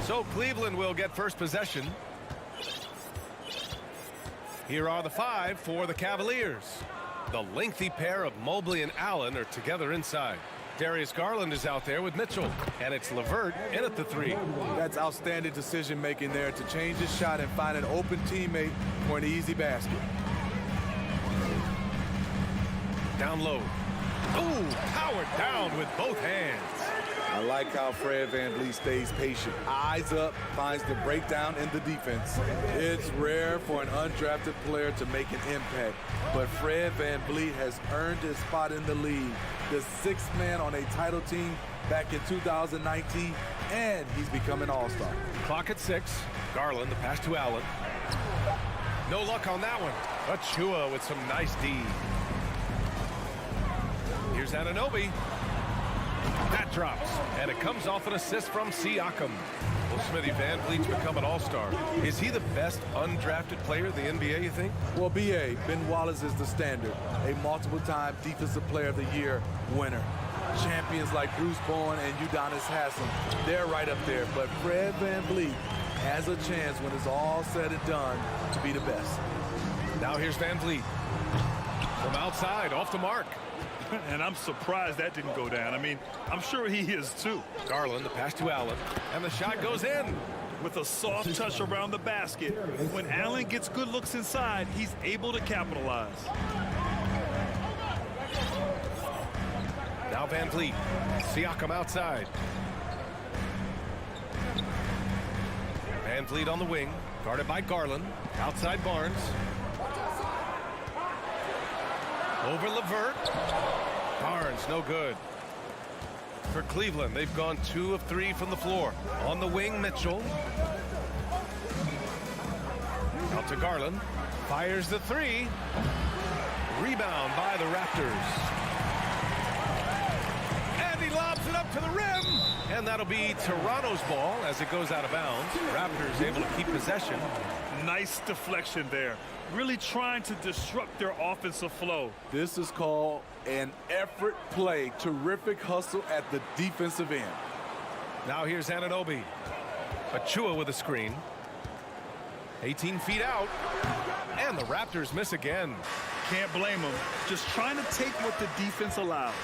So Cleveland will get first possession. Here are the 5 for the Cavaliers. The lengthy pair of Mobley and Allen are together inside. Darius Garland is out there with Mitchell, and it's LeVert in at the 3. That's outstanding decision-making there to change his shot and find an open teammate for an easy basket. Down low. Ooh, powered down with both hands. I like how Fred VanVleet stays patient. Eyes up, finds the breakdown in the defense. It's rare for an undrafted player to make an impact, but Fred VanVleet has earned his spot in the league. The 6th man on a title team back in 2019, and he's become an all-star. Clock at 6. Garland, the pass to Allen. No luck on that one. Achua with some nice D. Here's Anunoby. That drops, and it comes off an assist from Siakam. Well, Smithy, VanVleet's become an all-star. Is he the best undrafted player in the NBA, you think? Well, B.A., Ben Wallace is the standard. A multiple-time Defensive Player of the Year winner. Champions like Bruce Bowen and Udonis Haslem, they're right up there. But Fred VanVleet has a chance when it's all said and done to be the best. Now here's VanVleet. From outside, off the mark. And I'm surprised that didn't go down. I mean, I'm sure he is too. Garland, the pass to Allen, and the shot goes in. With a soft touch around the basket. When Allen gets good looks inside, he's able to capitalize. Now VanVleet. Siakam outside. VanVleet on the wing, guarded by Garland. Outside Barnes. Over LeVert. Barnes, no good. For Cleveland, they've gone 2 of 3 from the floor. On the wing, Mitchell. Out to Garland. Fires the 3. Rebound by the Raptors. And he lobs it up to the rim. And that'll be Toronto's ball as it goes out of bounds. Raptors able to keep possession. Nice deflection there. Really trying to disrupt their offensive flow. This is called an effort play. Terrific hustle at the defensive end. Now here's Anunoby. Achua with a screen. 18 feet out. And the Raptors miss again. Can't blame them. Just trying to take what the defense allows.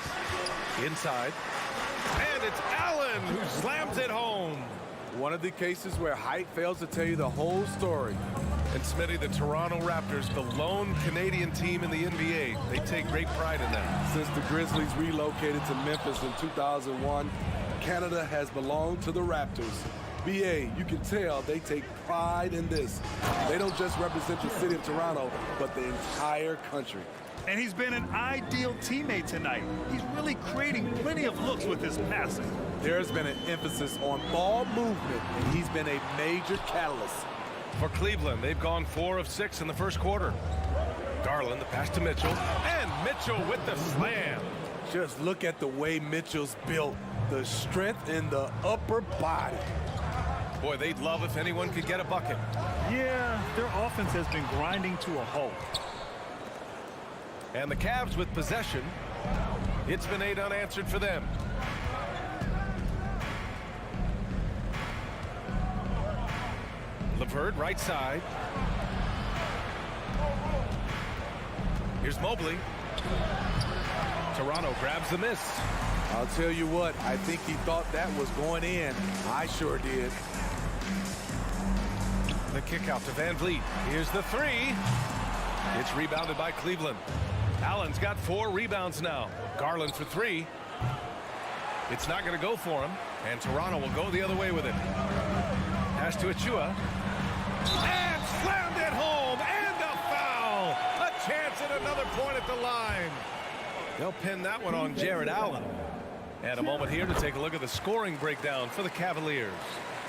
Inside. And it's Allen who slams it home. One of the cases where height fails to tell you the whole story. And Smitty, the Toronto Raptors, the lone Canadian team in the NBA. They take great pride in that. Since the Grizzlies relocated to Memphis in 2001, Canada has belonged to the Raptors. BA, you can tell they take pride in this. They don't just represent the city of Toronto, but the entire country. And he's been an ideal teammate tonight. He's really creating plenty of looks with his passing. There's been an emphasis on ball movement, and he's been a major catalyst. For Cleveland, they've gone 4 of 6 in the first quarter. Garland, the pass to Mitchell, and Mitchell with the slam. Just look at the way Mitchell's built, the strength in the upper body. Boy, they'd love if anyone could get a bucket. Yeah, their offense has been grinding to a halt. And the Cavs with possession. It's been 8 unanswered for them. LeVert, right side. Here's Mobley. Toronto grabs the miss. I'll tell you what, I think he thought that was going in. I sure did. The kick out to VanVleet. Here's the 3. It's rebounded by Cleveland. Allen's got 4 rebounds now. Garland for 3. It's not going to go for him, and Toronto will go the other way with it. Pass to Achua. And slammed it home, and a foul. A chance at another point at the line. They'll pin that one on Jared Allen. And a moment here to take a look at the scoring breakdown for the Cavaliers.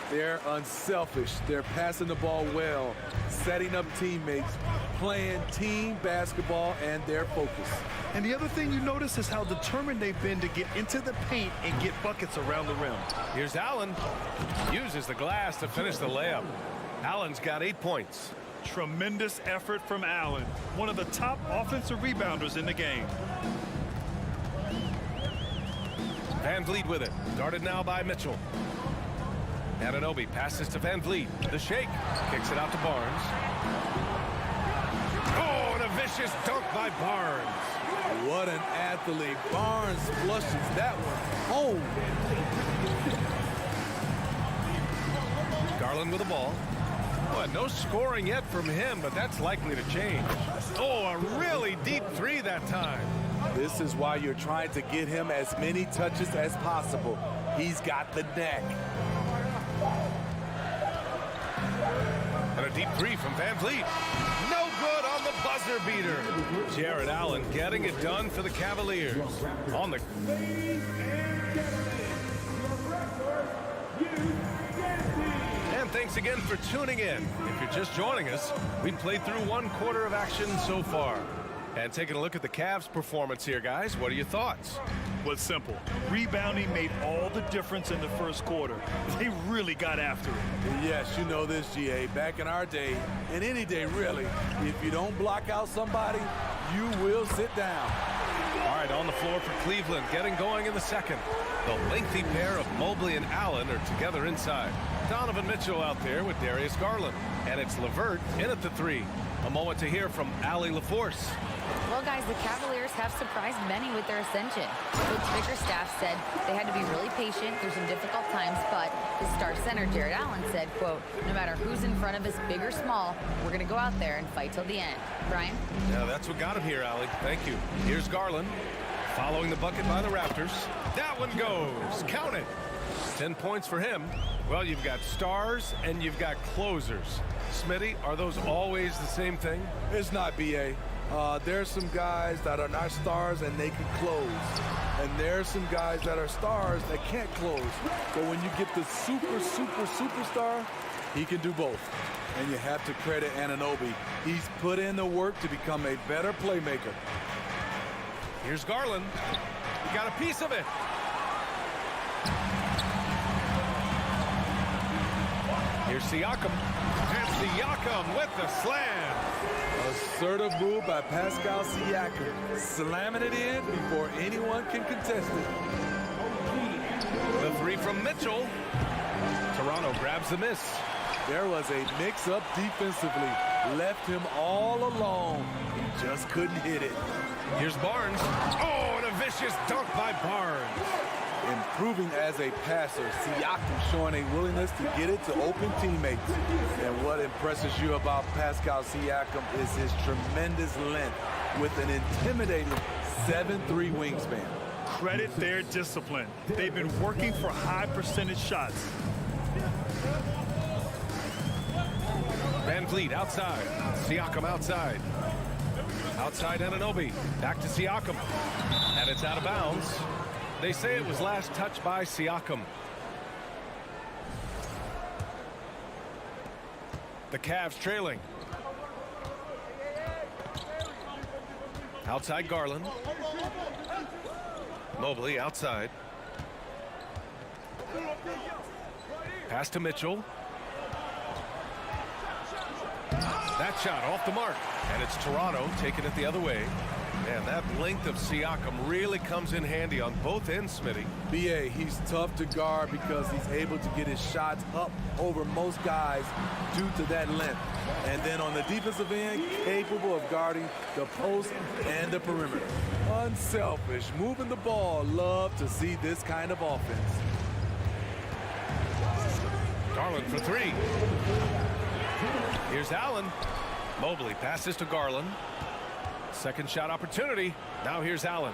They're unselfish. They're passing the ball well, setting up teammates, playing team basketball, and they're focused. And the other thing you notice is how determined they've been to get into the paint and get buckets around the rim. Here's Allen. Uses the glass to finish the layup. Allen's got 8 points. Tremendous effort from Allen, one of the top offensive rebounders in the game. VanVleet with it. Guarded now by Mitchell. Anunoby passes to Van Vliet. The shake. Kicks it out to Barnes. Oh, and a vicious dunk by Barnes. What an athlete. Barnes flushes that one home. Garland with the ball. Well, no scoring yet from him, but that's likely to change. Oh, a really deep three that time. This is why you're trying to get him as many touches as possible. He's got the knack. And a deep three from Van Vliet. No good on the buzzer beater. Jared Allen getting it done for the Cavaliers. On the... And thanks again for tuning in. If you're just joining us, we played through one quarter of action so far. And taking a look at the Cavs' performance here, guys, what are your thoughts? Well, it's simple. Rebounding made all the difference in the first quarter. They really got after it. Yes, you know this, GA. Back in our day, and any day really, if you don't block out somebody, you will sit down. All right, on the floor for Cleveland, getting going in the second. The lengthy pair of Mobley and Allen are together inside. Donovan Mitchell out there with Darius Garland. And it's LeVert in at the three. A moment to hear from Allie LaForce. Well, guys, the Cavaliers have surprised many with their ascension. Coach Bickerstaff said they had to be really patient through some difficult times, but the star center, Jared Allen, said, quote, no matter who's in front of us, big or small, we're going to go out there and fight till the end. Brian? Yeah, that's what got him here, Allie. Thank you. Here's Garland, following the bucket by the Raptors. That one goes. Count it. 10 points for him. Well, you've got stars and you've got closers. Smitty, are those always the same thing? It's not, BA. There's some guys that are not stars and they can close. And there's some guys that are stars that can't close. But when you get the superstar, he can do both. And you have to credit Anunoby. He's put in the work to become a better playmaker. Here's Garland. He got a piece of it. Here's Siakam. And Siakam with the slam. Assertive move by Pascal Siakam. Slamming it in before anyone can contest it. The three from Mitchell. Toronto grabs the miss. There was a mix-up defensively. Left him all alone. He just couldn't hit it. Here's Barnes. Oh, and a vicious dunk by Barnes. Improving as a passer, Siakam showing a willingness to get it to open teammates. And what impresses you about Pascal Siakam is his tremendous length with an intimidating 7'3" wingspan. Credit their discipline. They've been working for high percentage shots. Van Vliet outside. Siakam outside. Outside Anunoby. Back to Siakam. And it's out of bounds. They say it was last touched by Siakam. The Cavs trailing. Outside Garland. Mobley outside. Pass to Mitchell. That shot off the mark. And it's Toronto taking it the other way. Man, that length of Siakam really comes in handy on both ends, Smitty. BA, he's tough to guard because he's able to get his shots up over most guys due to that length. And then on the defensive end, capable of guarding the post and the perimeter. Unselfish, moving the ball. Love to see this kind of offense. Garland for three. Here's Allen. Mobley passes to Garland. Second shot opportunity. Now here's Allen.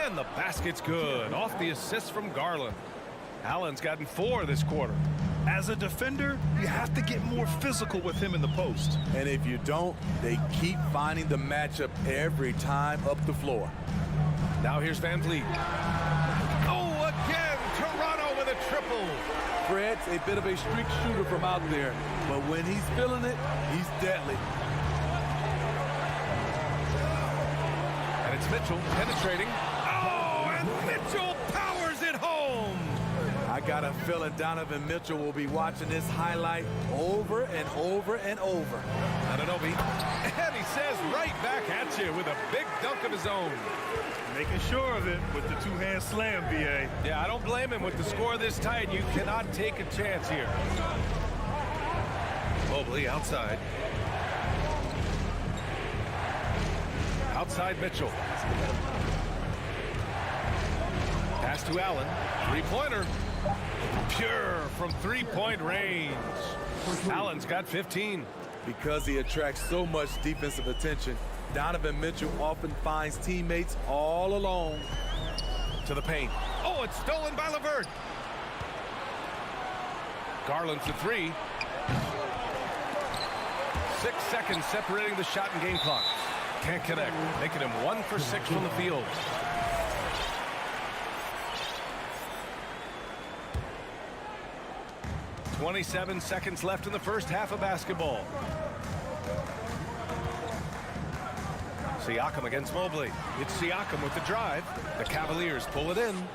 And the basket's good. Off the assist from Garland. Allen's gotten 4 this quarter. As a defender, you have to get more physical with him in the post. And if you don't, they keep finding the matchup every time up the floor. Now here's Van Vliet. Oh, again, Toronto with a triple. Fred's a bit of a streak shooter from out there, but when he's feeling it, he's deadly. And it's Mitchell penetrating. Oh, and Mitchell powers it home. I got a feeling Donovan Mitchell will be watching this highlight over and over and over. Anunoby, and he says right back at you with a big dunk of his own. Making sure of it with the two-hand slam, B.A. Yeah, I don't blame him. With the score this tight, you cannot take a chance here. Mobley outside. Outside Mitchell. Pass to Allen. Three-pointer. Pure from three-point range. Allen's got 15. Because he attracts so much defensive attention, Donovan Mitchell often finds teammates all alone. To the paint. Oh, it's stolen by LeVert. Garland for three. 6 seconds separating the shot and game clock. Can't connect, making him 1 for 6 from the field. "27 seconds left in the first half of basketball. Siakam against Mobley. It's Siakam with the drive. The Cavaliers pull it in.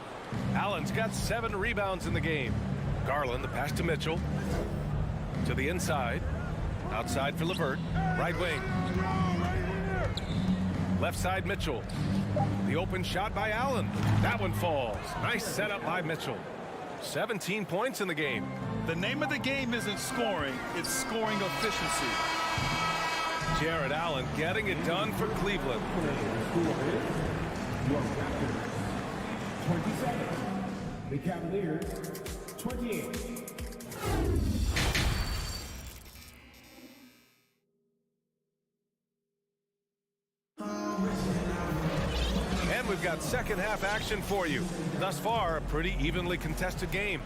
Allen's got 7 rebounds in the game. Garland, the pass to Mitchell. To the inside. Outside for LeVert. Right wing. Left side Mitchell. The open shot by Allen. That one falls. Nice setup by Mitchell. 17 points in the game. The name of the game isn't scoring, it's scoring efficiency. Jared Allen getting it done for Cleveland. 27. The Cavaliers, 28. And we've got second half action for you. Thus far, a pretty evenly contested game.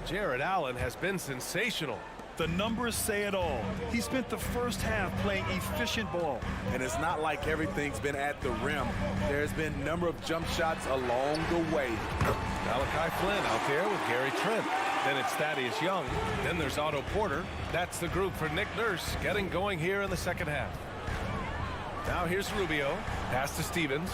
Jared Allen has been sensational. The numbers say it all. He spent the first half playing efficient ball. And it's not like everything's been at the rim. There's been a number of jump shots along the way. Malachi Flynn out there with Gary Trent. Then it's Thaddeus Young. Then there's Otto Porter. That's the group for Nick Nurse getting going here in the second half. Now here's Rubio. Pass to Stevens.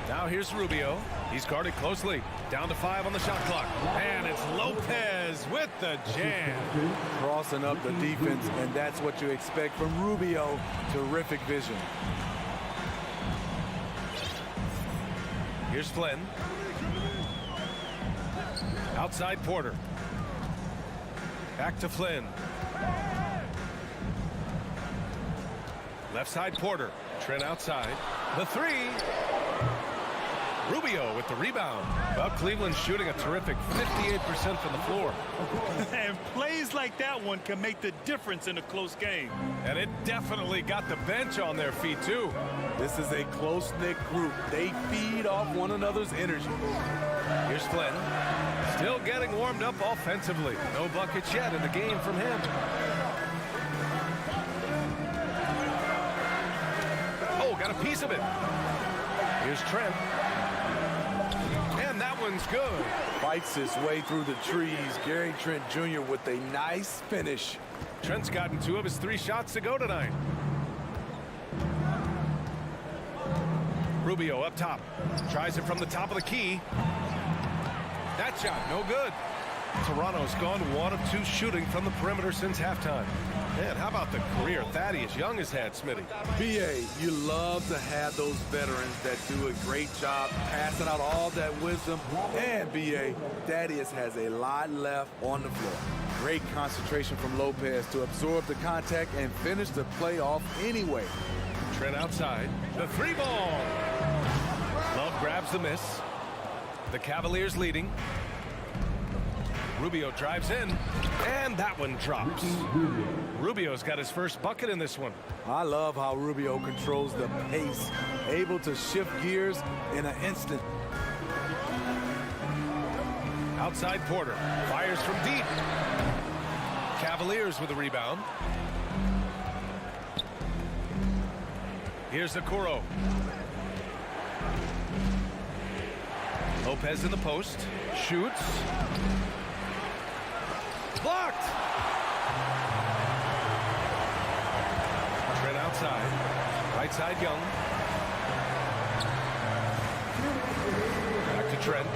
Now here's Rubio. He's guarded closely. Down to 5 on the shot clock. And it's Lopez with the jam. Crossing up the defense, and that's what you expect from Rubio. Terrific vision. Here's Flynn. Outside Porter. Back to Flynn. Left side Porter. Trent outside. The three. Rubio with the rebound. Well, Cleveland's shooting a terrific 58% from the floor. And plays like that one can make the difference in a close game. And it definitely got the bench on their feet, too. This is a close-knit group. They feed off one another's energy. Here's Flynn. Still getting warmed up offensively. No buckets yet in the game from him. Oh, got a piece of it. Here's Trent. And that one's good. Fights his way through the trees. Gary Trent Jr. with a nice finish. Trent's gotten 2 of his 3 shots to go tonight. Rubio up top. Tries it from the top of the key. That shot, no good. Toronto's gone 1 of 2 shooting from the perimeter since halftime. Man, how about the career Thaddeus Young has had, Smitty? B.A., you love to have those veterans that do a great job passing out all that wisdom. And, B.A., Thaddeus has a lot left on the floor. Great concentration from Lopez to absorb the contact and finish the play off anyway. Trent outside. The 3 ball. Love grabs the miss. The Cavaliers leading. Rubio drives in, and that one drops. Rubio's got his first bucket in this one. I love how Rubio controls the pace, able to shift gears in an instant. Outside Porter, fires from deep. Cavaliers with a rebound. Here's Okoro. Lopez in the post, shoots. Blocked! Trent outside. Right side Young. Back to Trent.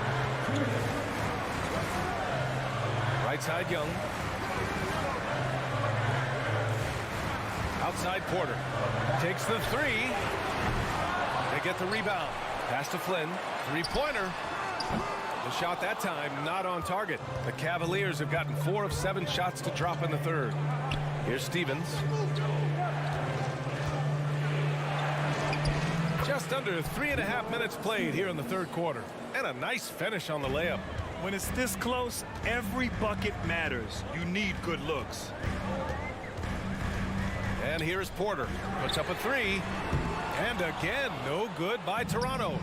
Right side Young. Outside Porter. Takes the three. They get the rebound. Pass to Flynn. Three-pointer. The shot that time not on target. The Cavaliers have gotten 4 of 7 shots to drop in the third. Here's Stevens. Just under 3.5 minutes played here in the third quarter. And a nice finish on the layup. When it's this close, every bucket matters. You need good looks. And here's Porter. Puts up a three. And again, no good by Toronto.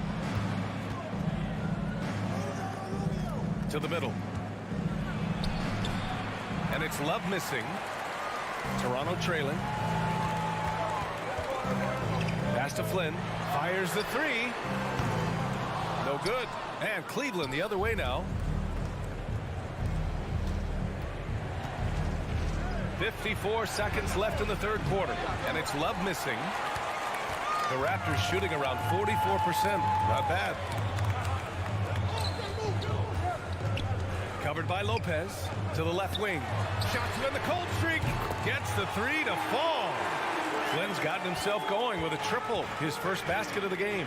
To the middle. And it's Love missing. Toronto trailing. Pass to Flynn. Fires the three. No good. And Cleveland the other way now. 54 seconds left in the third quarter. And it's Love missing. The Raptors shooting around 44%. Not bad. Covered by Lopez. To the left wing. Shots in the cold streak. Gets the three to fall. Flynn's gotten himself going with a triple. His first basket of the game.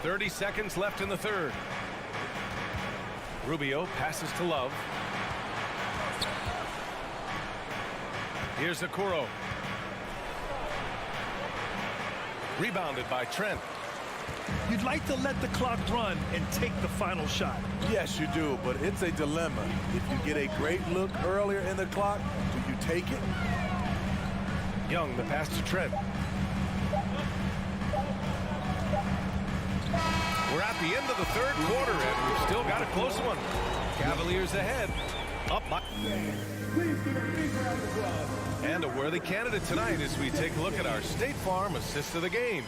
30 seconds left in the third. Rubio passes to Love. Here's Okoro. Rebounded by Trent. You'd like to let the clock run and take the final shot. Yes, you do, but it's a dilemma. If you get a great look earlier in the clock, do you take it? Young, the pass to Trent. We're at the end of the third quarter, and we've still got a close one. Cavaliers ahead. Up by... And a worthy candidate tonight as we take a look at our State Farm assist of the game.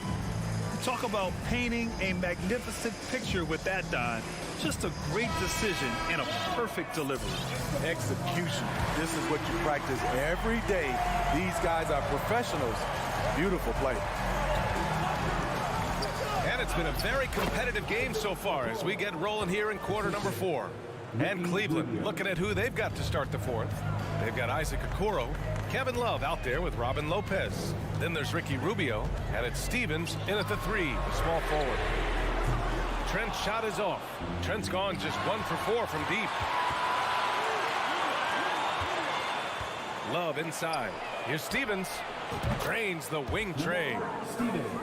Talk about painting a magnificent picture with that, Don. Just a great decision and a perfect delivery. Execution. This is what you practice every day. These guys are professionals. Beautiful play. And it's been a very competitive game so far as we get rolling here in quarter number 4. And Cleveland looking at who they've got to start the fourth. They've got Isaac Okoro, Kevin Love out there with Robin Lopez. Then there's Ricky Rubio, and it's Stevens in at the 3, the small forward. Trent's shot is off. Trent's gone just 1 for 4 from deep. Love inside. Here's Stevens. Drains the wing tray.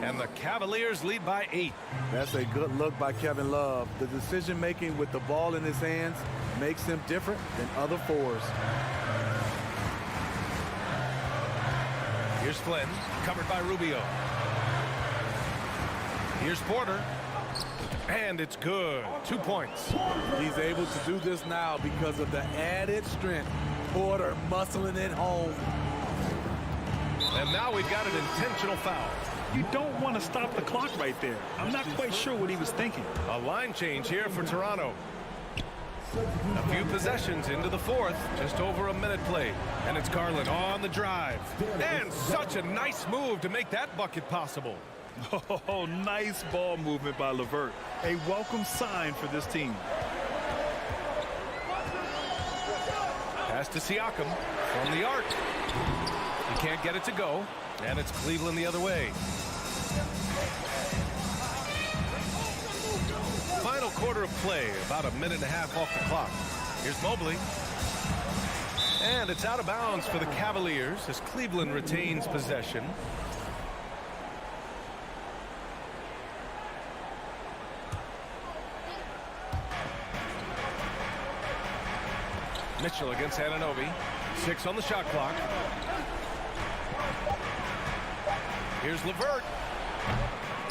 And the Cavaliers lead by 8. That's a good look by Kevin Love. The decision making with the ball in his hands makes him different than other fours. Here's Flynn, covered by Rubio. Here's Porter. And it's good. 2 points. He's able to do this now because of the added strength. Porter muscling it home. And now we've got an intentional foul. You don't want to stop the clock right there. I'm not quite sure what he was thinking. A line change here for Toronto. A few possessions into the fourth, just over a minute played. And it's Garland on the drive. And such a nice move to make that bucket possible. Oh, nice ball movement by LeVert. A welcome sign for this team. Pass to Siakam from the arc. He can't get it to go, and it's Cleveland the other way. Final quarter of play, about a minute and a half off the clock. Here's Mobley. And it's out of bounds for the Cavaliers as Cleveland retains possession. Mitchell against Anunoby. 6 on the shot clock. Here's LeVert.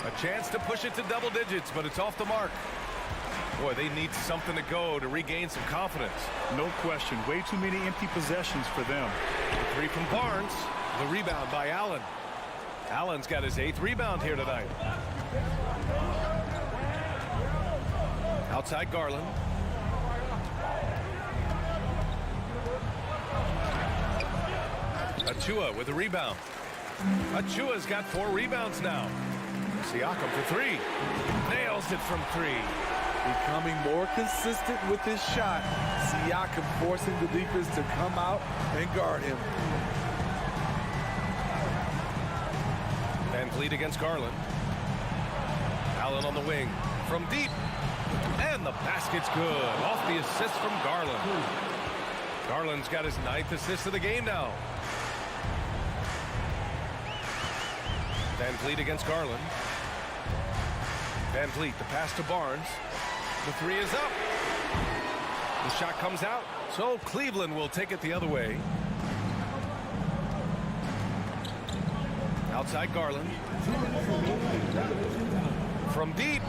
A chance to push it to double digits, but it's off the mark. Boy, they need something to go to regain some confidence. No question. Way too many empty possessions for them. 3 from Barnes. The rebound by Allen. Allen's got his 8th rebound here tonight. Outside Garland. Achua with a rebound. Achua's got 4 rebounds now. Siakam for 3. Nails it from 3. Becoming more consistent with his shot. Siakam forcing the defense to come out and guard him. Van Vliet against Garland. Allen on the wing. From deep. And the basket's good. Off the assist from Garland. Garland's got his 9th assist of the game now. Van Vliet against Garland. Van Vliet, the pass to Barnes. The 3 is up. The shot comes out. So Cleveland will take it the other way. Outside Garland. From deep.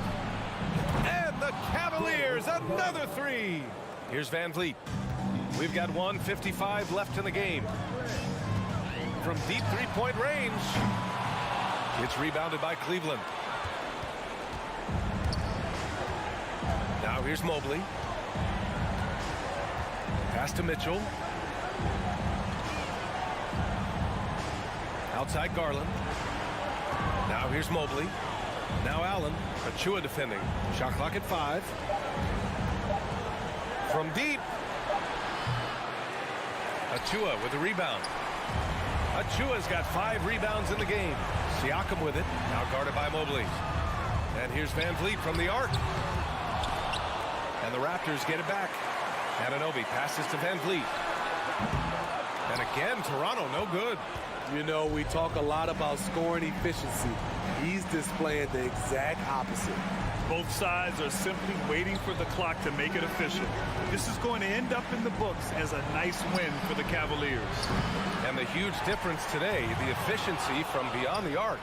And the Cavaliers, another 3. Here's Van Vliet. We've got 1:55 left in the game. From deep three-point range. It's rebounded by Cleveland. Now here's Mobley. Pass to Mitchell. Outside Garland. Now here's Mobley. Now Allen. Achua defending. Shot clock at 5. From deep. Achua with the rebound. Achua's got 5 rebounds in the game. Siakam with it. Now guarded by Mobley. And here's Van Vliet from the arc. And the Raptors get it back. Anunoby passes to Van Vliet. And again, Toronto no good. You know, we talk a lot about scoring efficiency. He's displaying the exact opposite. Both sides are simply waiting for the clock to make it official. This is going to end up in the books as a nice win for the Cavaliers. And the huge difference today, the efficiency from beyond the arc.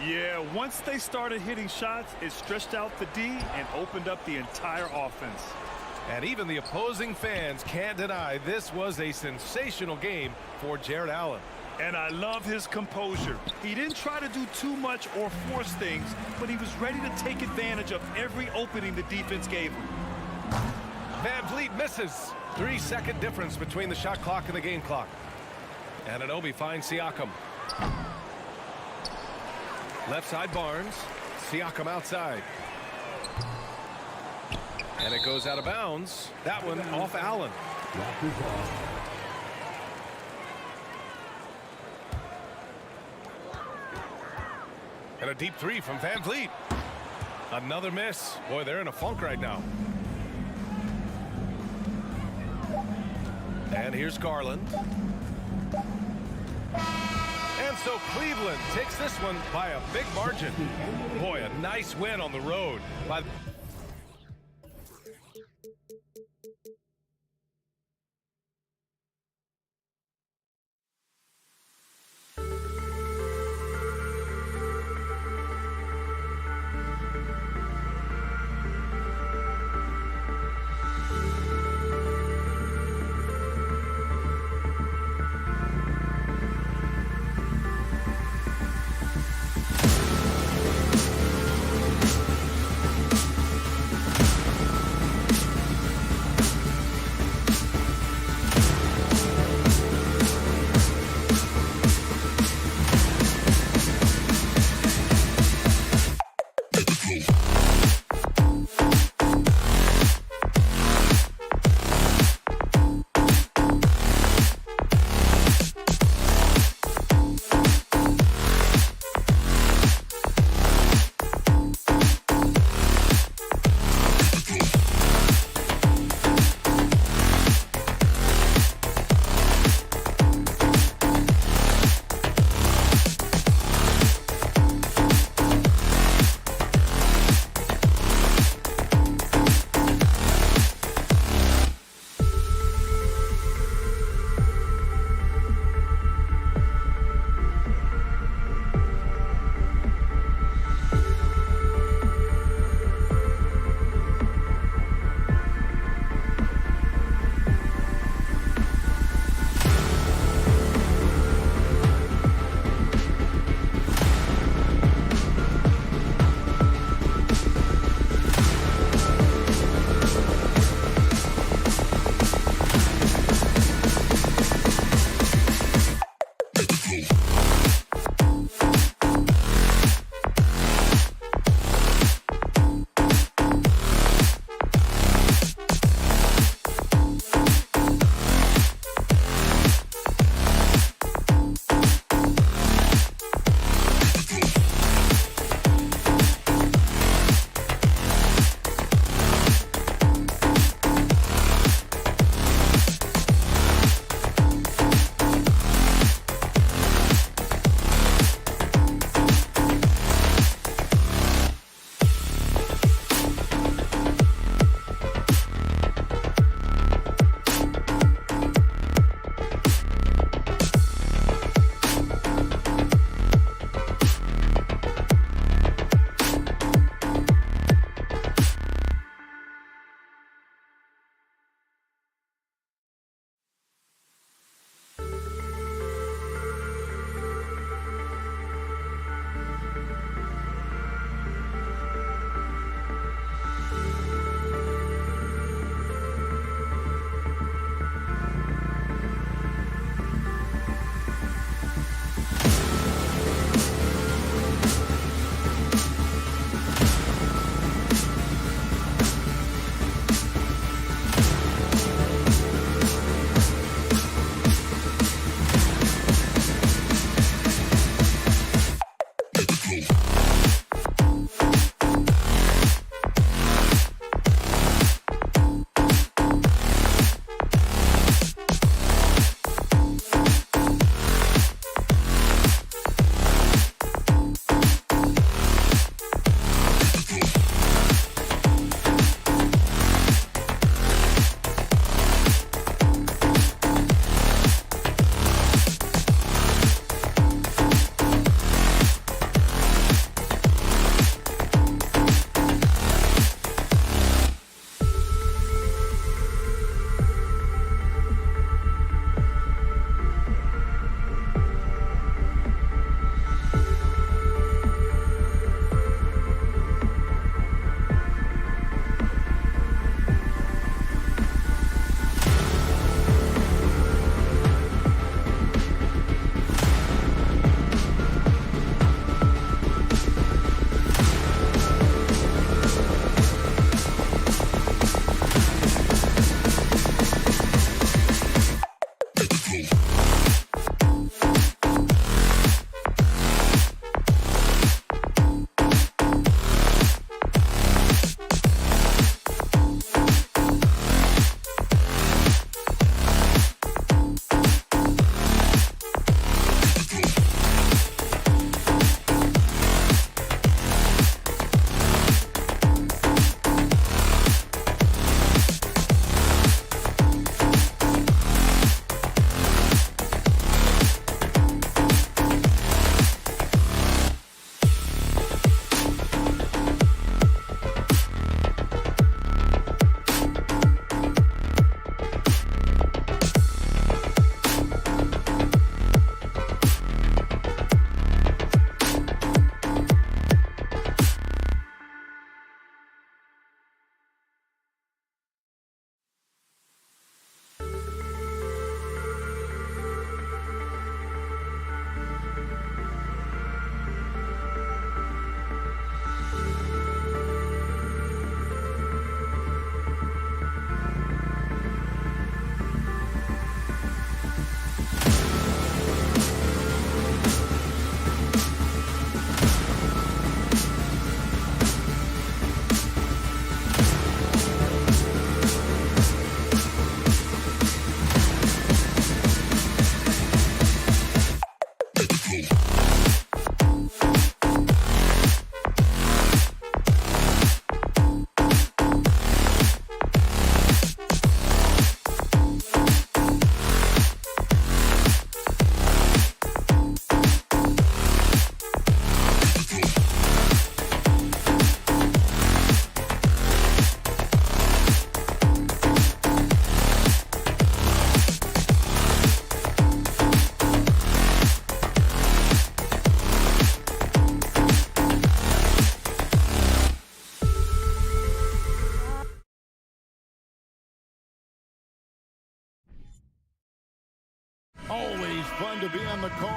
Yeah, once they started hitting shots, it stretched out the D and opened up the entire offense. And even the opposing fans can't deny this was a sensational game for Jarrett Allen. And I love his composure. He didn't try to do too much or force things, but he was ready to take advantage of every opening the defense gave him. Van Vliet misses. 3-second difference between the shot clock and the game clock. Anunoby finds Siakam. Left side Barnes. Siakam outside. And it goes out of bounds. That one off Allen. And a deep 3 from Van Vliet. Another miss. Boy, they're in a funk right now. And here's Garland. And so Cleveland takes this one by a big margin. Boy, a nice win on the road by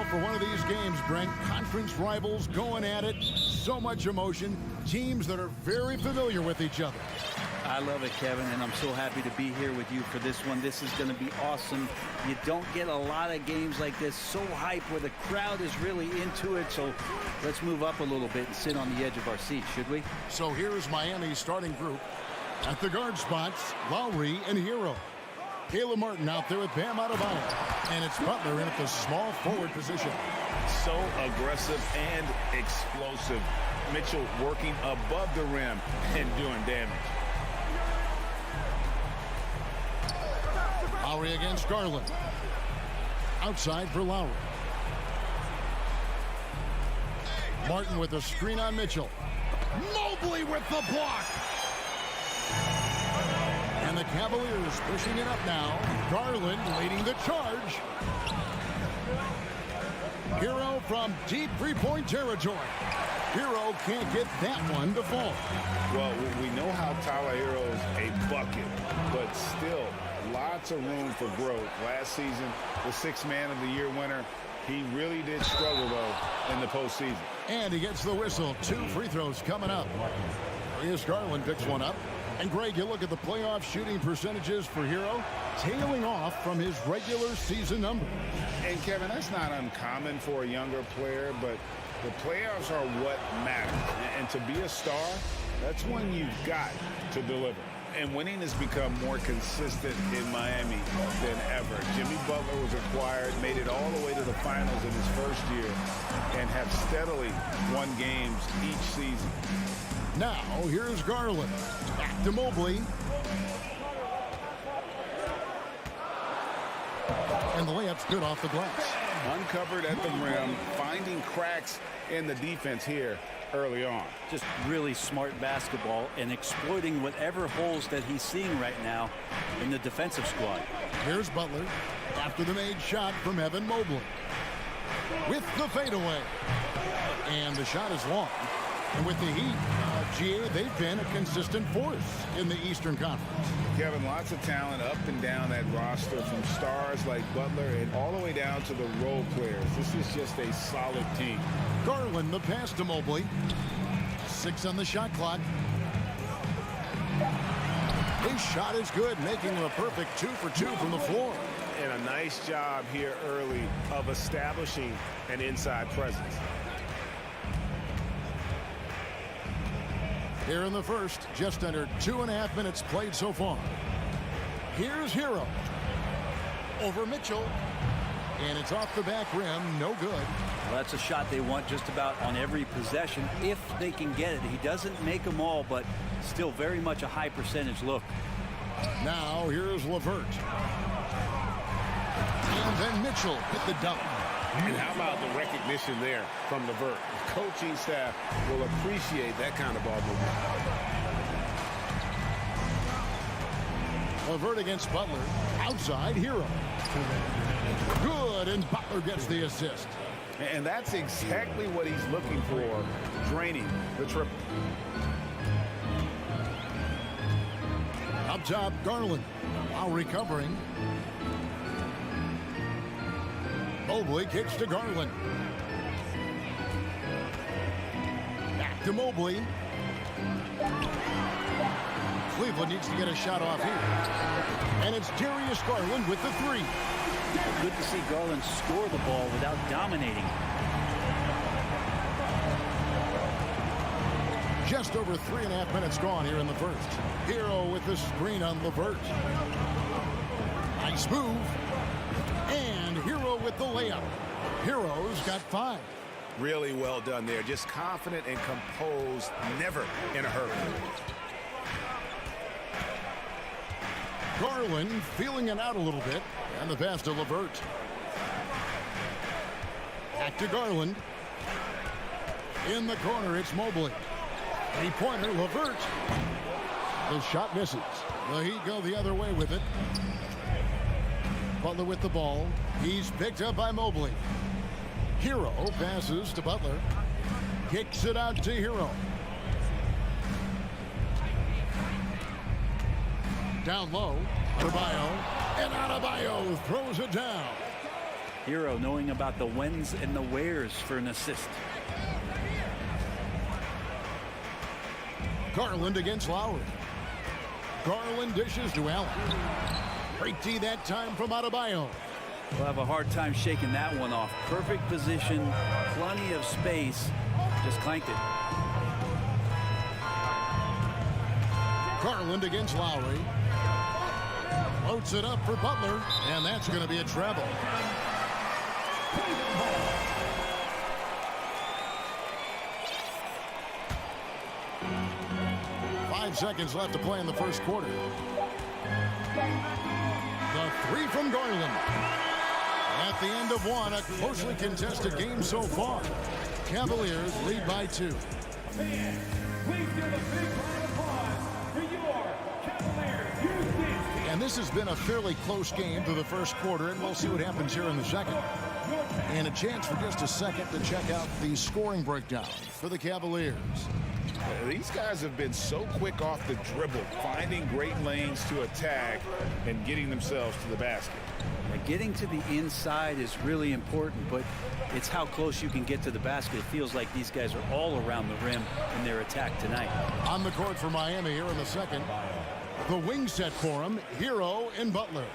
for one of these games, Brent. Conference rivals going at it. So much emotion. Teams that are very familiar with each other. I love it, Kevin, and I'm so happy to be here with you for this one. This is going to be awesome. You don't get a lot of games like this, so hype, where the crowd is really into it. So let's move up a little bit and sit on the edge of our seats, should we? So here's Miami's starting group. At the guard spots, Lowry and Hero. Caleb Martin out there with Bam Adebayo. And it's Butler in at the small forward position. So aggressive and explosive. Mitchell working above the rim and doing damage. Lowry against Garland. Outside for Lowry. Martin with a screen on Mitchell. Mobley with the block. And the Cavaliers pushing it up now. Garland leading the charge. Hero from deep three-point territory. Hero can't get that one to fall. Well, we know how Tyler Hero's a bucket, but still lots of room for growth. Last season, the sixth man of the year winner. He really did struggle, though, in the postseason. And he gets the whistle. 2 free throws coming up. Here's Garland, picks one up. And Greg, you look at the playoff shooting percentages for Hero, tailing off from his regular season number. And Kevin, that's not uncommon for a younger player, but the playoffs are what matter. And to be a star, that's when you've got to deliver. And winning has become more consistent in Miami than ever. Jimmy Butler was acquired, made it all the way to the finals in his first year, and have steadily won games each season. Now, here's Garland. Back to Mobley. And the layup's good off the glass. Uncovered at the rim, finding cracks in the defense here early on. Just really smart basketball and exploiting whatever holes that he's seeing right now in the defensive squad. Here's Butler after the made shot from Evan Mobley. With the fadeaway. And the shot is long. And with the Heat, GA, they've been a consistent force in the Eastern Conference. Kevin, lots of talent up and down that roster, from stars like Butler and all the way down to the role players. This is just a solid team. Garland, the pass to Mobley. 6 on the shot clock. His shot is good, making him a perfect 2 for 2 from the floor. And a nice job here early of establishing an inside presence. Here in the first, just under 2.5 minutes played so far. Here's Hero. Over Mitchell. And it's off the back rim, no good. Well, that's a shot they want just about on every possession, if they can get it. He doesn't make them all, but still very much a high percentage look. Now here's LeVert. And then Mitchell hit the dunk. And how about the recognition there from LeVert? The coaching staff will appreciate that kind of ball movement. LeVert against Butler. Outside, Hero. Good, and Butler gets the assist. And that's exactly what he's looking for, draining the triple. Up top, Garland. While recovering. Mobley kicks to Garland. Back to Mobley. Cleveland needs to get a shot off here. And it's Darius Garland with the 3. Good to see Garland score the ball without dominating. Just over 3.5 minutes gone here in the first. Hero with the screen on LeVert. Nice move. And Hero with the layup. Hero's got 5. Really well done there. Just confident and composed, never in a hurry. Garland feeling it out a little bit. And the pass to LeVert. Back to Garland. In the corner, it's Mobley. 3-pointer, LeVert. The shot misses. The Heat go the other way with it. Butler with the ball. He's picked up by Mobley. Hero passes to Butler. Kicks it out to Hero. Down low, Adebayo. And Adebayo throws it down. Hero knowing about the whens and the wheres for an assist. Garland against Lowry. Garland dishes to Allen. Great D that time from Adebayo. We'll have a hard time shaking that one off. Perfect position, plenty of space. Just clanked it. Garland against Lowry. Floats it up for Butler, and that's going to be a treble. Seconds left to play in the first quarter. The three from Garland. At the end of one, a closely contested game so far. Cavaliers lead by 2. Fans, please give a big round of applause for your Cavaliers. And this has been a fairly close game through the first quarter, and we'll see what happens here in the second. And a chance for just a second to check out the scoring breakdown for the Cavaliers. These guys have been so quick off the dribble, finding great lanes to attack and getting themselves to the basket. Getting to the inside is really important, but it's how close you can get to the basket. It feels like these guys are all around the rim in their attack tonight. On the court for Miami here in the second. The wing set for him, Hero and Butler.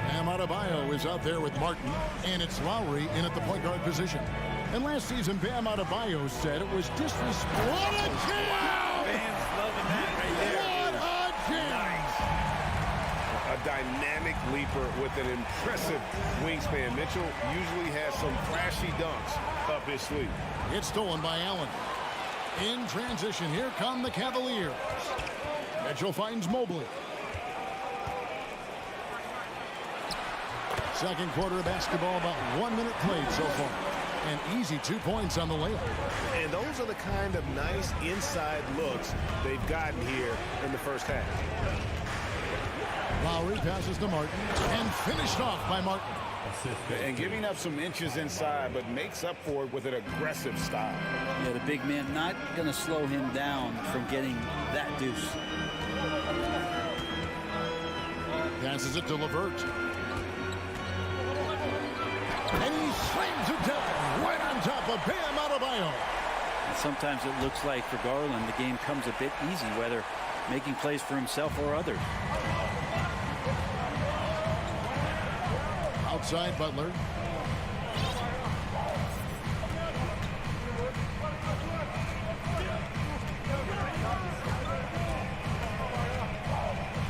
Bam Adebayo is out there with Martin, and it's Lowry in at the point guard position. And last season, Bam Adebayo said it was disrespectful. What a jam! Fans loving that right there. What a jam! A dynamic leaper with an impressive wingspan. Mitchell usually has some flashy dunks up his sleeve. It's stolen by Allen. In transition, here come the Cavaliers. Mitchell finds Mobley. Second quarter of basketball, about 1 minute played so far. An easy 2 points on the layup. And those are the kind of nice inside looks they've gotten here in the first half. Lowry passes to Martin and finished off by Martin. And giving up some inches inside, but makes up for it with an aggressive style. Yeah, the big man not going to slow him down from getting that deuce. Passes it to LeVert. And he slams it down right on top of Bam Adebayo. And sometimes it looks like for Garland, the game comes a bit easy, whether making plays for himself or others. Outside Butler.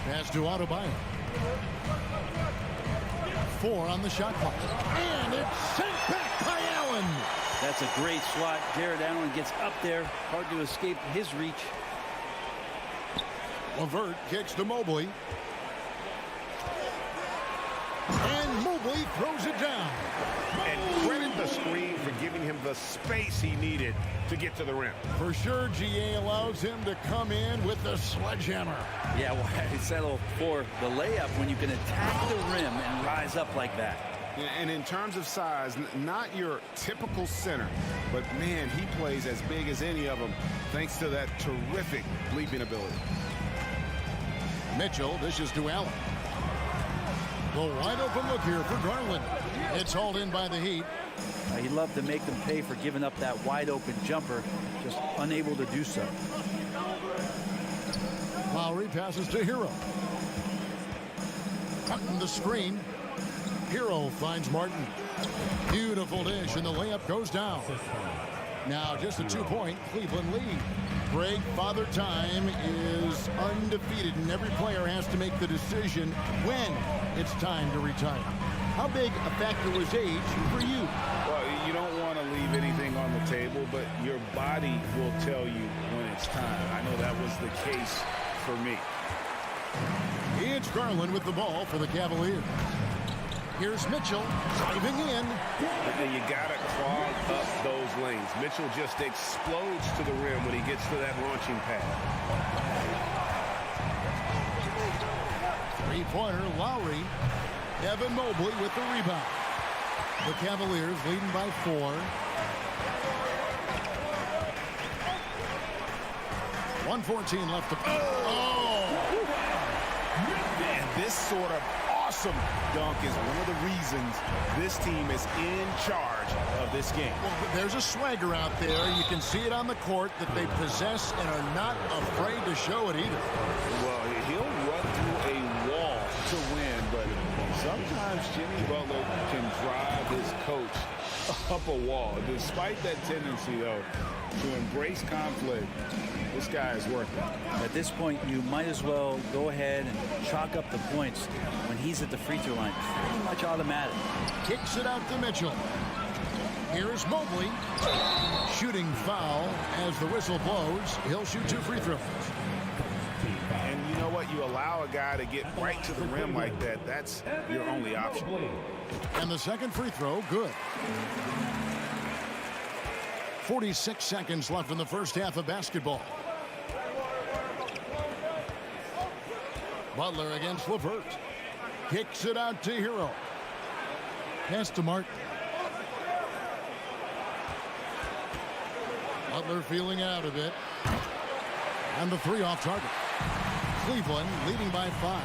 Pass to Adebayo. 4 on the shot clock. And it's sent back by Allen. That's a great swat. Jared Allen gets up there. Hard to escape his reach. LeVert kicks to Mobley. And Mobley throws it down. And credit the screen for giving him the space he needed to get to the rim. For sure, GA allows him to come in with the sledgehammer. Yeah, why settle for the layup when you can attack the rim and rise up like that? And in terms of size, not your typical center, but man, he plays as big as any of them thanks to that terrific leaping ability. Mitchell dishes to Allen. The wide open look here for Garland. It's hauled in by the Heat. He'd love to make them pay for giving up that wide open jumper, just unable to do so. Lowry passes to Hero. Cutting the screen. Hero finds Martin. Beautiful dish, and the layup goes down. Now just a 2-point Cleveland lead. Greg, Father Time is undefeated, and every player has to make the decision when it's time to retire. How big a factor was age for you? Well, you don't want to leave anything on the table, but your body will tell you when it's time. I know that was the case for me. It's Garland with the ball for the Cavaliers. Here's Mitchell driving in. You got to clog up those lanes. Mitchell just explodes to the rim when he gets to that launching pad. Three-pointer, Lowry. Evan Mobley with the rebound. The Cavaliers leading by 4. 1:14 left to play. And this sort of awesome dunk is one of the reasons this team is in charge of this game. Well, there's a swagger out there. You can see it on the court that they possess and are not afraid to show it either. Well, he'll run through a wall to win, but sometimes Jimmy Butler can drive his coach up a wall. Despite that tendency, though, to embrace conflict, this guy is working. At this point, you might as well go ahead and chalk up the points when he's at the free throw line. Pretty much automatic. Kicks it out to Mitchell. Here's Mobley. Shooting foul as the whistle blows. He'll shoot 2 free throws. And you know what? You allow a guy to get right to the rim like that. That's your only option. And the second free throw, good. 46 seconds left in the first half of basketball. Butler against LeVert. Kicks it out to Hero. Pass to Martin. Butler feeling out a bit. And the 3 off target. Cleveland leading by 5.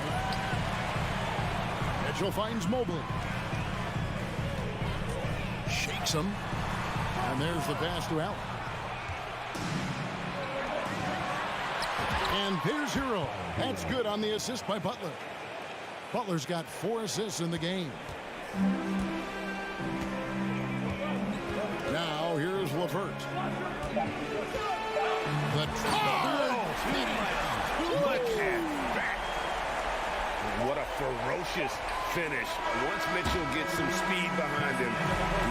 Mitchell finds Mobley. Shakes him. And there's the pass to Allen. And there's Hero. That's good on the assist by Butler. Butler's got 4 assists in the game. Now here's LeVert. The Look at that. What a ferocious finish. Once Mitchell gets some speed behind him,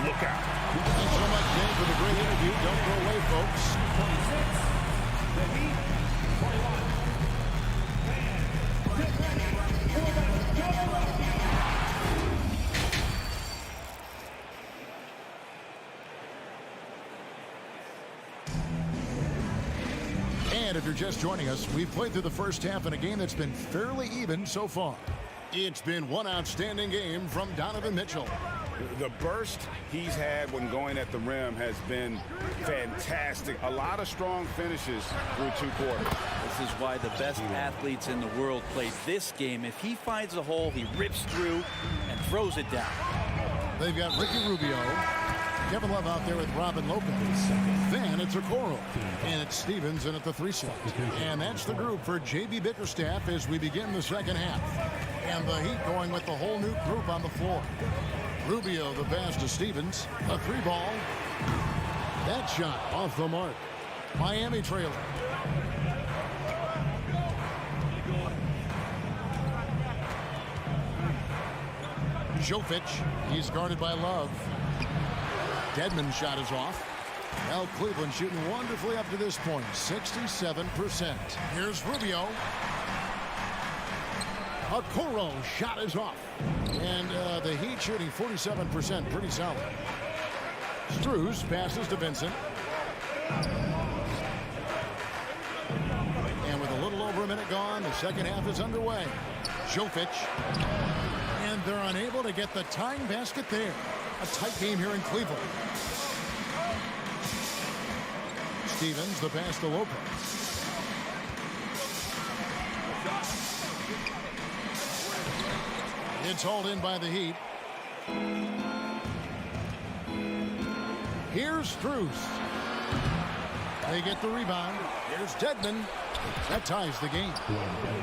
look out. Thanks so much, Dave, for the great interview. Don't go away, folks. 26, the Heat, 21. Get ready for the double. And if you're just joining us, we've played through the first half in a game that's been fairly even so far. It's been one outstanding game from Donovan Mitchell. The burst he's had when going at the rim has been fantastic. A lot of strong finishes through 2 quarters. This is why the best athletes in the world play this game. If he finds a hole, he rips through and throws it down. They've got Ricky Rubio, Kevin Love out there with Robin Lopez. Then it's Okoro. And it's Stevens in at the 3 slot. And that's the group for J.B. Bickerstaff as we begin the second half. And the Heat going with the whole new group on the floor. Rubio, the pass to Stevens. A 3 ball. That shot off the mark. Miami trailer. Jovic, he's guarded by Love. Deadman's shot is off. Well, Cleveland shooting wonderfully up to this point, 67%. Here's Rubio. Okoro shot is off. And the Heat shooting 47%, pretty solid. Strus passes to Vincent. And with a little over a minute gone, the second half is underway. Jovic. And they're unable to get the tying basket there. A tight game here in Cleveland. Stevens, the pass to Lopez. It's hauled in by the Heat. Here's Strus. They get the rebound. Here's Deadman. That ties the game.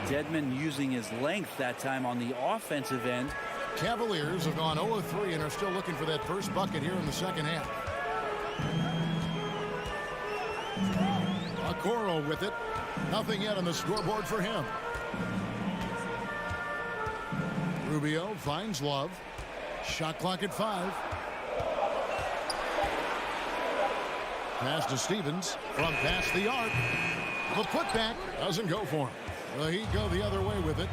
Deadman using his length that time on the offensive end. Cavaliers have gone 0-3 and are still looking for that first bucket here in the second half. Okoro with it. Nothing yet on the scoreboard for him. Rubio finds Love. Shot clock at 5. Pass to Stevens from past the arc. The putback doesn't go for him. The Heat go the other way with it.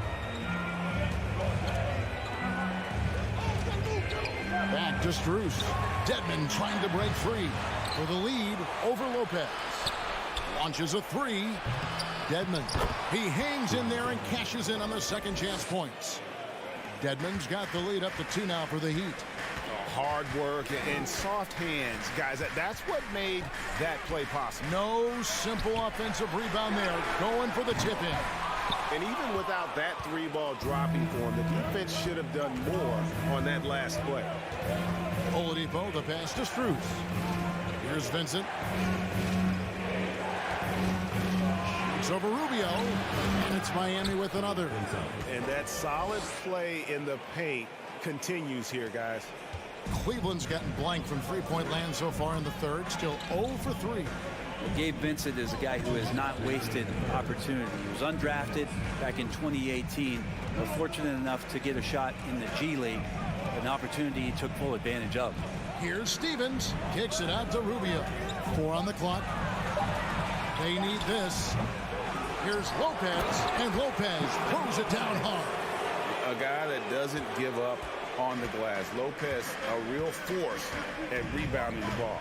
Back to Strus. Deadman trying to break free for the lead over Lopez. Launches a 3. Deadman. He hangs in there and cashes in on the second chance points. Deadman's got the lead up to 2 now for the Heat. Hard work and soft hands, guys. That's what made that play possible. No simple offensive rebound there. Going for the tip in. And even without that 3-ball dropping for him, the defense should have done more on that last play. Oladipo, the pass to Strus. Here's Vincent. It's over Rubio, and it's Miami with another. And that solid play in the paint continues here, guys. Cleveland's gotten blank from three-point land so far in the third, still 0 for 3. Gabe Vincent is a guy who has not wasted opportunity. He was undrafted back in 2018, but fortunate enough to get a shot in the G League, an opportunity he took full advantage of. Here's Stevens, kicks it out to Rubio. 4 on the clock. They need this. Here's Lopez, and Lopez throws it down hard. A guy that doesn't give up on the glass. Lopez, a real force at rebounding the ball.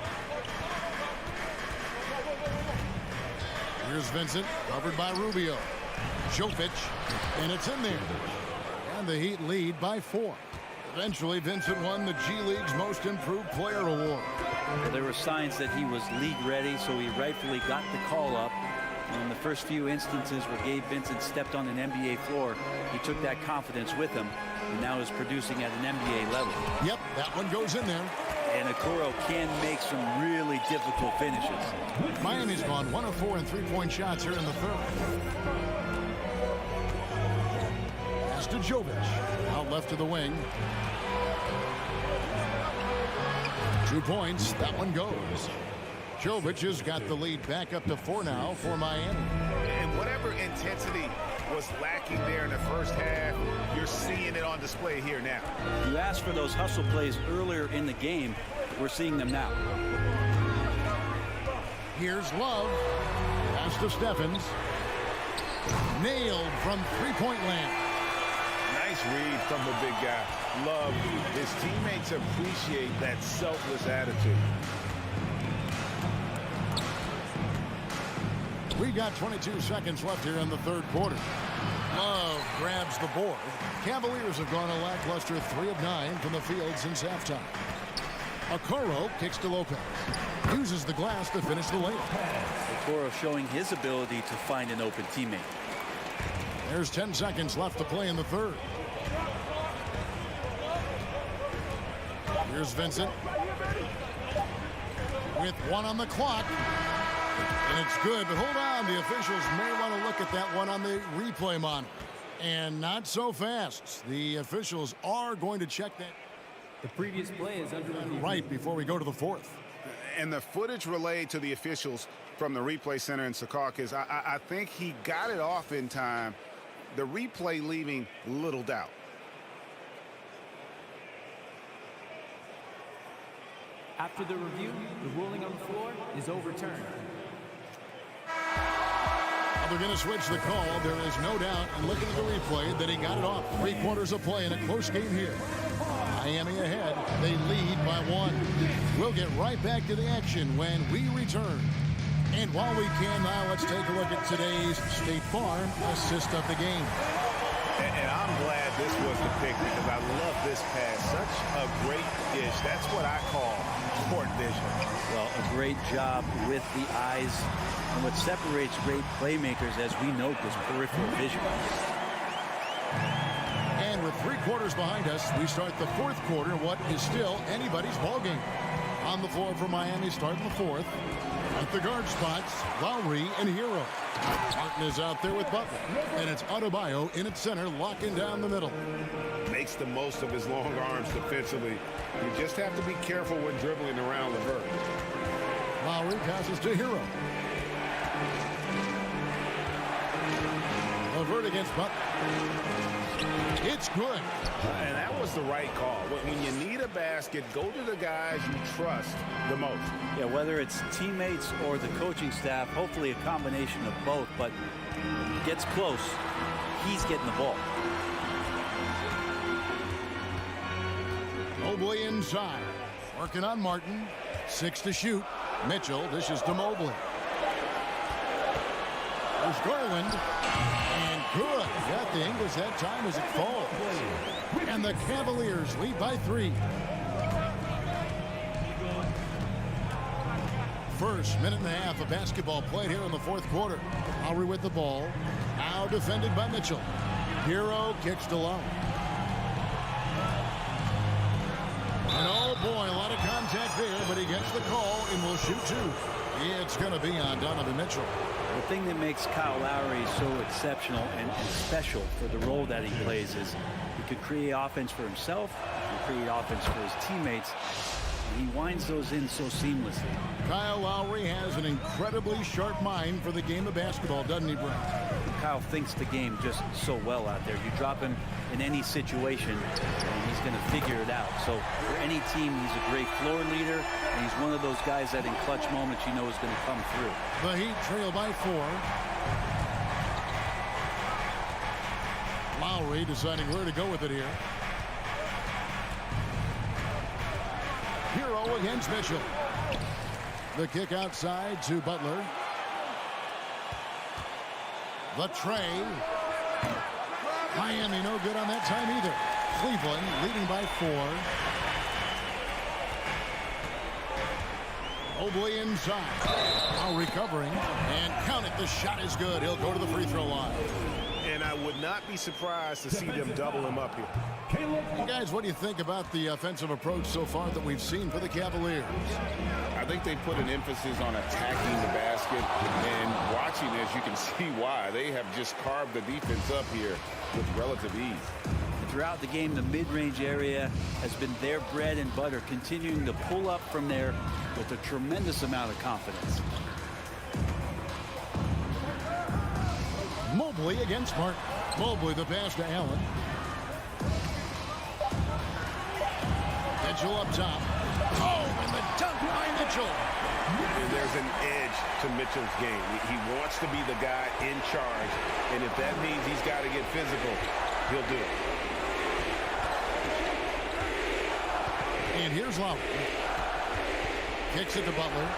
Here's Vincent, covered by Rubio. Jovic, and it's in there. And the Heat lead by 4. Eventually, Vincent won the G League's Most Improved Player Award. There were signs that he was league ready, so he rightfully got the call up. And in the first few instances where Gabe Vincent stepped on an NBA floor, he took that confidence with him and now is producing at an NBA level. Yep, that one goes in there. And Okoro can make some really difficult finishes. Miami's gone 1 of 4 in three-point shots here in the third. Pass to Jovic, out left to the wing. 2 points, that one goes. Jovic has got the lead back up to 4 now for Miami. And whatever intensity was lacking there in the first half, you're seeing it on display here now. You asked for those hustle plays earlier in the game. We're seeing them now. Here's Love. Pass to Stephens. Nailed from three-point land. Nice read from the big guy. Love. His teammates appreciate that selfless attitude. We got 22 seconds left here in the third quarter. Love grabs the board. Cavaliers have gone a lackluster 3 of 9 from the field since halftime. Okoro kicks to Lopez. Uses the glass to finish the layup. Okoro showing his ability to find an open teammate. There's 10 seconds left to play in the third. Here's Vincent. With 1 on the clock. And it's good, but hold on. The officials may want to look at that one on the replay monitor. And not so fast. The officials are going to check that. The previous play is under review. Right before we go to the fourth. And the footage relayed to the officials from the replay center in Secaucus, I think he got it off in time. The replay leaving little doubt. After the review, the ruling on the floor is overturned. They're going to switch the call. There is no doubt, and looking at the replay, that he got it off. 3 quarters of play in a close game here. Miami ahead. They lead by 1. We'll get right back to the action when we return. And while we can now, let's take a look at today's State Farm assist of the game. And I'm glad this was the pick because I love this pass. Such a great dish. That's what I call court vision. Well, a great job with the eyes. And what separates great playmakers, as we note, is peripheral vision. And with 3 quarters behind us, we start the fourth quarter, what is still anybody's ballgame. On the floor for Miami, starting the fourth. At the guard spots, Lowry and Hero. Martin is out there with Butler. And it's Adebayo in its center, locking down the middle. Makes the most of his long arms defensively. You just have to be careful when dribbling around Levert. Lowry passes to Hero. Levert against Butler. It's good. And that was the right call. When you need a basket, go to the guys you trust the most. Yeah, whether it's teammates or the coaching staff, hopefully a combination of both, but gets close, he's getting the ball. Mobley inside. Working on Martin. 6 to shoot. Mitchell dishes to Mobley. There's Garland. And good. Got the English that time as it falls. And the Cavaliers lead by 3. First minute and a half of basketball played here in the fourth quarter. Lowry with the ball. Now defended by Mitchell. Hero kicks to low. And oh boy, a lot of contact there, but he gets the call and will shoot two. It's going to be on Donovan Mitchell. The thing that makes Kyle Lowry so exceptional and special for the role that he plays is he could create offense for himself, he could create offense for his teammates, and he winds those in so seamlessly. Kyle Lowry has an incredibly sharp mind for the game of basketball, doesn't he, Brent? Kyle thinks the game just so well out there. You drop him in any situation, and he's going to figure it out. So for any team, he's a great floor leader, and he's one of those guys that in clutch moments you know is going to come through. The Heat trail by 4. Lowry deciding where to go with it here. Hero against Mitchell. The kick outside to Butler. The tray. Miami no good on that time either. Cleveland leading by 4. Mobley inside. Now recovering. And count it. The shot is good. He'll go to the free throw line. And I would not be surprised to see them double him up here. And guys, what do you think about the offensive approach so far that we've seen for the Cavaliers? I think they put an emphasis on attacking the basket, and watching this, you can see why. They have just carved the defense up here with relative ease. Throughout the game, the mid-range area has been their bread and butter, continuing to pull up from there with a tremendous amount of confidence. Mobley against Martin. Mobley the pass to Allen. Mitchell up top. Oh, and the dunk by Mitchell. And there's an edge to Mitchell's game. He wants to be the guy in charge, and if that means he's got to get physical, he'll do it. And here's Lowry. Kicks it to Butler.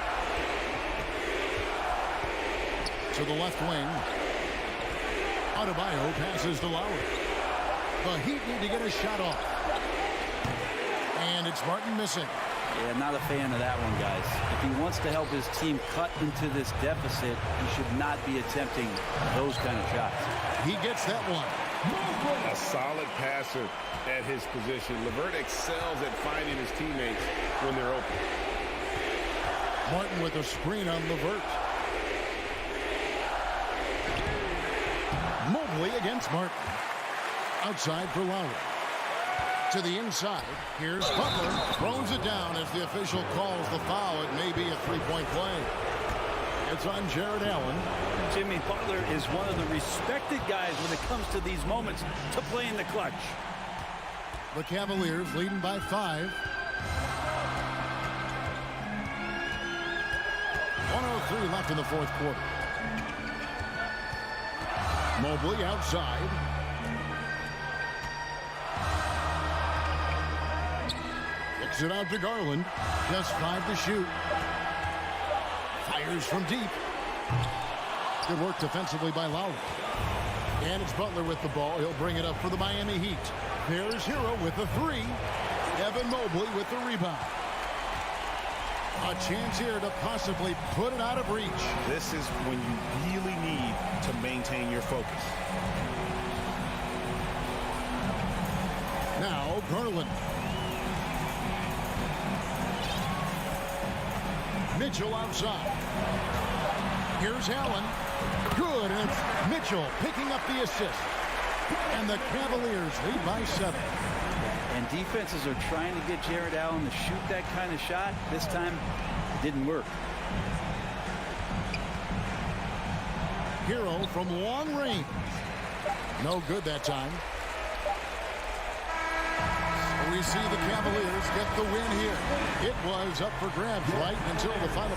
To the left wing. Adebayo passes to Lowry. The Heat need to get a shot off. And it's Martin missing. Yeah, not a fan of that one, guys. If he wants to help his team cut into this deficit, he should not be attempting those kind of shots. He gets that one. A solid passer at his position. LeVert excels at finding his teammates when they're open. Martin with a screen on LeVert. Mobley against Martin. Outside for Lowry. To the inside. Here's Butler. Throws it down as the official calls the foul. It may be a three-point play. It's on Jared Allen. Jimmy Butler is one of the respected guys when it comes to these moments to play in the clutch. The Cavaliers leading by 5. 1:03 left in the fourth quarter. Mobley outside. Kicks it out to Garland. Just 5 to shoot. Fires from deep. Good work defensively by Lowry. And it's Butler with the ball. He'll bring it up for the Miami Heat. There's Hero with the 3. Evan Mobley with the rebound. A chance here to possibly put it out of reach. This is when you really need to maintain your focus. Now Garland. Mitchell outside. Here's Allen. Good, and it's Mitchell picking up the assist. And the Cavaliers lead by 7. And defenses are trying to get Jared Allen to shoot that kind of shot. This time, it didn't work. Hero from long range. No good that time. We see the Cavaliers get the win here. It was up for grabs right until the final.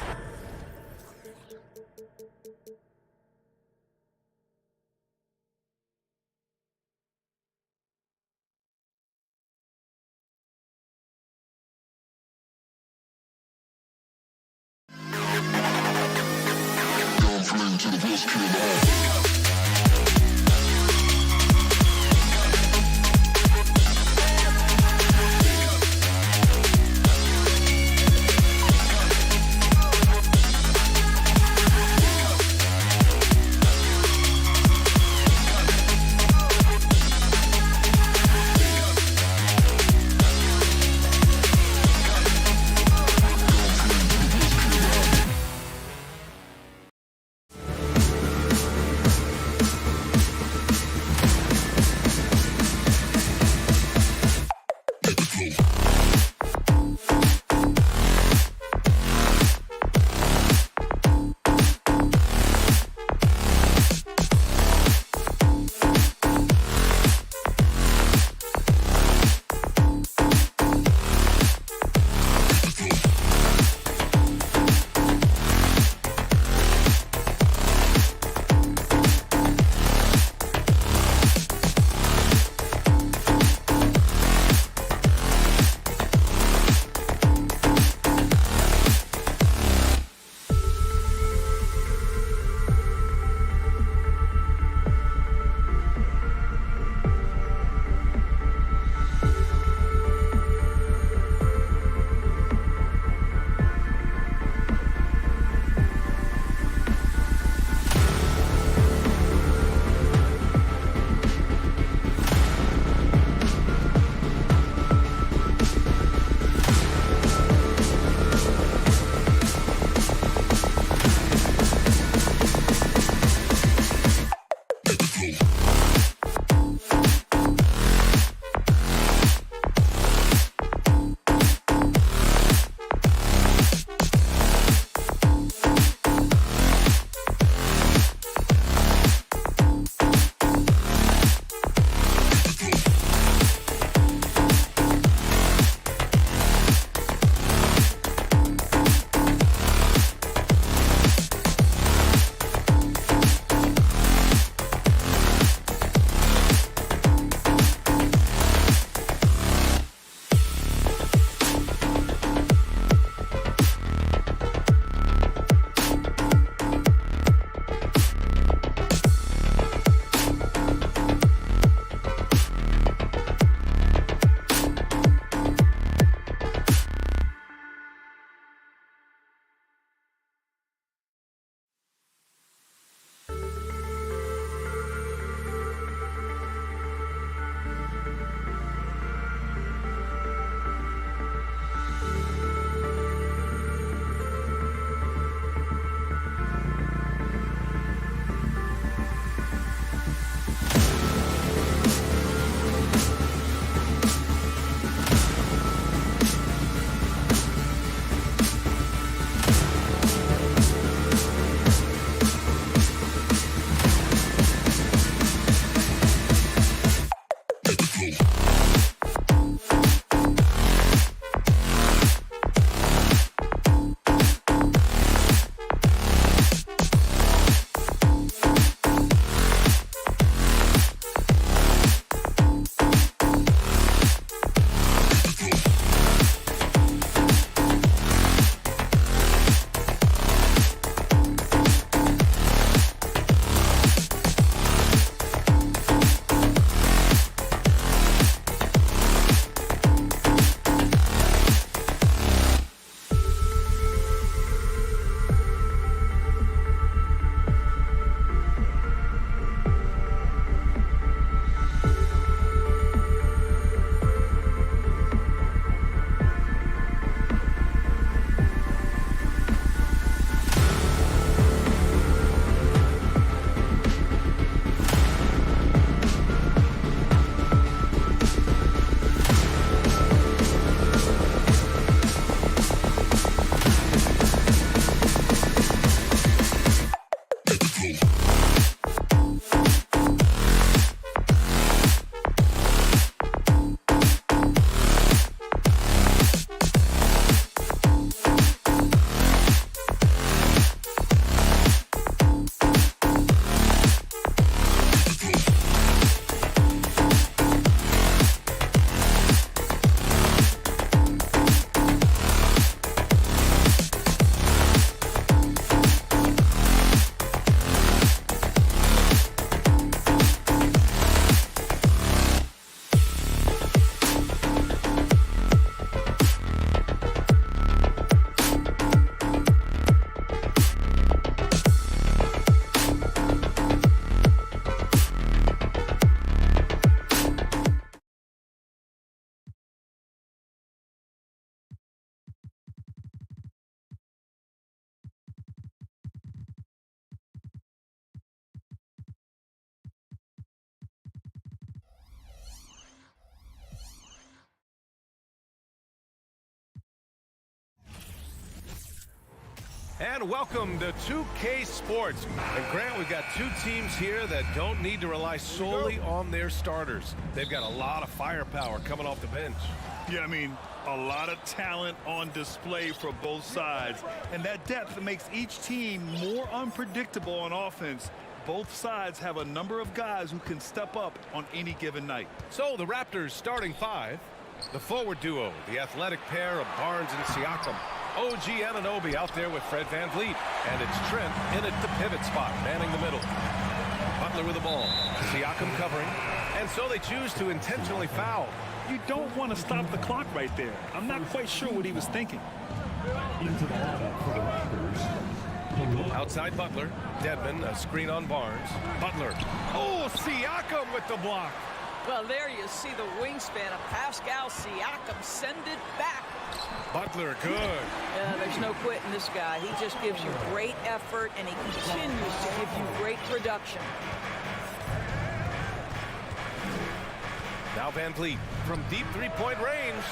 And welcome to 2K Sports. And Grant, we've got two teams here that don't need to rely solely on their starters. They've got a lot of firepower coming off the bench. Yeah, I mean, a lot of talent on display for both sides. And that depth makes each team more unpredictable on offense. Both sides have a number of guys who can step up on any given night. So the Raptors starting five. The forward duo, the athletic pair of Barnes and Siakam. OG Anunoby out there with Fred VanVleet. And it's Trent in at the pivot spot, manning the middle. Butler with the ball. Siakam covering. And so they choose to intentionally foul. You don't want to stop the clock right there. I'm not quite sure what he was thinking. Into the lineup for the Raptors. Outside Butler. Dedmon, a screen on Barnes. Butler. Oh, Siakam with the block. Well, there you see the wingspan of Pascal Siakam. Send it back. Butler, good. There's no quitting this guy. He just gives you great effort, and he continues to give you great production. Now VanVleet from deep three-point range.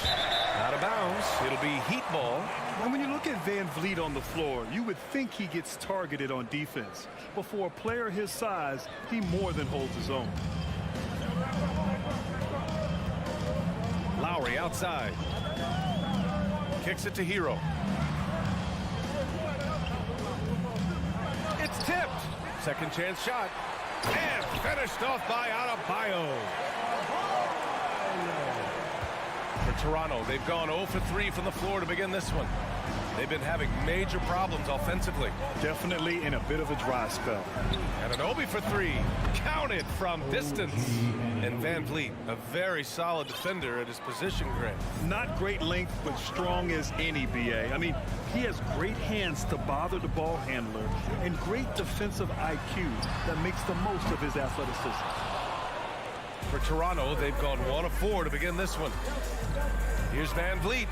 Out of bounds. It'll be Heat ball. And when you look at VanVleet on the floor, you would think he gets targeted on defense. But for a player his size, he more than holds his own. Lowry outside. Kicks it to Hero. It's tipped. Second chance shot. And finished off by Adebayo. For Toronto, they've gone 0 for 3 from the floor to begin this one. They've been having major problems offensively. Definitely in a bit of a dry spell. Anunoby for 3. Counted from distance. And VanVleet, a very solid defender at his position, Grant. Not great length, but strong as any, BA. I mean, he has great hands to bother the ball handler and great defensive IQ that makes the most of his athleticism. For Toronto, they've gone 1 of 4 to begin this one. Here's VanVleet.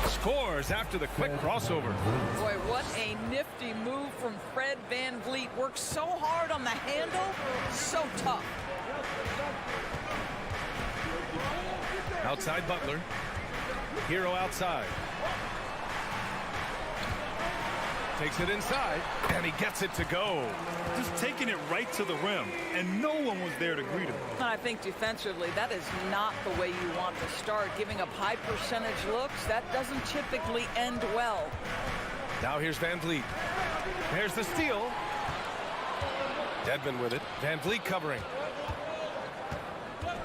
Scores after the quick crossover. Boy, what a nifty move from Fred VanVleet. Works so hard on the handle, so tough. Outside Butler. Hero outside. Takes it inside, and he gets it to go. Just taking it right to the rim, and no one was there to greet him. I think defensively, that is not the way you want to start. Giving up high percentage looks, that doesn't typically end well. Now here's VanVleet. There's the steal. Dedmon with it. VanVleet covering.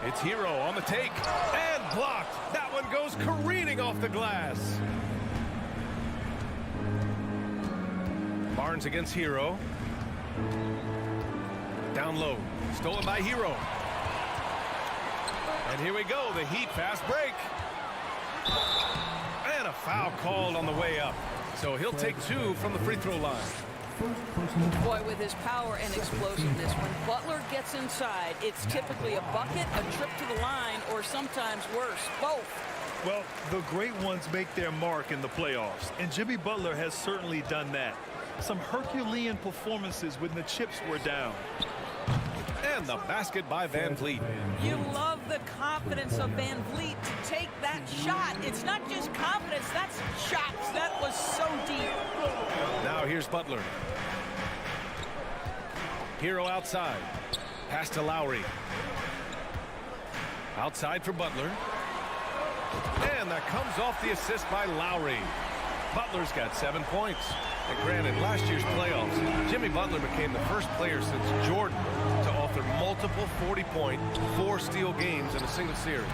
It's Hero on the take, and blocked. That one goes careening off the glass. Barnes against Hero. Down low. Stolen by Hero. And here we go. The Heat fast break. And a foul called on the way up. So he'll take 2 from the free throw line. Boy, with his power and explosiveness, when Butler gets inside, it's typically a bucket, a trip to the line, or sometimes worse, both. Well, the great ones make their mark in the playoffs, and Jimmy Butler has certainly done that. Some Herculean performances when the chips were down. And the basket by VanVleet. You love the confidence of VanVleet to take that shot. It's not just confidence, that's shots. That was so deep. Now here's Butler. Hero outside. Pass to Lowry. Outside for Butler. And that comes off the assist by Lowry. Butler's got 7 points. And granted, last year's playoffs, Jimmy Butler became the first player since Jordan to author multiple 40-point, 4-steal games in a single series.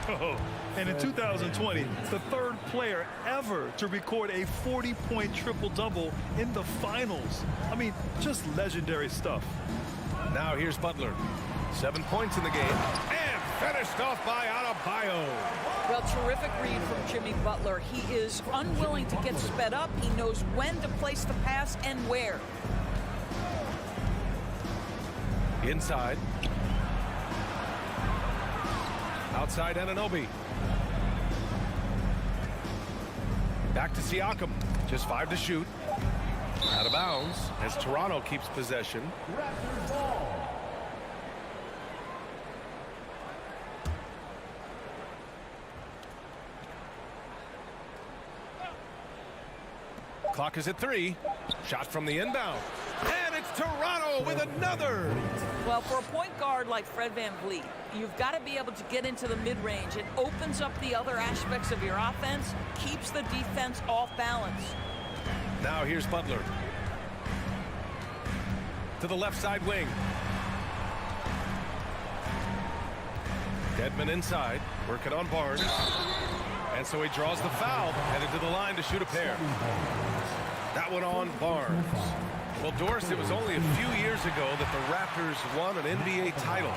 Oh, and in 2020, the third player ever to record a 40-point triple-double in the finals. I mean, just legendary stuff. Now here's Butler. 7 points in the game. And finished off by Adebayo. Well, terrific read from Jimmy Butler. He is unwilling to get sped up. He knows when to place the pass and where. Inside. Outside Anunoby. Back to Siakam. Just 5 to shoot. Out of bounds as Toronto keeps possession. Raptors ball. Clock is at 3. Shot from the inbound. And it's Toronto with another. Well, for a point guard like Fred VanVleet, you've got to be able to get into the mid-range. It opens up the other aspects of your offense, keeps the defense off balance. Now here's Butler. To the left side wing. Dedmon inside, working on Barnes. And so he draws the foul, headed to the line to shoot a pair. That one on Barnes. Well, Doris, it was only a few years ago that the Raptors won an NBA title.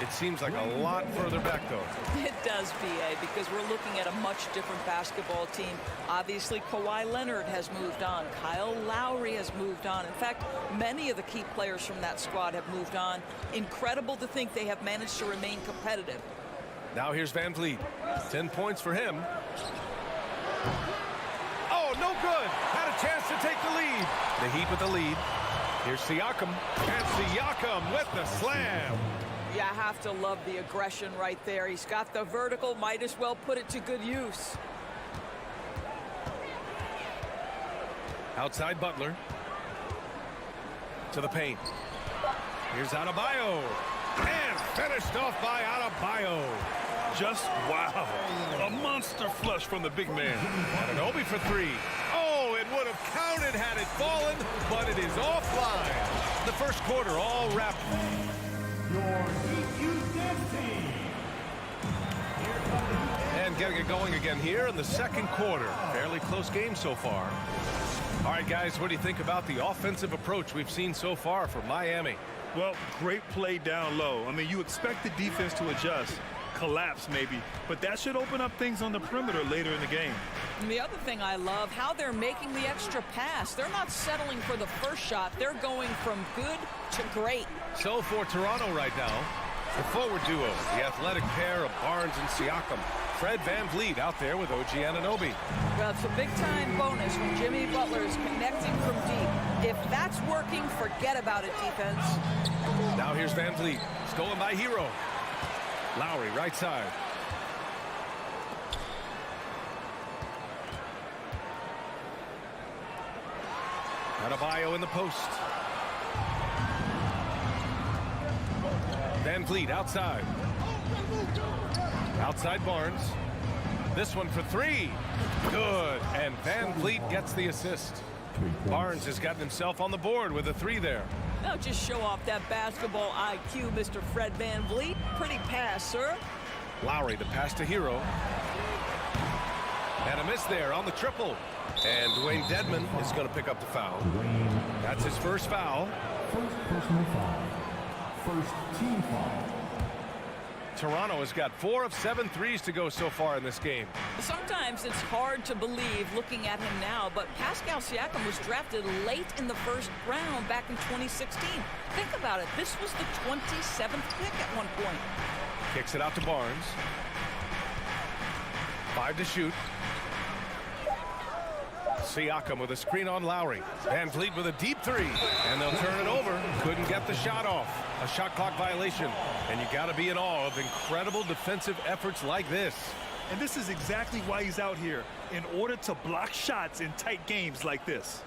It seems like a lot further back, though. It does, BA, because we're looking at a much different basketball team. Obviously, Kawhi Leonard has moved on. Kyle Lowry has moved on. In fact, many of the key players from that squad have moved on. Incredible to think they have managed to remain competitive. Now here's VanVleet. 10 points for him. Oh, no good. Had a chance to take the lead. The Heat with the lead. Here's Siakam. And Siakam with the slam. You have to love the aggression right there. He's got the vertical. Might as well put it to good use. Outside Butler. To the paint. Here's Adebayo. And finished off by Adebayo. Just wow. A monster flush from the big man. Anunoby for 3. Oh, it would have counted had it fallen, but it is offline. The first quarter all wrapped. Your Heat team. And getting it going again here in the second quarter. Fairly close game so far. All right, guys, what do you think about the offensive approach we've seen so far from Miami? Well, great play down low. I mean, you expect the defense to adjust, collapse maybe, but that should open up things on the perimeter later in the game. And the other thing I love, how they're making the extra pass. They're not settling for the first shot. They're going from good to great. So for Toronto right now, the forward duo, the athletic pair of Barnes and Siakam. Fred VanVleet out there with OG Anunoby. Well, it's a big-time bonus when Jimmy Butler is connecting from deep. If that's working, forget about it, defense. Now here's VanVleet. Stolen by Hero. Lowry, right side. Adebayo in the post. VanVleet outside. Outside Barnes. This one for 3. Good. And VanVleet gets the assist. Barnes has gotten himself on the board with a 3 there. Now just show off that basketball IQ, Mr. Fred VanVleet. Pretty pass, sir. Lowry, the pass to Hero. And a miss there on the triple. And Dwayne Dedmon is going to pick up the foul. That's his first foul. First personal foul. First team foul. Toronto has got 4 of 7 threes to go so far in this game. Sometimes it's hard to believe looking at him now, but Pascal Siakam was drafted late in the first round back in 2016. Think about it. This was the 27th pick at one point. Kicks it out to Barnes. 5 to shoot. Siakam with a screen on Lowry. VanVleet with a deep 3. And they'll turn it over. Couldn't get the shot off. A shot clock violation. And you got to be in awe of incredible defensive efforts like this. And this is exactly why he's out here, in order to block shots in tight games like this.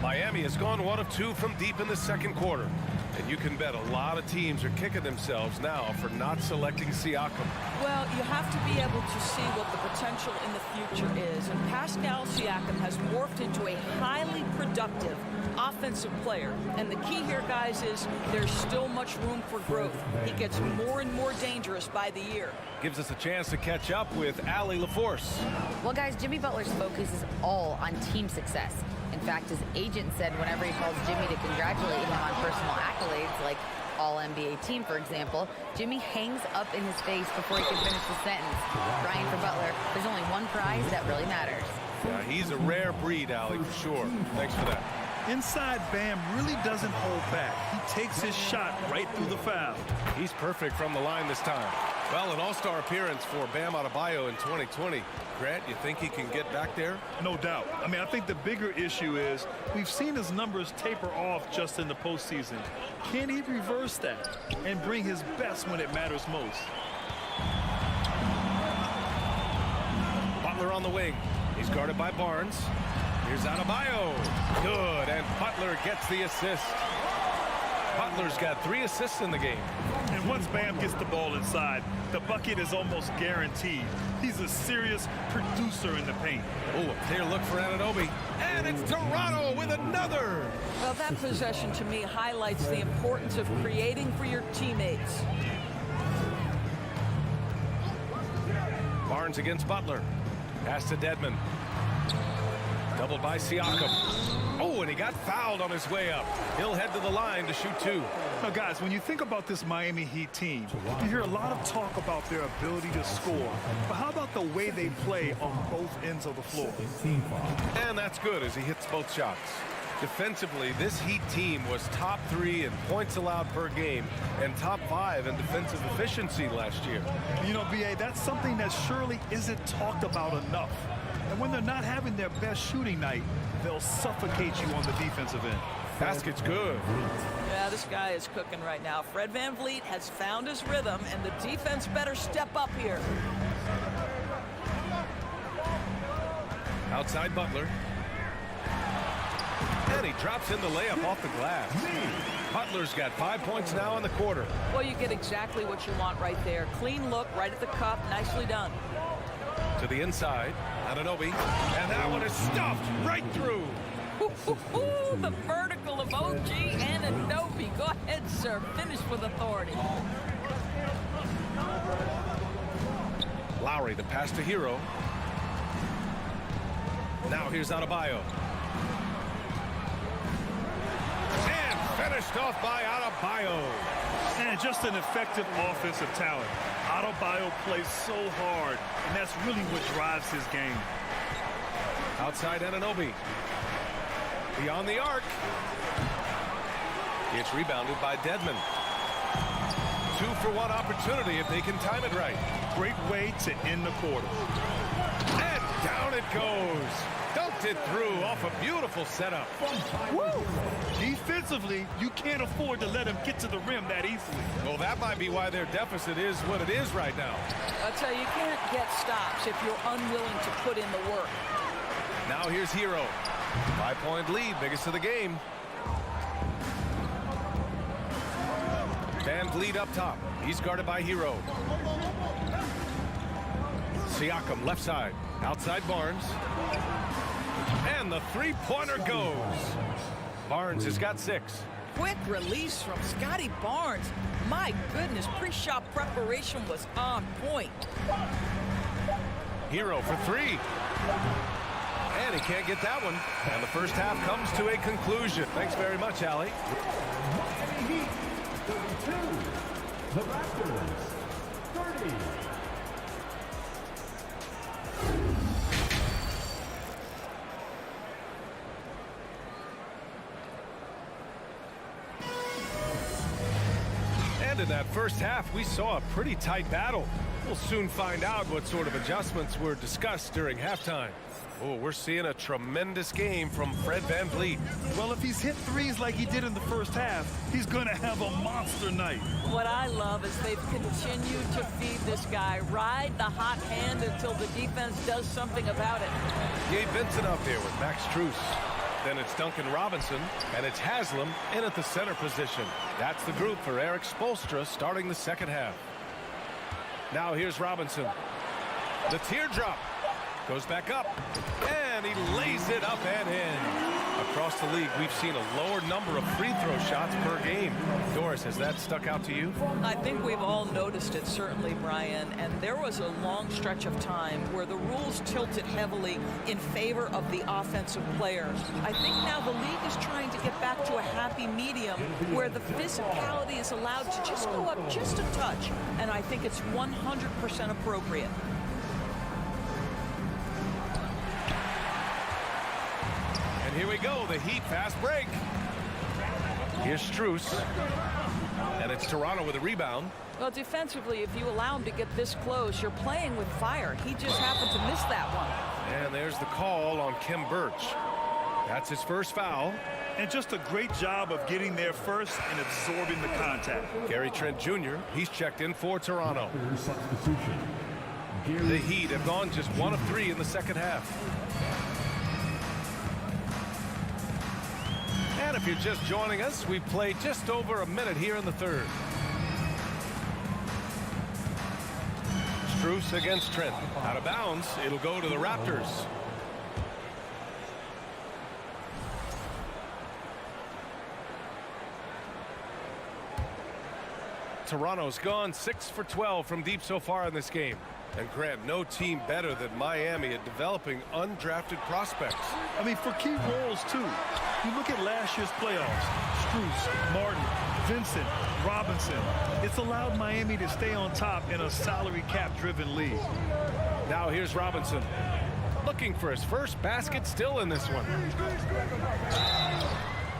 Miami has gone 1 of 2 from deep in the second quarter. And you can bet a lot of teams are kicking themselves now for not selecting Siakam. Well, you have to be able to see what the potential in the future is. And Pascal Siakam has morphed into a highly productive offensive player. And the key here, guys, is there's still much room for growth. He gets more and more dangerous by the year. Gives us a chance to catch up with Allie LaForce. Well, guys, Jimmy Butler's focus is all on team success. In fact, his agent said whenever he calls Jimmy to congratulate him on personal accolades, like All-NBA team, for example, Jimmy hangs up in his face before he can finish the sentence. Brian, for Butler, there's only one prize that really matters. Yeah, he's a rare breed, Allie, for sure. Thanks for that. Inside, Bam really doesn't hold back. He takes his shot right through the foul. He's perfect from the line this time. Well, an all-star appearance for Bam Adebayo in 2020. Grant, you think he can get back there? No doubt. I mean, I think the bigger issue is we've seen his numbers taper off just in the postseason. Can he reverse that and bring his best when it matters most? Butler on the wing. He's guarded by Barnes. Here's Adebayo. Good, and Butler gets the assist. Butler's got 3 assists in the game. And once Bam gets the ball inside, the bucket is almost guaranteed. He's a serious producer in the paint. Oh, a clear look for Anunoby. And it's Toronto with another. Well, that possession to me highlights the importance of creating for your teammates. Barnes against Butler. Pass to Dedmon. Doubled by Siakam. Oh, and he got fouled on his way up. He'll head to the line to shoot 2. Now, guys, when you think about this Miami Heat team, you hear a lot of talk about their ability to score. But how about the way they play on both ends of the floor? And that's good as he hits both shots. Defensively, this Heat team was top 3 in points allowed per game and top 5 in defensive efficiency last year. You know, B.A., that's something that surely isn't talked about enough. And when they're not having their best shooting night, they'll suffocate you on the defensive end. Basket's good. Yeah, this guy is cooking right now. Fred VanVleet has found his rhythm, and the defense better step up here. Outside Butler. And he drops in the layup off the glass. Butler's got 5 points now in the quarter. Well, you get exactly what you want right there. Clean look, right at the cup. Nicely done. To the inside. Anunoby. And that one is stuffed right through. The vertical of OG Anunoby. Go ahead, sir. Finish with authority. Lowry, the pass to Hero. Now here's Adebayo. And finished off by Adebayo. And just an effective offensive talent. Adebayo plays so hard, and that's really what drives his game. Outside Anunoby. Beyond the arc. It's rebounded by Dedmon. 2-for-1 opportunity if they can time it right. Great way to end the quarter. And down it goes. Dunked it through off a beautiful setup. Woo! Defensively, you can't afford to let him get to the rim that easily. Well, that might be why their deficit is what it is right now. I'll tell you, you can't get stops if you're unwilling to put in the work. Now here's Hero. 5-point lead, biggest of the game. VanVleet up top. He's guarded by Hero. Siakam left side. Outside Barnes. And the three-pointer goes. Barnes has got 6. Quick release from Scotty Barnes. My goodness, pre-shot preparation was on point. Hero for 3. And he can't get that one. And the first half comes to a conclusion. Thanks very much, Allie. Miami Heat, 32. The Raptors, 30. And in that first half, we saw a pretty tight battle. We'll soon find out what sort of adjustments were discussed during halftime. Oh, we're seeing a tremendous game from Fred VanVleet. Well, if he's hit threes like he did in the first half, he's going to have a monster night. What I love is they've continued to feed this guy. Ride the hot hand until the defense does something about it. Gabe Vincent out there with Max Strus. Then it's Duncan Robinson, and it's Haslam in at the center position. That's the group for Eric Spoelstra starting the second half. Now here's Robinson. The teardrop. Goes back up, and he lays it up and in. Across the league, we've seen a lower number of free throw shots per game. Doris, has that stuck out to you? I think we've all noticed it, certainly, Brian. And there was a long stretch of time where the rules tilted heavily in favor of the offensive players. I think now the league is trying to get back to a happy medium where the physicality is allowed to just go up just a touch. And I think it's 100% appropriate. Here we go, the Heat fast break. Here's Strus. And it's Toronto with a rebound. Well, defensively, if you allow him to get this close, you're playing with fire. He just happened to miss that one. And there's the call on Kim Birch. That's his first foul. And just a great job of getting there first and absorbing the contact. Gary Trent Jr., he's checked in for Toronto. Substitution. The Heat have gone just 1 of 3 in the second half. And if you're just joining us, we've played just over a minute here in the third. Strus against Trent. Out of bounds. It'll go to the Raptors. Toronto's gone 6 for 12 from deep so far in this game. And Grant, no team better than Miami at developing undrafted prospects. I mean, for key roles, too. You look at last year's playoffs. Strus, Martin, Vincent, Robinson. It's allowed Miami to stay on top in a salary cap-driven league. Now here's Robinson. Looking for his first basket, still in this one.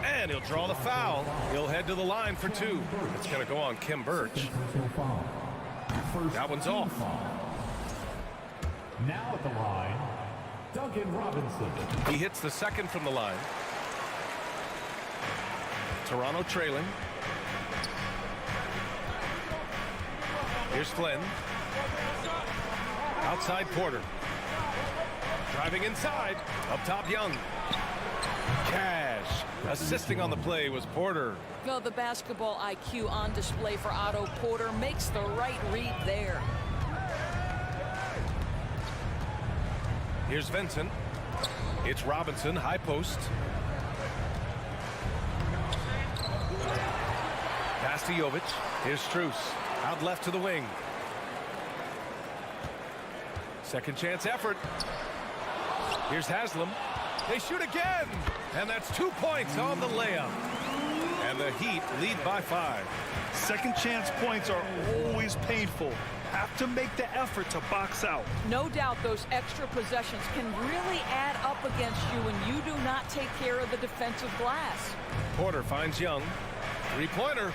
And he'll draw the foul. He'll head to the line for 2. It's going to go on Kim Birch. That one's off. Now at the line, Duncan Robinson. He hits the second from the line. Toronto trailing. Here's Flynn. Outside Porter. Driving inside. Up top Young. Cash. Assisting on the play was Porter. Well, the basketball IQ on display for Otto Porter makes the right read there. Here's Vincent. It's Robinson, high post. Pass to Jovic. Here's Strus. Out left to the wing. Second chance effort. Here's Haslam. They shoot again. And that's 2 points on the layup. And the Heat lead by 5. Second chance points are always painful. Have to make the effort to box out. No doubt those extra possessions can really add up against you when you do not take care of the defensive glass. Porter finds Young. Three-pointer.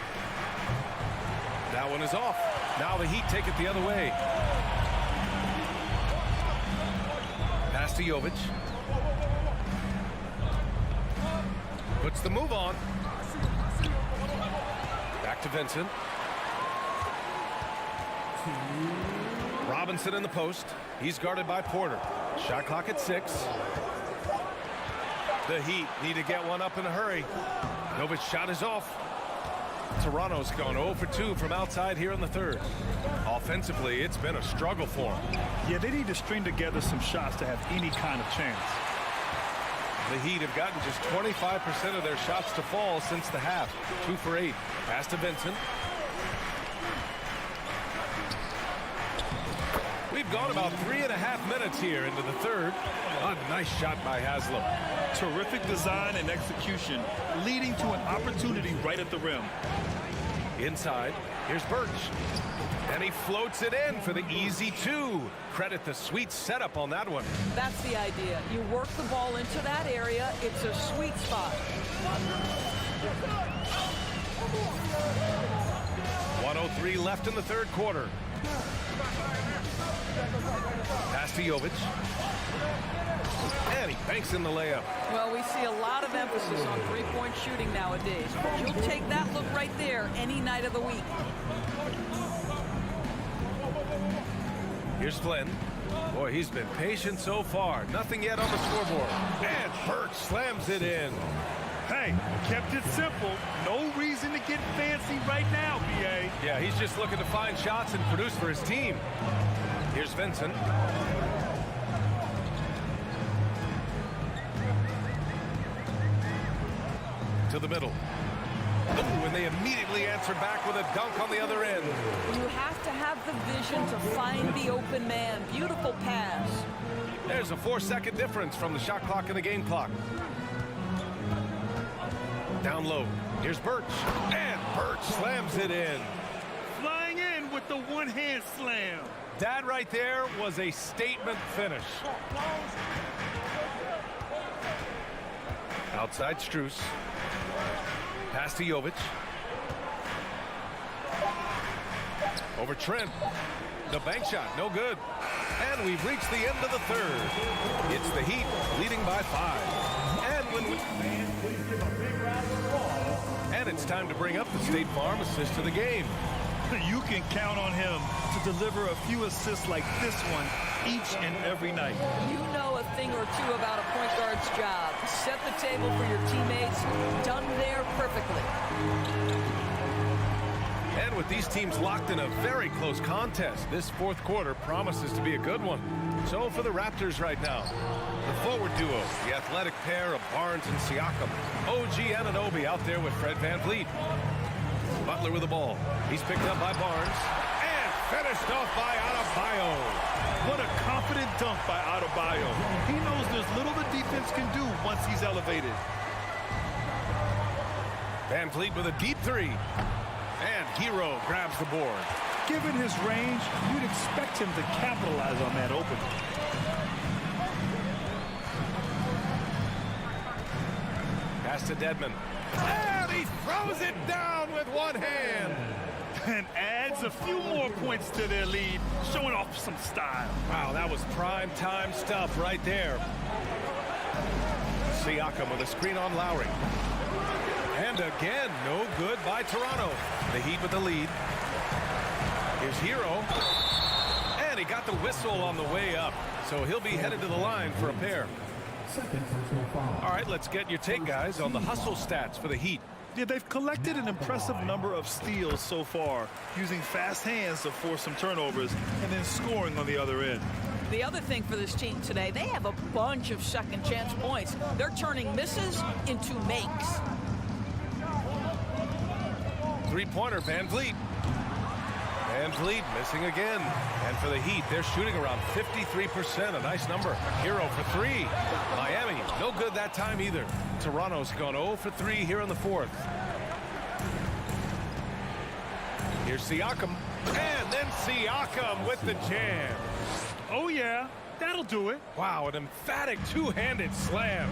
That one is off. Now the Heat take it the other way. Pass to Jovic. Puts the move on. Back to Vincent. Robinson in the post. He's guarded by Porter. Shot clock at 6. The Heat need to get one up in a hurry. Novic's shot is off. Toronto's gone 0 for 2 from outside here in the third. Offensively, it's been a struggle for them. Yeah, they need to string together some shots to have any kind of chance. The Heat have gotten just 25% of their shots to fall since the half. 2 for 8. Pass to Vincent. We've gone about 3.5 minutes here into the third. A nice shot by Haslam. Terrific design and execution, leading to an opportunity right at the rim. Inside, here's Birch. And he floats it in for the easy 2. Credit the sweet setup on that one. That's the idea. You work the ball into that area. It's a sweet spot. 1:03 left in the third quarter. Pass to Jovic. And he banks in the layup. Well, we see a lot of emphasis on three-point shooting nowadays. But you'll take that look right there any night of the week. Here's Flynn. Boy, he's been patient so far. Nothing yet on the scoreboard. And Birch slams it in. Hey, kept it simple. No reason to get fancy right now, BA. Yeah, he's just looking to find shots and produce for his team. Here's Vincent. To the middle. Ooh, and they immediately answer back with a dunk on the other end. You have to have the vision to find the open man. Beautiful pass. There's a 4-second difference from the shot clock and the game clock. Down low. Here's Birch. And Birch slams it in. Flying in with the one-hand slam. That right there was a statement finish. Outside Strus. Pass to Jovic. Over Trent. The bank shot, no good. And we've reached the end of the third. It's the Heat leading by 5. And it's time to bring up the State Farm assist to the game. You can count on him to deliver a few assists like this one each and every night. You know a thing or two about a point guard's job. Set the table for your teammates. Done there perfectly. And with these teams locked in a very close contest, this fourth quarter promises to be a good one. So for the Raptors right now, the forward duo, the athletic pair of Barnes and Siakam. OG Anunoby out there with Fred VanVleet. Butler with the ball. He's picked up by Barnes and finished off by Adebayo. What a confident dunk by Adebayo. He knows there's little the defense can do once he's elevated. VanVleet with a deep three. And Hero grabs the board. Given his range, you'd expect him to capitalize on that opening. Pass to Dedmon. And he throws it down with one hand. And adds a few more points to their lead, showing off some style. Wow, that was prime time stuff right there. Siakam with a screen on Lowry. And again, no good by Toronto. The Heat with the lead. Here's Hero. And he got the whistle on the way up. So he'll be headed to the line for a pair. All right, let's get your take, guys, on the hustle stats for the Heat. Yeah, they've collected an impressive number of steals so far, using fast hands to force some turnovers and then scoring on the other end. The other thing for this team today, they have a bunch of second chance points. They're turning misses into makes. Three-pointer, VanVleet. VanVleet missing again. And for the Heat, they're shooting around 53%, a nice number. Hero for three. Miami, no good that time either. Toronto's gone 0 for 3 here in the fourth. Here's Siakam. And then Siakam with the jam. Oh, yeah, that'll do it. Wow, an emphatic two-handed slam.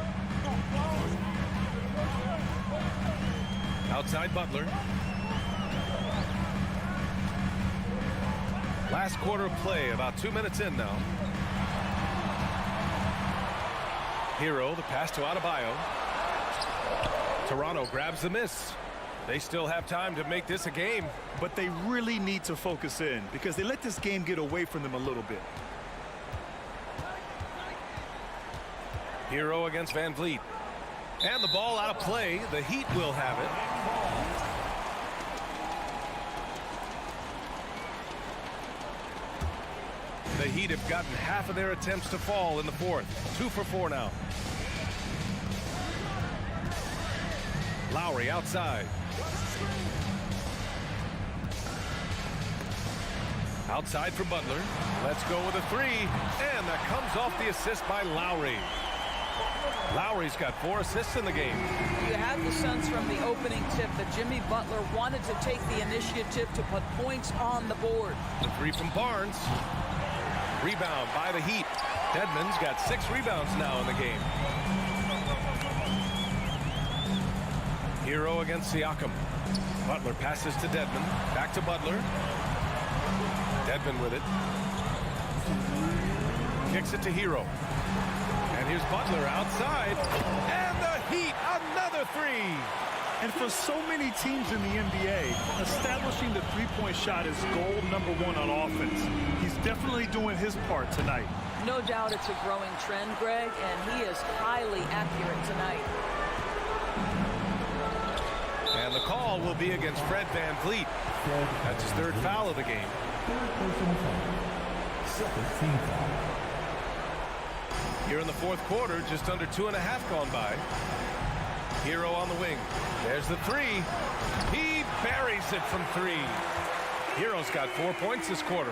Outside Butler. Last quarter of play, about 2 minutes in now. Hero, the pass to Adebayo. Toronto grabs the miss. They still have time to make this a game. But they really need to focus in because they let this game get away from them a little bit. Hero against VanVleet. And the ball out of play. The Heat will have it. The Heat have gotten half of their attempts to fall in the fourth. 2 for 4 now. Lowry outside. Outside for Butler. Let's go with a three. And that comes off the assist by Lowry. Lowry's got 4 assists in the game. You have the sense from the opening tip that Jimmy Butler wanted to take the initiative to put points on the board. The three from Barnes. Rebound by the Heat. Dedmon's got 6 rebounds now in the game. Hero against Siakam. Butler passes to Dedmon. Back to Butler. Dedmon with it. Kicks it to Hero. And here's Butler outside. And the Heat, another three. And for so many teams in the NBA, establishing the three-point shot is goal number 1 on offense. He's definitely doing his part tonight. No doubt it's a growing trend, Greg, and he is highly accurate tonight. And the call will be against Fred VanVleet. That's his 3rd foul of the game. Here in the fourth quarter, just under 2.5 gone by. Hero on the wing. There's the three. He buries it from 3. Hero's got 4 points this quarter.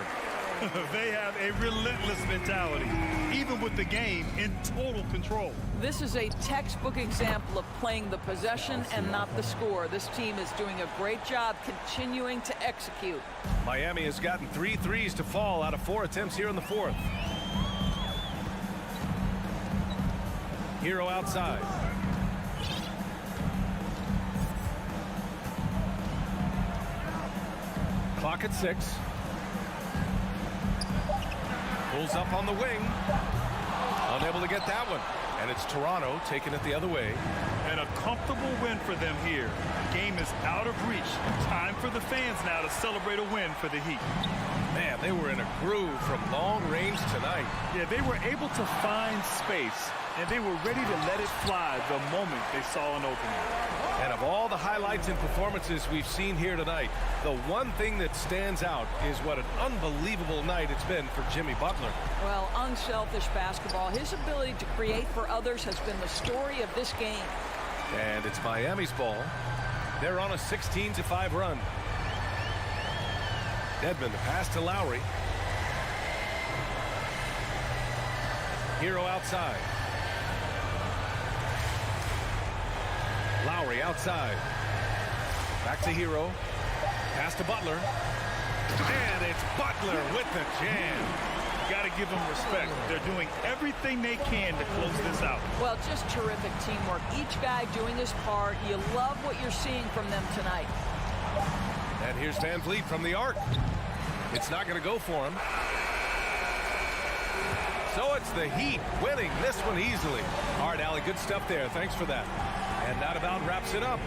They have a relentless mentality, even with the game in total control. This is a textbook example of playing the possession and not the score. This team is doing a great job continuing to execute. Miami has gotten 3 threes to fall out of 4 attempts here in the fourth. Hero outside. Clock at 6. Pulls up on the wing. Unable to get that one. And it's Toronto taking it the other way. And And a comfortable win for them here. Game is out of reach. Time for the fans now to celebrate a win for the Heat. Man, they were in a groove from long range tonight. Yeah, they were able to find space, and they were ready to let it fly the moment they saw an opening. And of all the highlights and performances we've seen here tonight, the one thing that stands out is what an unbelievable night it's been for Jimmy Butler. Well, unselfish basketball. His ability to create for others has been the story of this game. And it's Miami's ball. They're on a 16-5 run. Dedmon, the pass to Lowry. Hero outside. Lowry outside. Back to Hero. Pass to Butler. And it's Butler with the jam. Got to give them respect. They're doing everything they can to close this out. Well, just terrific teamwork. Each guy doing his part. You love what you're seeing from them tonight. And here's Van Vliet from the arc. It's not going to go for him. So it's the Heat winning this one easily. All right, Allie, good stuff there. Thanks for that. And that about wraps it up.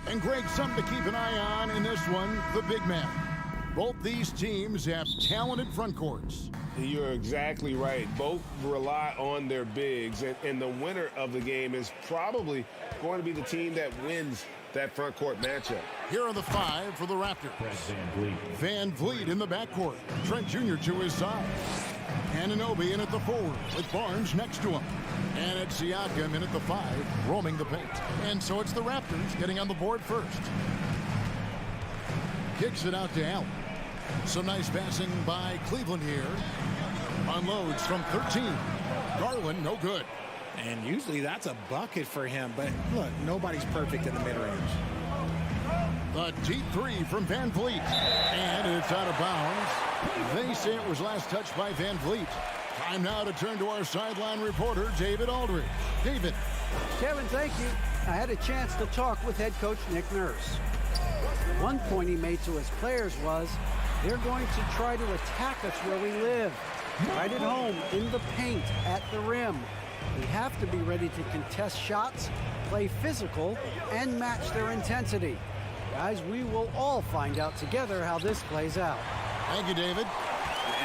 And Greg, something to keep an eye on in this one, the big man. Both these teams have talented front courts. You're exactly right. Both rely on their bigs, and the winner of the game is probably going to be the team that wins that front court matchup. Here are the 5 for the Raptors. Van Vliet in the backcourt. Trent Jr. to his side. Anunoby in at the 4 with Barnes next to him. And it's Siakam in at the 5, roaming the paint. And so it's the Raptors getting on the board first. Kicks it out to Allen. Some nice passing by Cleveland here. Unloads from 13. Garland, no good. And usually that's a bucket for him. But look, nobody's perfect in the mid-range. The deep 3 from Van Vliet. And it's out of bounds. They say it was last touched by Van Vliet. Time now to turn to our sideline reporter, David Aldridge. David. Kevin, thank you. I had a chance to talk with head coach Nick Nurse. One point he made to his players was, they're going to try to attack us where we live. Right at home, in the paint, at the rim. We have to be ready to contest shots, play physical, and match their intensity. Guys, we will all find out together how this plays out. Thank you, David.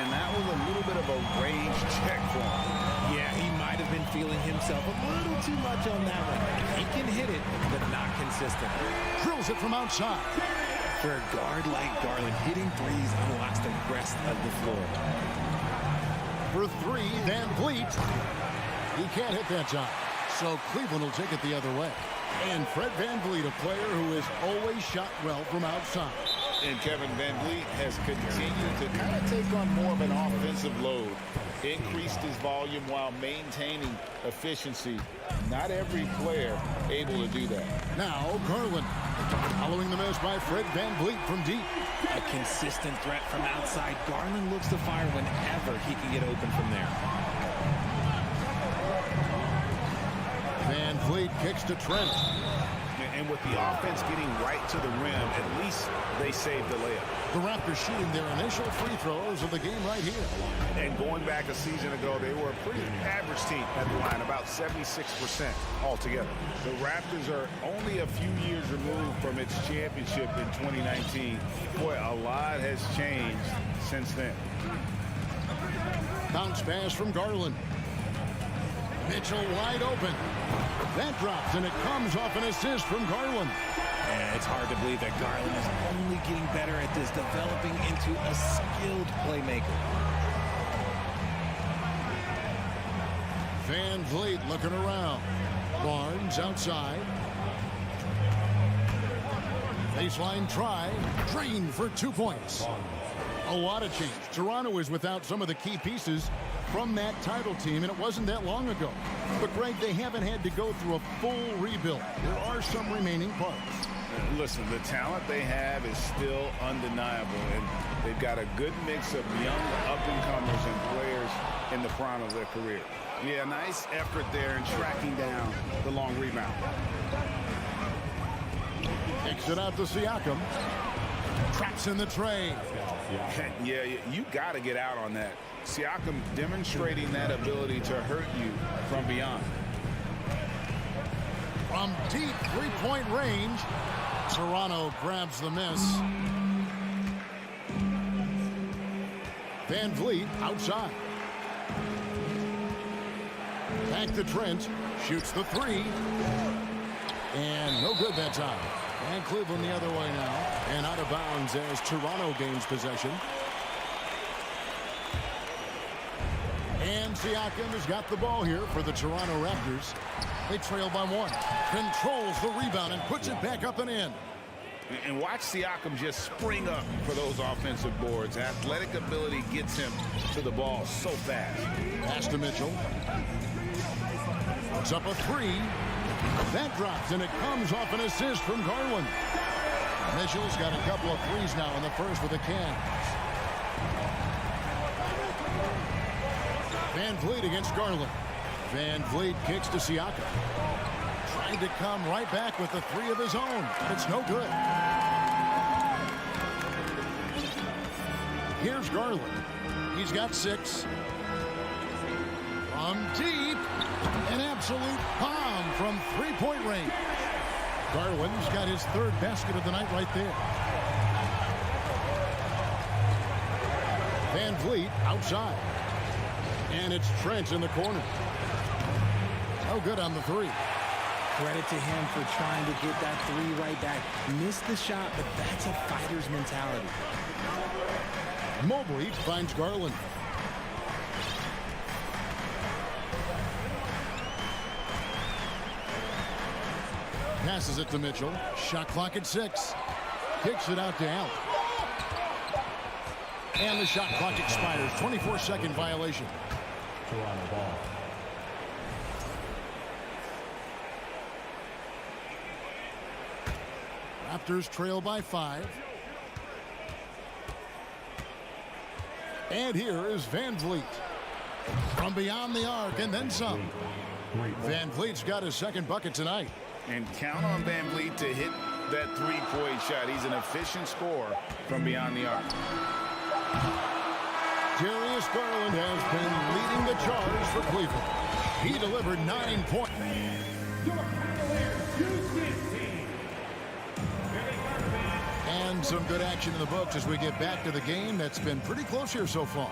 And that was a little bit of a range check for him. Yeah, he might have been feeling himself a little too much on that one. He can hit it, but not consistently. Drills it from outside. For a guard like Garland, hitting threes unlocks the rest of the floor. For 3, Van Vliet. He can't hit that time. So Cleveland will take it the other way. And Fred Van Vliet, a player who has always shot well from outside. And Kevin Van Vliet has continued to kind of take on more of an offensive load. Increased his volume while maintaining efficiency. Not every player able to do that. Now Garland. Following the miss by Fred Van Vliet from deep. A consistent threat from outside. Garland looks to fire whenever he can get open from there. Van Vliet kicks to Trent. And with the offense getting right to the rim, at least they saved the layup. The Raptors shooting their initial free throws of the game right here. And going back a season ago, they were a pretty average team at the line, about 76% altogether. The Raptors are only a few years removed from its championship in 2019. Boy, a lot has changed since then. Bounce pass from Garland. Mitchell wide open. That drops, and it comes off an assist from Garland. And it's hard to believe that Garland is only getting better at this, developing into a skilled playmaker. Van Vliet looking around. Barnes outside. Baseline try. Drain for 2 points. A lot of change. Toronto is without some of the key pieces from that title team, and it wasn't that long ago. But, Greg, they haven't had to go through a full rebuild. There are some remaining parts. Listen, the talent they have is still undeniable, and they've got a good mix of young up-and-comers and players in the prime of their career. Yeah, nice effort there in tracking down the long rebound. Kicks it out to Siakam. Traps in the tray. Yeah, you got to get out on that. Siakam demonstrating that ability to hurt you from beyond. From deep three-point range, Toronto grabs the miss. Van Vliet outside. Back to Trent. Shoots the 3. And no good that time. And Cleveland the other way now. And out of bounds as Toronto gains possession. And Siakam has got the ball here for the Toronto Raptors. They trail by 1. Controls the rebound and puts it back up and in. And watch Siakam just spring up for those offensive boards. Athletic ability gets him to the ball so fast. Pass to Mitchell. Puts up a 3. That drops, and it comes off an assist from Garland. Mitchell's got a couple of threes now in the first with a can. Van Vliet against Garland. Van Vliet kicks to Siakam. Trying to come right back with the 3 of his own. It's no good. Here's Garland. He's got 6. From deep. An absolute bomb from 3-point range. Garland's got his third basket of the night right there. Van Vliet outside. And it's Trent in the corner. No good on the three. Credit to him for trying to get that three right back. Missed the shot, but that's a fighter's mentality. Mobley finds Garland. Passes it to Mitchell. Shot clock at 6. Kicks it out to Allen. And the shot clock expires. 24-second violation. Toronto ball. Raptors trail by 5. And here is Van Vliet. From beyond the arc and then some. Van Vliet's got his second bucket tonight. And count on Van Vliet to hit that three-point shot. He's an efficient scorer from beyond the arc. Darius Garland has been leading the charge for Cleveland. He delivered 9 points. Your Cavaliers Houston team. And some good action in the books as we get back to the game that's been pretty close here so far.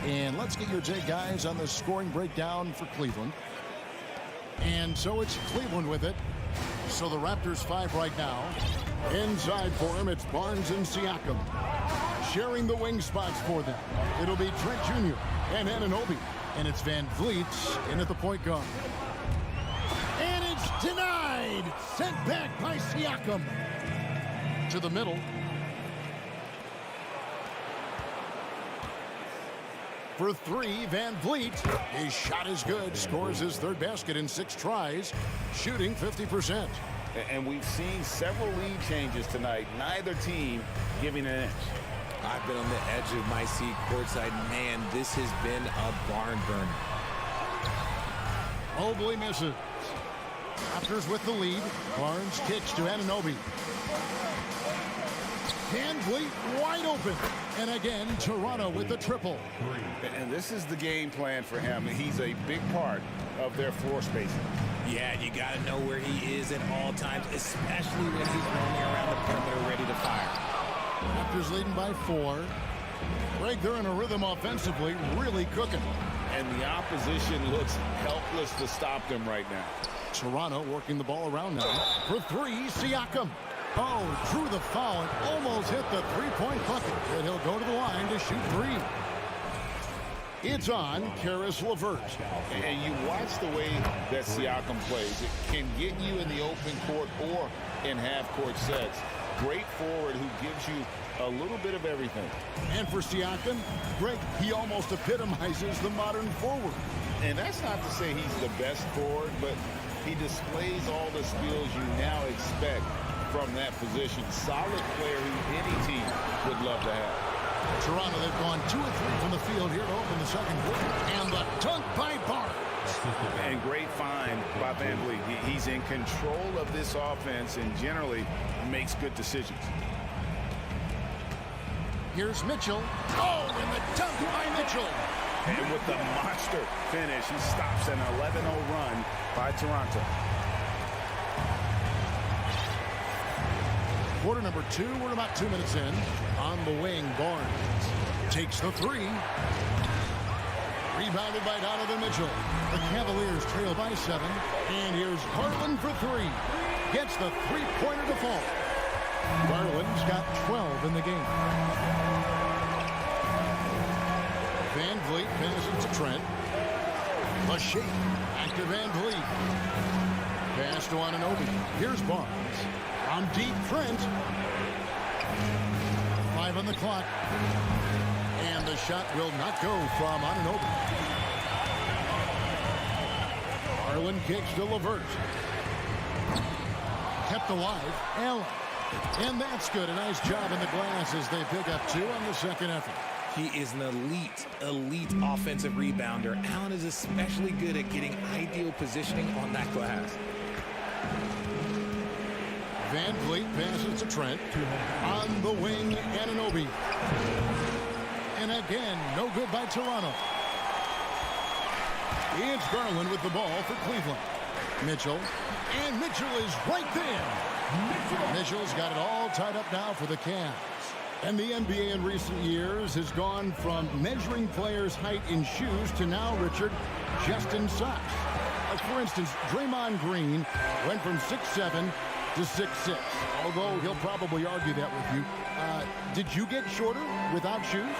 And let's get your take, guys, on the scoring breakdown for Cleveland. And so it's Cleveland with it. So the Raptors 5 right now. Inside for him, it's Barnes and Siakam. Sharing the wing spots for them. It'll be Trent Jr. and Anunoby. And it's Van Vliet in at the point guard. And it's denied. Sent back by Siakam. To the middle. For 3, Van Vliet. His shot is good. Scores his third basket in 6 tries. Shooting 50%. And we've seen several lead changes tonight. Neither team giving an inch. I've been on the edge of my seat courtside. Man, this has been a barn burner. Mobley misses. Raptors with the lead. Barnes kicks to Anunoby. Van Vliet wide open. And again, Toronto with the triple. And this is the game plan for him. He's a big part of their floor spacing. Yeah, you got to know where he is at all times, especially when he's roaming around the perimeter ready to fire. Raptors leading by 4. Greg, they're in a rhythm offensively, really cooking. And the opposition looks helpless to stop them right now. Toronto working the ball around now. For 3, Siakam. Oh, drew the foul and almost hit the three-point bucket. And he'll go to the line to shoot 3. It's on Caris LeVert. And you watch the way that Siakam plays. It can get you in the open court or in half-court sets. Great forward who gives you a little bit of everything. And for Siakam, Greg, he almost epitomizes the modern forward. And that's not to say he's the best forward, but he displays all the skills you now expect from that position. Solid player who any team would love to have. Toronto, they've gone 2 of 3 from the field here to open the second quarter. And the dunk by Barnes. And great find by Van Vliet. He's in control of this offense and generally makes good decisions. Here's Mitchell. Oh, and the dunk by Mitchell. And with the monster finish, he stops an 11-0 run by Toronto. Quarter number 2, we're about 2 minutes in. On the wing, Barnes takes the 3. Rebounded by Donovan Mitchell. The Cavaliers trail by 7. And here's Garland for 3. Gets the three-pointer to fall. Garland's got 12 in the game. Van Vliet passes to Trent. A shake. Back to Van Vliet. Pass to Anunoby. Here's Barnes. On deep, Trent. 5 on the clock. And the shot will not go from Anunoby. Garland kicks to LeVert. Kept alive. Allen. And that's good. A nice job in the glass as they pick up 2 on the second effort. He is an elite offensive rebounder. Allen is especially good at getting ideal positioning on that glass. Van Vliet passes to Trent. On the wing, Anunoby. And again, no good by Toronto. It's Garland with the ball for Cleveland. Mitchell. And Mitchell is right there. Mitchell's got it all tied up now for the Cavs. And the NBA in recent years has gone from measuring players' height in shoes to now, Richard, just in socks. Like, for instance, Draymond Green went from 6'7" to 6'6", although he'll probably argue that with you. Did you get shorter without shoes?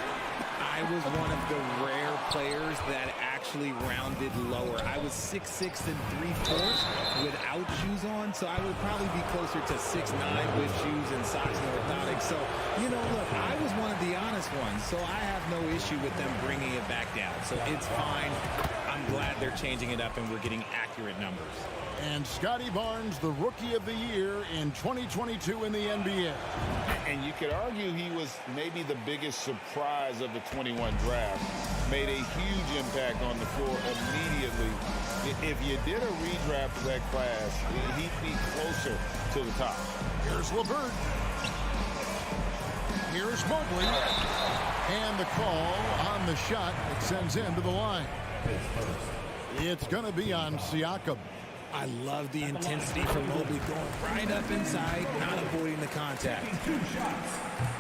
I was one of the rare players that actually rounded lower. I was 6'6" and 3/4 without shoes on, so I would probably be closer to 6'9" with shoes and socks and orthotics. So, you know, look, I was one of the honest ones, so I have no issue with them bringing it back down. So it's fine. I'm glad they're changing it up and we're getting accurate numbers. And Scotty Barnes, the Rookie of the Year in 2022 in the NBA. And you could argue he was maybe the biggest surprise of the 21 draft. Made a huge impact on the floor immediately. If you did a redraft of that class, he'd be closer to the top. Here's LeVert. Here's Mobley. And the call on the shot that sends him to the line. It's going to be on Siakam. I love the intensity from Mobley going right up inside, not avoiding the contact.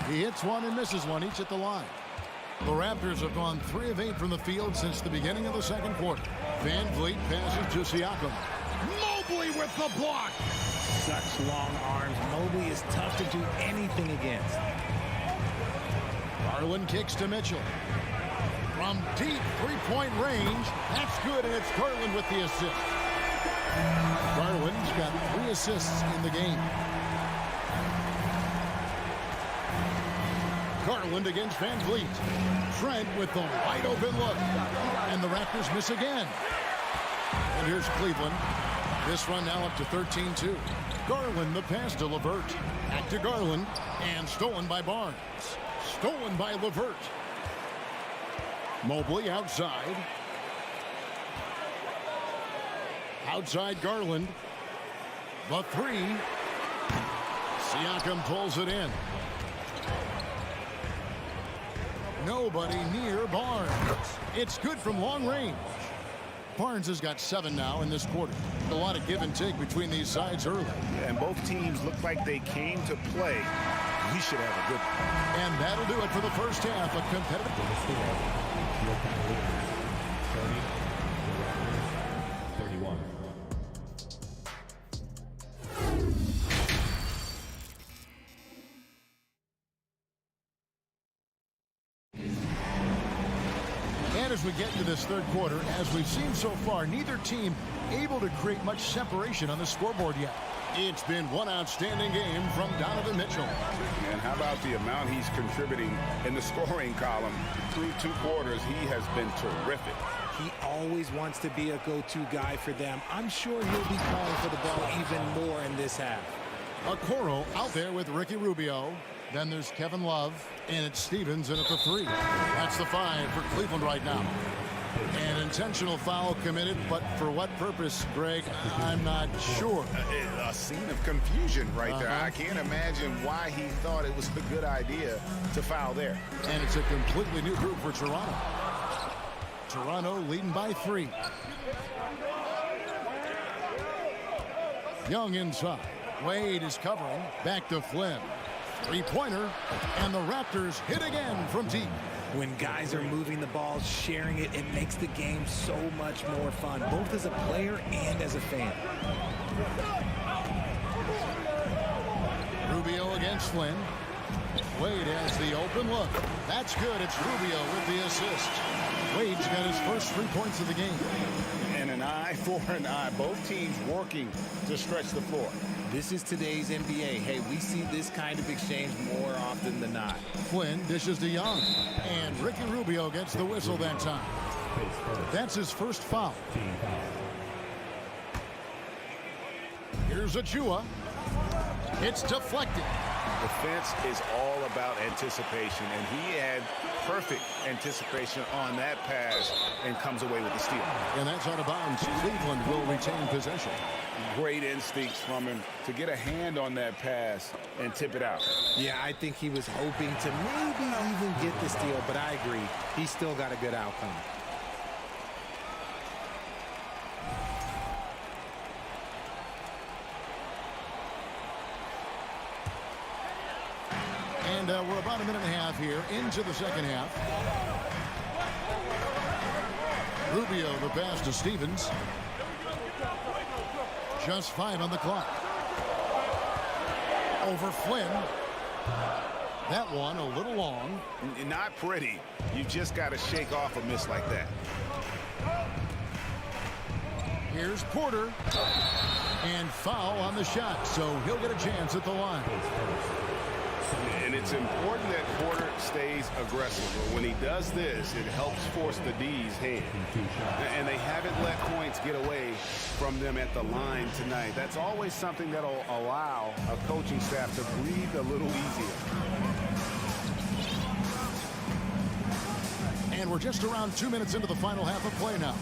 He hits one and misses one, each at the line. The Raptors have gone 3 of 8 from the field since the beginning of the second quarter. Van Vliet passes to Siakam. Mobley with the block. Such long arms. Mobley is tough to do anything against. Garland kicks to Mitchell. From deep three-point range, that's good, and it's Garland with the assist. Garland's got 3 assists in the game. Garland against Van Vliet. Trent with the wide open look. And the Raptors miss again. And here's Cleveland. This run now up to 13-2. Garland the pass to LeVert. Back to Garland. And stolen by Barnes. Stolen by LeVert. Mobley outside. Outside Garland. The 3. Siakam pulls it in. Nobody near Barnes. It's good from long range. Barnes has got 7 now in this quarter. A lot of give and take between these sides early. And both teams look like they came to play. We should have a good one. And that'll do it for the first half. A competitive. As we get into this third quarter, as we've seen so far, neither team able to create much separation on the scoreboard yet. It's been one outstanding game from Donovan Mitchell. And how about the amount he's contributing in the scoring column? Through 2 quarters, he has been terrific. He always wants to be a go-to guy for them. I'm sure he'll be calling for the ball even more in this half. Okoro out there with Ricky Rubio. Then there's Kevin Love, and it's Stevens in at the 3. That's the 5 for Cleveland right now. An intentional foul committed, but for what purpose, Greg, I'm not sure. A scene of confusion right there. I can't imagine why he thought it was a good idea to foul there. And it's a completely new group for Toronto. Toronto leading by 3. Young inside. Wade is covering. Back to Flynn. 3-pointer, and the Raptors hit again from deep. When guys are moving the ball, sharing it, it makes the game so much more fun, both as a player and as a fan. Rubio against Flynn. Wade has the open look. That's good. It's Rubio with the assist. Wade's got his first 3 points of the game. And an eye for an eye. Both teams working to stretch the floor. This is today's NBA. Hey, we see this kind of exchange more often than not. Flynn dishes to Young. And Ricky Rubio gets the whistle that time. That's his first foul. Here's Achua. It's deflected. Defense is all about anticipation, and he had perfect anticipation on that pass and comes away with the steal. And that's out of bounds. Cleveland will retain possession. Great instincts from him to get a hand on that pass and tip it out. Yeah, I think he was hoping to maybe even get the steal, but I agree. He still got a good outcome. we're about a minute and a half here into the second half. Rubio, the pass to Stevens. Just 5 on the clock. Over Flynn. That one a little long. Not pretty. You just got to shake off a miss like that. Here's Porter. And foul on the shot, so he'll get a chance at the line. And it's important that Porter stays aggressive. But when he does this, it helps force the D's hand. And they haven't let points get away from them at the line tonight. That's always something that'll allow a coaching staff to breathe a little easier. And we're just around 2 minutes into the final half of play now.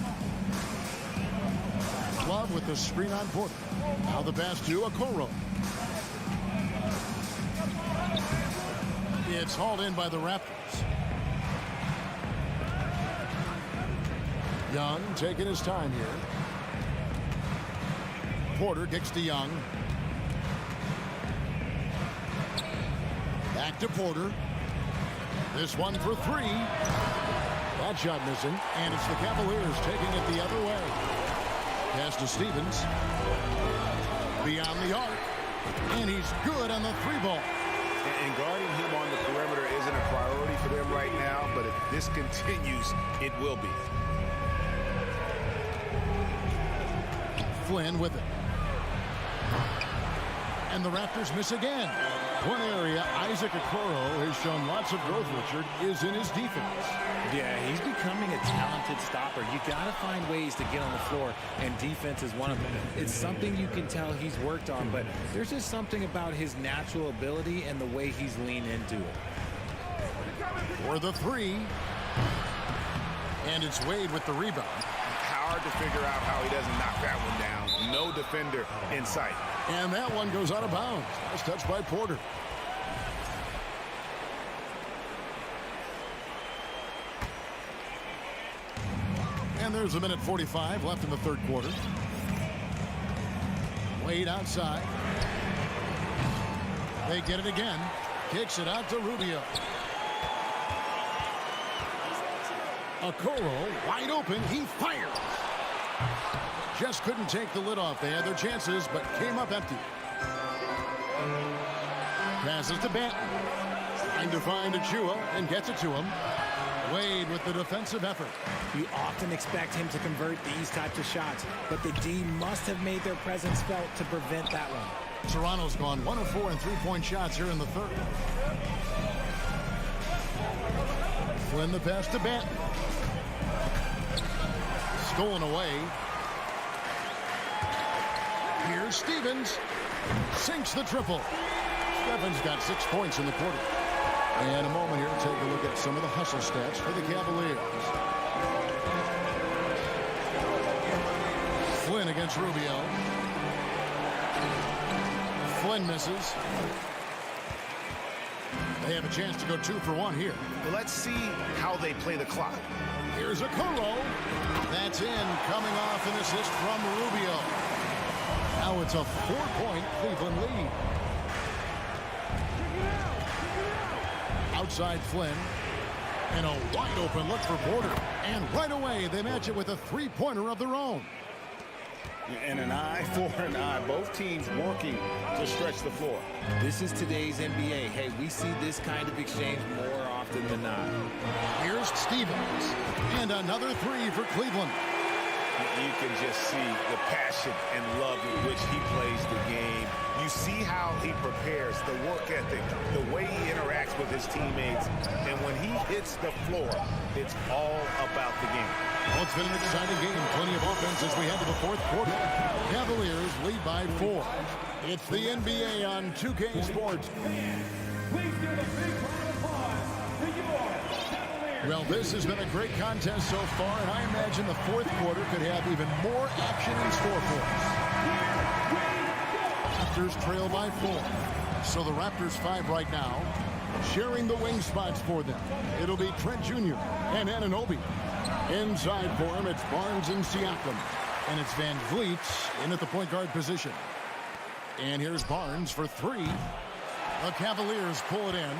Love with the screen on Porter. Now the pass to Okoro. It's hauled in by the Raptors. Young taking his time here. Porter kicks to Young. Back to Porter. This one for 3. That shot missing, and it's the Cavaliers taking it the other way. Pass to Stevens. Beyond the arc. And he's good on the 3-ball. And guarding him on the perimeter isn't a priority for them right now, but if this continues, it will be. Flynn with it. And the Raptors miss again. One area Isaac Okoro has shown lots of growth, Richard, is in his defense. Yeah, he's becoming a talented stopper. You got to find ways to get on the floor, and defense is one of them. It's something you can tell he's worked on, but there's just something about his natural ability and the way he's leaned into it. For the 3. And it's Wade with the rebound. Hard to figure out how he doesn't knock that one down. No defender in sight. And that one goes out of bounds. That's touched by Porter. And there's a minute 45 left in the third quarter. Wade outside. They get it again. Kicks it out to Rubio. Okoro wide open. He fires. Just couldn't take the lid off. They had their chances, but came up empty. Passes to Banton. Trying to find Achua and gets it to him. Wade with the defensive effort. You often expect him to convert these types of shots, but the D must have made their presence felt to prevent that one. Toronto's gone 1 of 4 in 3-point shots here in the third. Flynn the pass to Banton. Stolen away. Here's Stevens. Sinks the triple. Stevens got 6 points in the quarter. And a moment here to take a look at some of the hustle stats for the Cavaliers. Flynn against Rubio. Flynn misses. They have a chance to go 2 for 1 here. Well, let's see how they play the clock. Here's Okoro. That's in, coming off an assist from Rubio. Now it's a 4-point Cleveland lead. Outside Flynn. And a wide open look for Porter. And right away they match it with a 3-pointer of their own. And an eye for an eye. Both teams working to stretch the floor. This is today's NBA. Hey, we see this kind of exchange more often than not. Here's Stevens. And another 3 for Cleveland. You can just see the passion and love with which he plays the game. You see how he prepares, the work ethic, the way he interacts with his teammates. And when he hits the floor, it's all about the game. Well, it's been an exciting game. Plenty of offense as we head to the fourth quarter. Cavaliers lead by 4. It's the NBA on 2K Sports. Please give a big round of applause for your Cavaliers. Well, this has been a great contest so far, and I imagine the fourth quarter could have even more action in store for us. Raptors trail by 4. So the Raptors 5 right now, sharing the wing spots for them. It'll be Trent Jr. and Anunoby. Inside for him, it's Barnes and Siakam. And it's Van Vliet in at the point guard position. And here's Barnes for 3. The Cavaliers pull it in.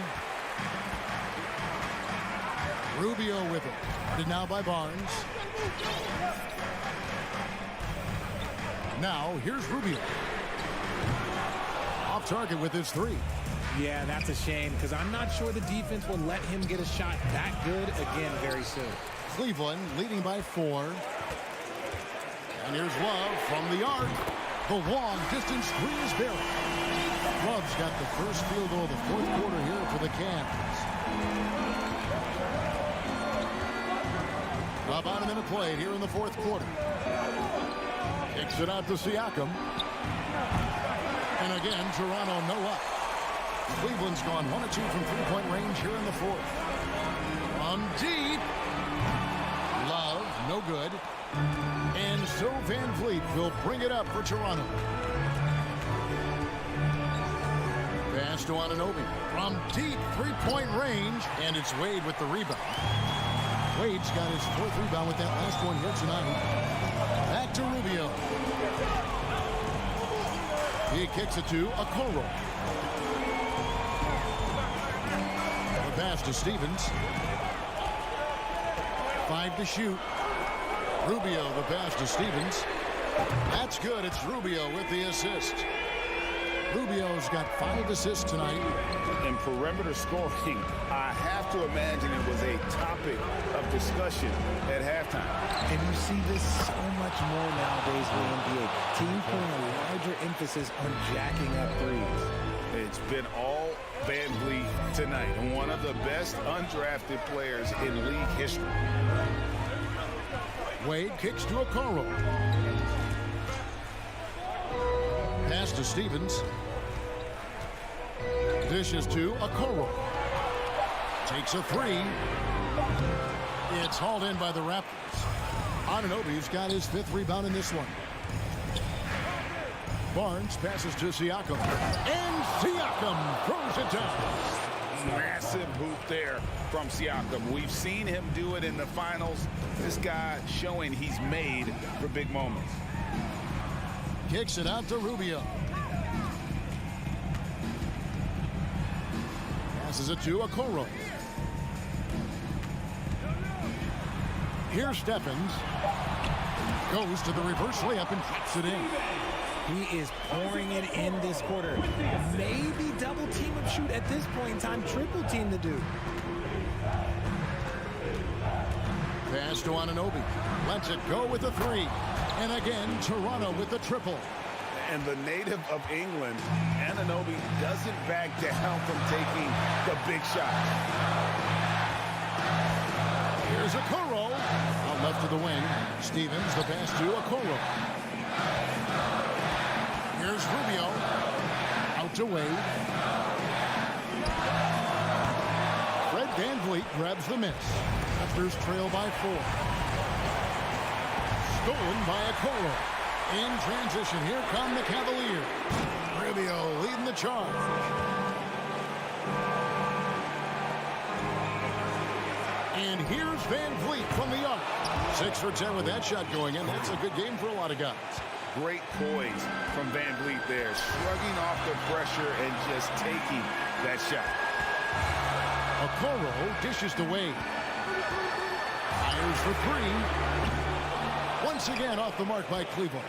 Rubio with it. Guarded now by Barnes. Now, here's Rubio. Off target with his three. Yeah, that's a shame because I'm not sure the defense will let him get a shot that good again very soon. Cleveland leading by 4. And here's Love from the arc. The long distance three is buried. Love's got the first field goal of the fourth quarter here for the Cavs. About a minute played here in the fourth quarter. Kicks it out to Siakam. And again, Toronto no up. Cleveland's gone 1 of 2 from three-point range here in the fourth. On deep. Love, no good. And so Van Vliet will bring it up for Toronto. Pass to Anunoby from deep three-point range. And it's Wade with the rebound. Wade's got his 4th rebound with that last one here tonight. Back to Rubio. He kicks it to Okoro. The pass to Stevens. 5 to shoot. Rubio, the pass to Stevens. That's good. It's Rubio with the assist. Rubio's got 5 assists tonight. In perimeter scoring, I have to imagine it was a topic of discussion at halftime. And you see this so much more nowadays in the NBA. Teams putting a larger emphasis on jacking up threes. It's been all Van Vliet tonight. One of the best undrafted players in league history. Wade kicks to Okoro. Pass to Stevens. Dishes to Okoro. Takes a three. It's hauled in by the Raptors. Anunoby's got his 5th rebound in this one. Barnes passes to Siakam. And Siakam throws it down. Massive hoop there from Siakam. We've seen him do it in the finals. This guy showing he's made for big moments. Kicks it out to Rubio. Passes it to Okoro. Here's Stephens. Goes to the reverse layup and drops it in. He is pouring it in this quarter. Maybe double team him shoot at this point in time. Triple team the dude. Pass to Anunoby. Lets it go with the three. And again, Toronto with the triple. And the native of England, Anunoby, doesn't back down from taking the big shot. Here's Okoro. Out left to the wing. Stevens, the pass to Okoro. Here's Rubio. Out to Wade. Fred Van Vliet grabs the miss. Raptors trail by 4. Stolen by Okoro. In transition, here come the Cavaliers. Rubio leading the charge. And here's Van Vliet from the arc. 6 for 10 with that shot going in. That's a good game for a lot of guys. Great poise from Van Vliet there. Shrugging off the pressure and just taking that shot. Okoro dishes to Wade. Fires for 3. Once again off the mark by Cleveland.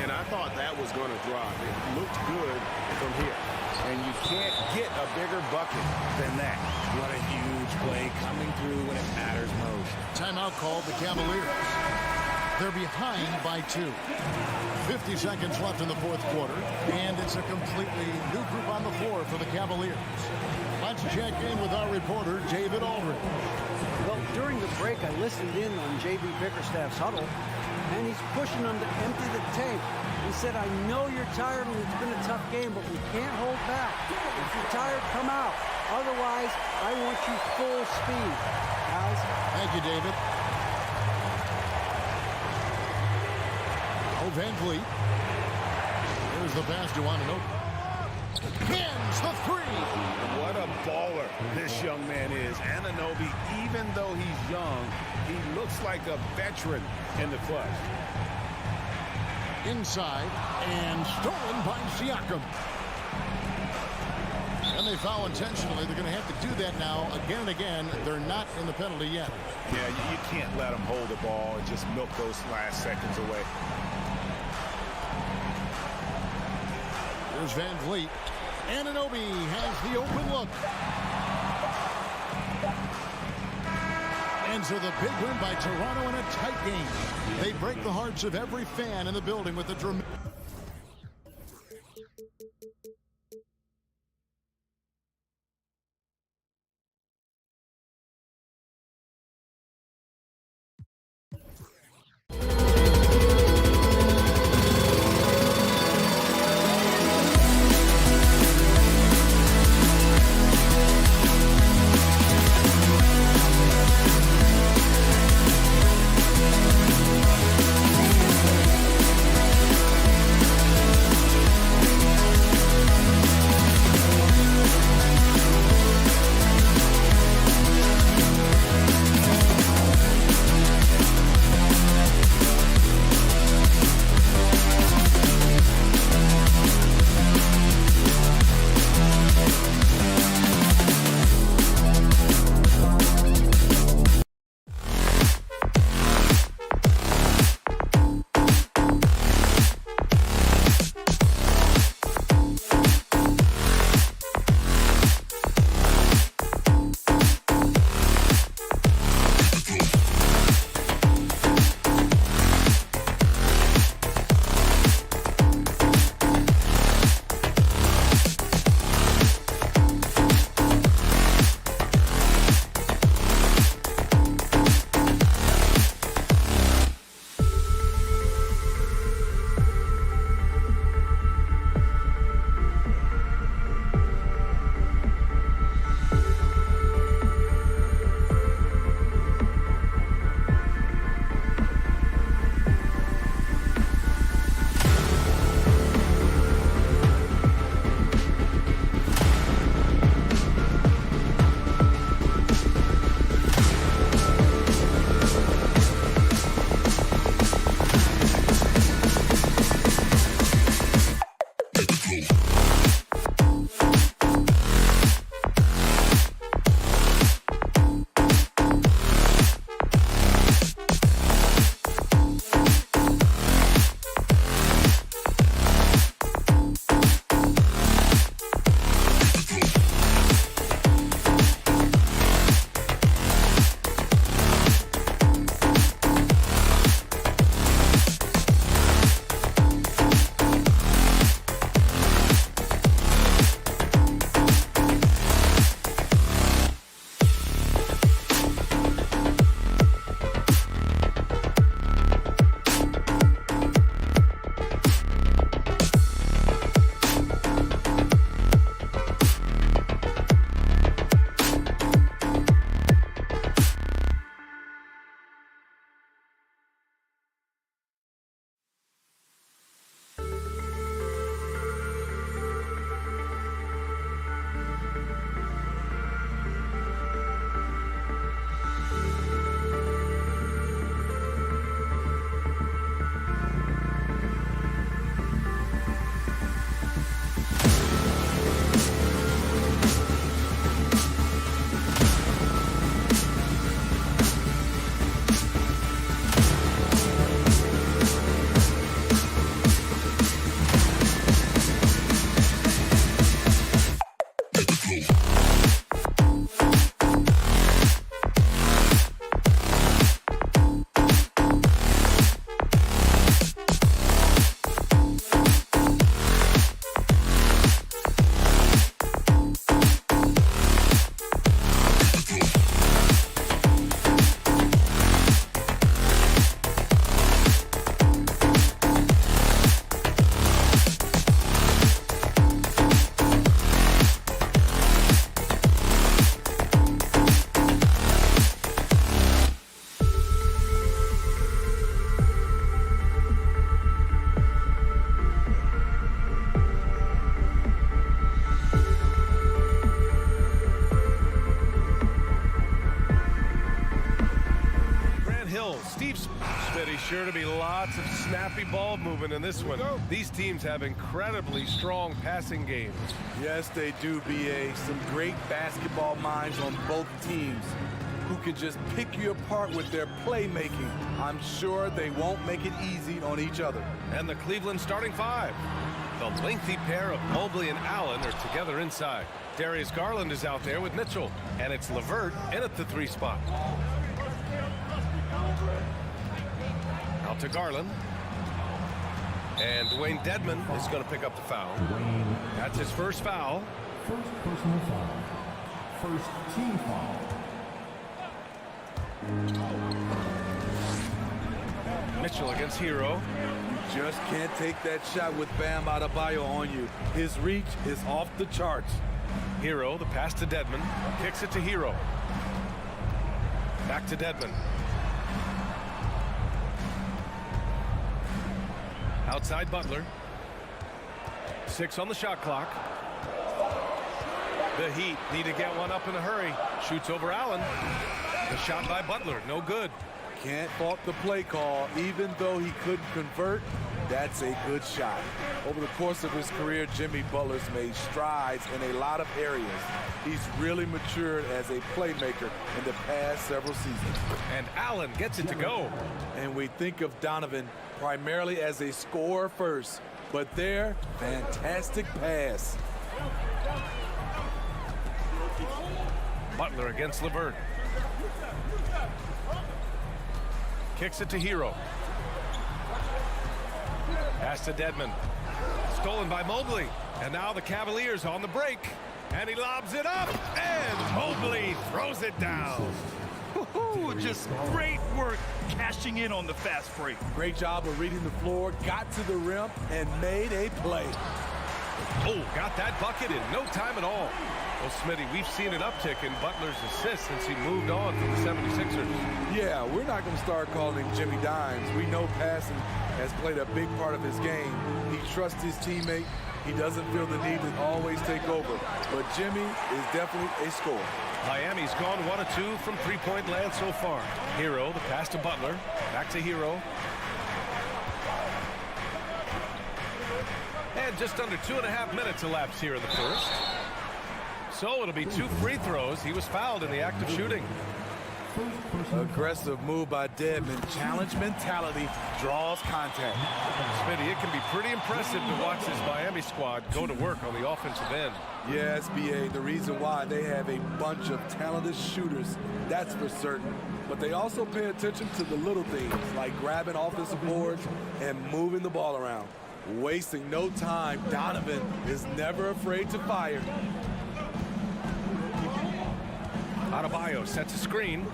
And I thought that was going to drop. It looked good from here. And you can't get a bigger bucket than that. What a huge play coming through when it matters most. Timeout called the Cavaliers. They're behind by 2. 50 seconds left in the fourth quarter. And it's a completely new group on the floor for the Cavaliers. Let's check in with our reporter, David Aldridge. Well, during the break, I listened in on J.B. Bickerstaff's huddle, and he's pushing them to empty the tank. He said, I know you're tired and it's been a tough game, but we can't hold back. If you're tired, come out. Otherwise, I want you full speed. Guys. Thank you, David. Oh, Van Vliet. Here's the pass to Anunoby. Hins the 3. What a baller this young man is. Anunoby, even though he's young, he looks like a veteran in the clutch. Inside and stolen by Siakam. And they foul intentionally, they're going to have to do that now again and again. They're not in the penalty yet. Yeah, you can't let them hold the ball and just milk those last seconds away. Here's Van Vliet. Anunoby has the open look. And so the big win by Toronto in a tight game. They break the hearts of every fan in the building with a dramatic. sure to be lots of snappy ball movement in this one. These teams have incredibly strong passing games. Yes, they do, BA. Some great basketball minds on both teams who can just pick you apart with their playmaking. I'm sure they won't make it easy on each other. And the Cleveland starting five. The lengthy pair of Mobley and Allen are together inside. Darius Garland is out there with Mitchell, and it's LeVert in at the 3 spot. Out to Garland. And Dwayne Dedman is going to pick up the foul. That's his first foul. First personal foul. First team foul. Mitchell against Hero. You just can't take that shot with Bam Adebayo on you. His reach is off the charts. Hero, the pass to Dedman. Kicks it to Hero. Back to Dedman. Outside Butler. 6 on the shot clock. The Heat need to get one up in a hurry. Shoots over Allen. The shot by Butler, no good. Can't fault the play call. Even though he couldn't convert, that's a good shot. Over the course of his career, Jimmy Butler's made strides in a lot of areas. He's really matured as a playmaker in the past several seasons. And Allen gets it to go. And we think of Donovan primarily as a scorer first, but there, fantastic pass. Butler against LeVert. Kicks it to Hero. Pass to Dedman. Stolen by Mobley. And now the Cavaliers on the break. And he lobs it up. And Mobley throws it down. Just great work cashing in on the fast break. Great job of reading the floor, got to the rim, and made a play. Oh, got that bucket in no time at all. Well, Smitty, we've seen an uptick in Butler's assists since he moved on from the 76ers. Yeah, we're not going to start calling him Jimmy Dimes. We know passing has played a big part of his game. He trusts his teammate. He doesn't feel the need to always take over. But Jimmy is definitely a scorer. Miami's gone 1 of 2 from three-point land so far. Hero, the pass to Butler. Back to Hero. And just under 2.5 minutes elapsed here in the first. So it'll be 2 free throws. He was fouled in the act of shooting. Aggressive move by Dedman. Challenge mentality draws contact. Smitty, it can be pretty impressive to watch this Miami squad go to work on the offensive end. Yes, BA, the reason why they have a bunch of talented shooters, that's for certain. But they also pay attention to the little things, like grabbing offensive boards and moving the ball around. Wasting no time, Donovan is never afraid to fire. Adebayo sets a screen.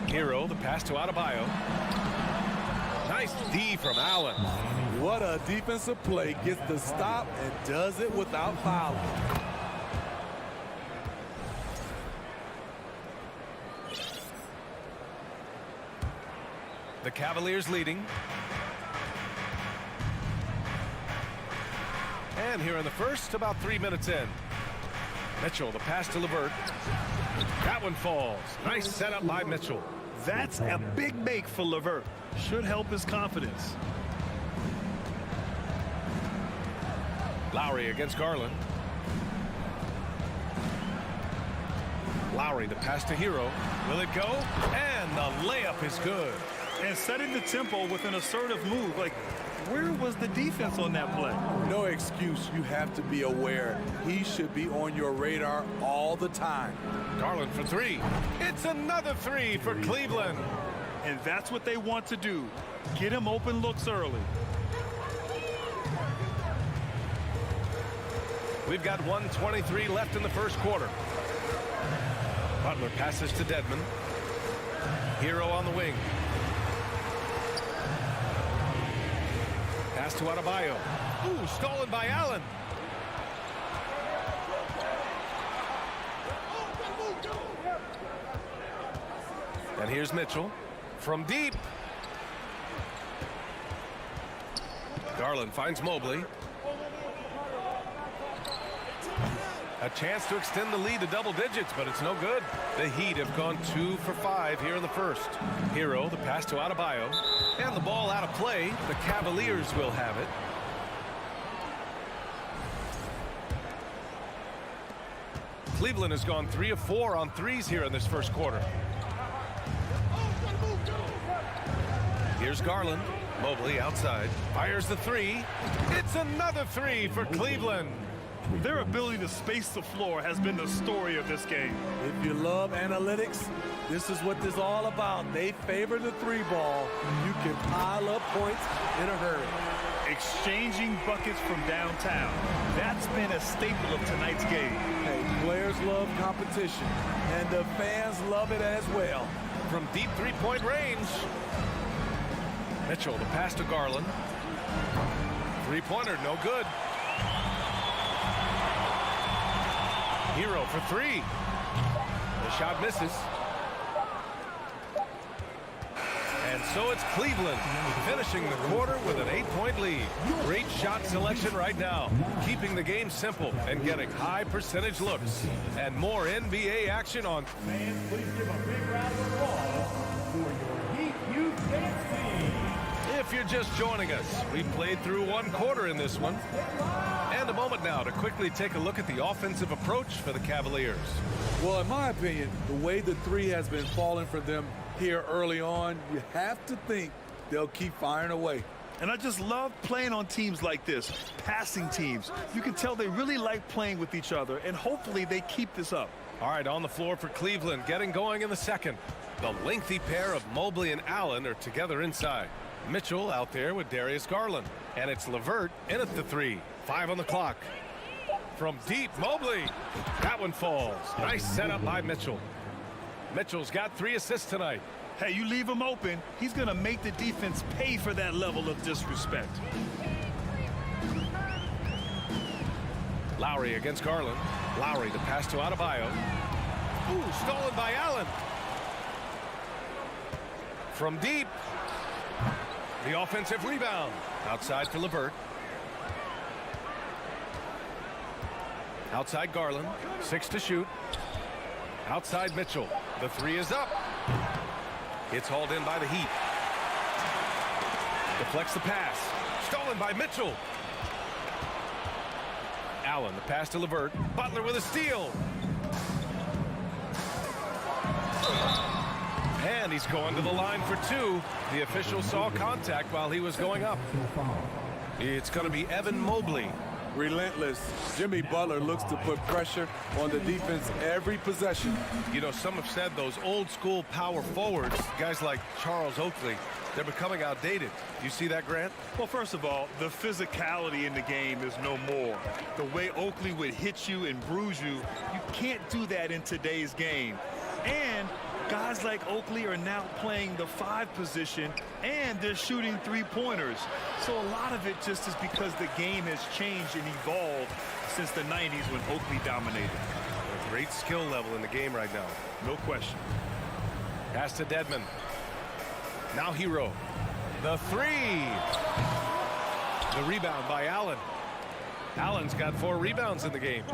Hero, the pass to Adebayo. Nice D from Allen. What a defensive play. Gets the stop and does it without fouling. The Cavaliers leading. And here in the first, about 3 minutes in. Mitchell, the pass to LeVert. That one falls. Nice setup by Mitchell. That's a big make for LeVert. Should help his confidence. Lowry against Garland. Lowry, the pass to Hero. Will it go? And the layup is good. And setting the tempo with an assertive move. Like, where was the defense on that play? No excuse. You have to be aware. He should be on your radar all the time. Garland for 3. It's another 3 for Cleveland. And that's what they want to do. Get him open looks early. We've got 1:23 left in the first quarter. Butler passes to Dedman. Hero on the wing. Pass to Adebayo. Ooh, stolen by Allen. And here's Mitchell from deep. Garland finds Mobley. A chance to extend the lead to double digits, but it's no good. The Heat have gone 2 for 5 here in the first. Hero, the pass to Adebayo. And the ball out of play. The Cavaliers will have it. Cleveland has gone 3 of 4 on threes here in this first quarter. Here's Garland. Mobley outside. Fires the three. It's another three for Cleveland. Their ability to space the floor has been the story of this game. If you love analytics, this is what this is all about. They favor the three ball. You can pile up points in a hurry. Exchanging buckets from downtown. That's been a staple of tonight's game. Hey, players love competition, and the fans love it as well. From deep three-point range. Mitchell, the pass to Garland. Three-pointer, no good. Hero for three. The shot misses. And so it's Cleveland finishing the quarter with an 8-point lead. Great shot selection right now, keeping the game simple and getting high percentage looks. And more NBA action on. Fans, please give a big round of applause for your Heat Youth Dance Team. If you're just joining us, we played through one quarter in this one. And a moment now to quickly take a look at the offensive approach for the Cavaliers. Well, in my opinion, the way the three has been falling for them here early on, you have to think they'll keep firing away. And I just love playing on teams like this, passing teams. You can tell they really like playing with each other, and hopefully they keep this up. All right, on the floor for Cleveland, getting going in the second. The lengthy pair of Mobley and Allen are together inside. Mitchell out there with Darius Garland. And it's LeVert in at the three. 5 on the clock. From deep, Mobley. That one falls. Nice setup by Mitchell. Mitchell's got 3 assists tonight. Hey, you leave him open, he's going to make the defense pay for that level of disrespect. Lowry against Garland. Lowry, the pass to Adebayo. Ooh, stolen by Allen. From deep. The offensive rebound. Outside for LeVert. Outside Garland. 6 to shoot. Outside Mitchell. The 3 is up. It's hauled in by the Heat. Deflects the pass. Stolen by Mitchell. Allen, the pass to LeVert. Butler with a steal. And he's going to the line for 2. The official saw contact while he was going up. It's going to be Evan Mobley. Relentless. Jimmy Butler looks to put pressure on the defense every possession. You know, some have said those old school power forwards, guys like Charles Oakley, they're becoming outdated. You see that, Grant? Well, first of all, the physicality in the game is no more. The way Oakley would hit you and bruise you, you can't do that in today's game. And guys like Oakley are now playing the 5 position, and they're shooting 3-pointers. So a lot of it just is because the game has changed and evolved since the 90s when Oakley dominated. A great skill level in the game right now. No question. Pass to Dedmon. Now Hero. The 3. The rebound by Allen. Allen's got 4 rebounds in the game.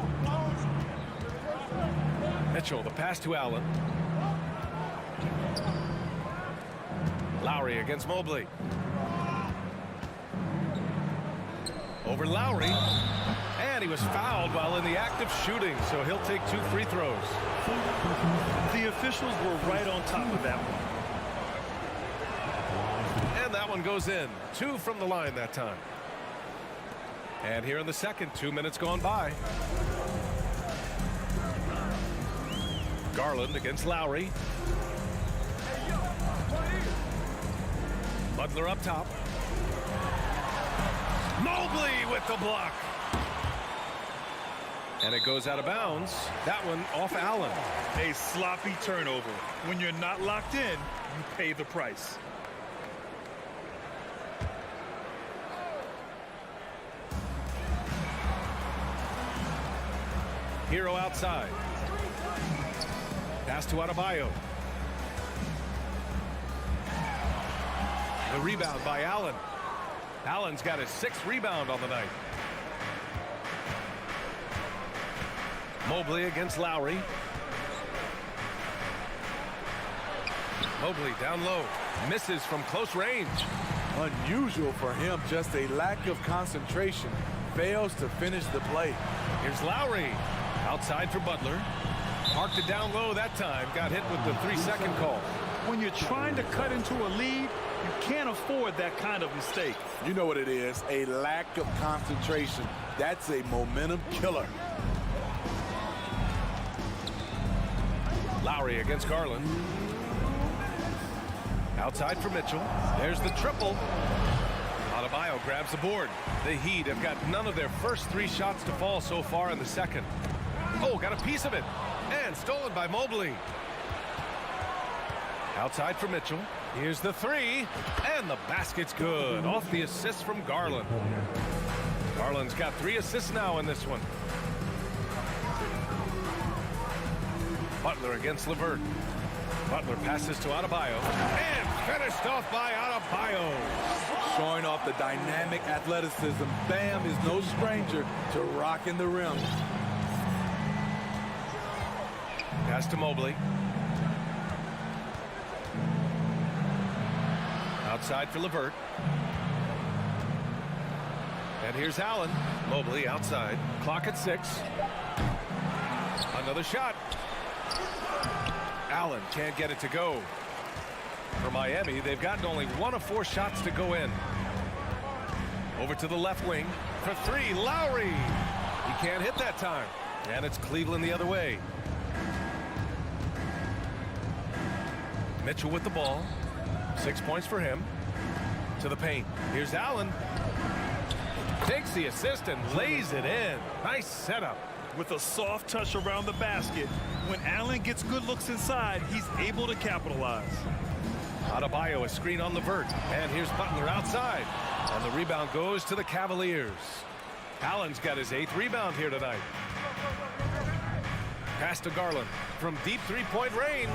Mitchell, the pass to Allen. Lowry against Mobley. Over Lowry. And he was fouled while in the act of shooting, so he'll take 2 free throws. The officials were right on top of that one. And that one goes in. 2 from the line that time. And here in the second, 2 minutes gone by. Garland against Lowry. Butler up top. Mobley with the block. And it goes out of bounds. That one off Allen. A sloppy turnover. When you're not locked in, you pay the price. Hero outside. Pass to Adebayo. The rebound by Allen. Allen's got his 6th rebound on the night. Mobley against Lowry. Mobley down low. Misses from close range. Unusual for him, just a lack of concentration. Fails to finish the play. Here's Lowry. Outside for Butler. Marked it down low that time. Got hit with the 3-second call. When you're trying to cut into a lead, you can't afford that kind of mistake. You know what it is, a lack of concentration. That's a momentum killer. Lowry against Garland. Outside for Mitchell. There's the triple. Adebayo grabs the board. The Heat have got none of their first 3 shots to fall so far in the second. Oh, got a piece of it. And stolen by Mobley. Outside for Mitchell. Here's the 3. And the basket's good. Off the assist from Garland. Garland's got 3 assists now in this one. Butler against LeVert. Butler passes to Adebayo. And finished off by Adebayo. Showing off the dynamic athleticism. Bam is no stranger to rocking the rim. Pass to Mobley. Outside for LeVert. And here's Allen. Mobley outside. Clock at 6. Another shot. Allen can't get it to go. For Miami, they've gotten only 1 of 4 shots to go in. Over to the left wing for 3. Lowry. He can't hit that time. And it's Cleveland the other way. Mitchell with the ball. 6 points for him. To the paint. Here's Allen. Takes the assist and lays it in. Nice setup. With a soft touch around the basket, when Allen gets good looks inside, he's able to capitalize. Adebayo, a screen on LeVert. And here's Butler outside. And the rebound goes to the Cavaliers. Allen's got his 8th rebound here tonight. Pass to Garland from deep 3-point range.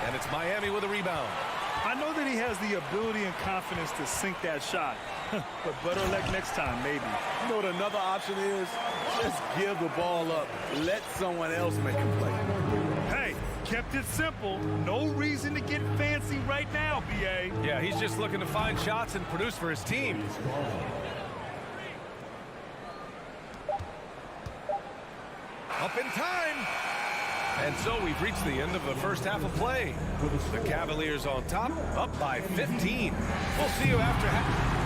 And it's Miami with a rebound. I know that he has the ability and confidence to sink that shot. But better luck next time, maybe. You know what another option is? Just give the ball up. Let someone else make a play. Hey, kept it simple. No reason to get fancy right now, B.A. Yeah, he's just looking to find shots and produce for his team. Up in time. And so we've reached the end of the first half of play. The Cavaliers on top, up by 15. We'll see you after half.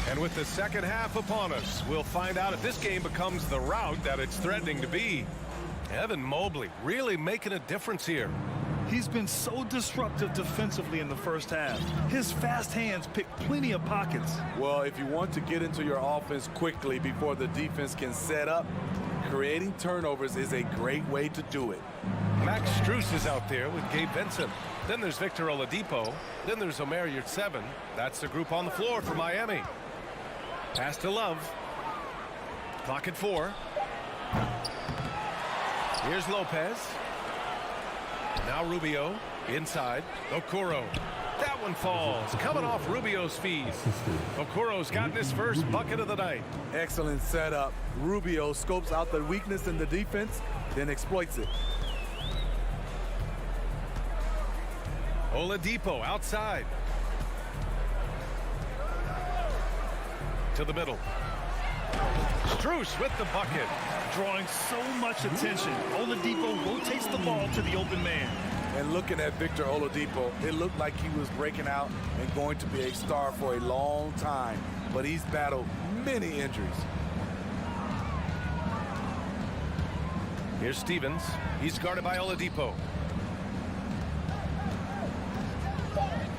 And with the second half upon us, we'll find out if this game becomes the rout that it's threatening to be. Evan Mobley really making a difference here. He's been so disruptive defensively in the first half. His fast hands pick plenty of pockets. Well, if you want to get into your offense quickly before the defense can set up, creating turnovers is a great way to do it. Max Strus is out there with Gabe Vincent. Then there's Victor Oladipo. Then there's Omer Yurtseven. That's the group on the floor for Miami. Pass to Love. Clock at 4. Here's Lopez. Now Rubio inside. Okoro. That one falls. Coming off Rubio's feet. Okoro's gotten his first bucket of the night. Excellent setup. Rubio scopes out the weakness in the defense, then exploits it. Oladipo outside. To the middle. Strus with the bucket. Drawing so much attention. Oladipo rotates the ball to the open man. And looking at Victor Oladipo, it looked like he was breaking out and going to be a star for a long time. But he's battled many injuries. Here's Stevens. He's guarded by Oladipo.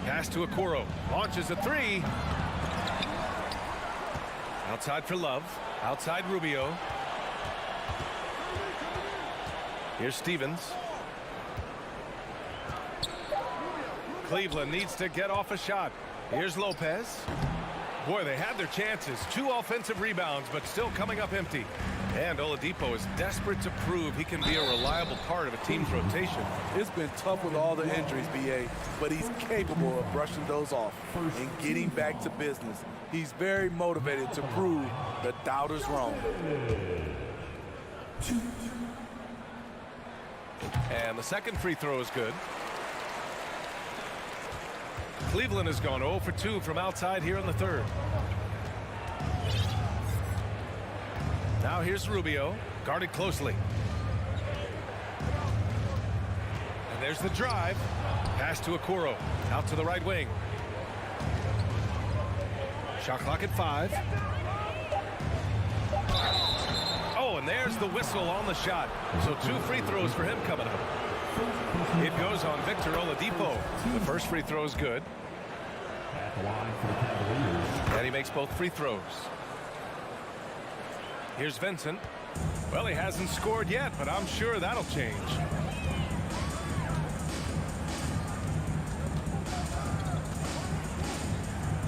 Pass to Okoro. Launches a 3. Outside for Love. Outside Rubio. Here's Stevens. Cleveland needs to get off a shot. Here's Lopez. Boy, they had their chances. 2 offensive rebounds, but still coming up empty. And Oladipo is desperate to prove he can be a reliable part of a team's rotation. It's been tough with all the injuries, BA, but he's capable of brushing those off and getting back to business. He's very motivated to prove the doubters wrong. And the second free throw is good. Cleveland has gone 0 for 2 from outside here in the third. Now here's Rubio, guarded closely. And there's the drive. Pass to Okoro, out to the right wing. Shot clock at 5. Oh, and there's the whistle on the shot. So 2 free throws for him coming up. It goes on Victor Oladipo. The first free throw is good. At the line for the Cavaliers. And he makes both free throws. Here's Vincent. Well, he hasn't scored yet, but I'm sure that'll change.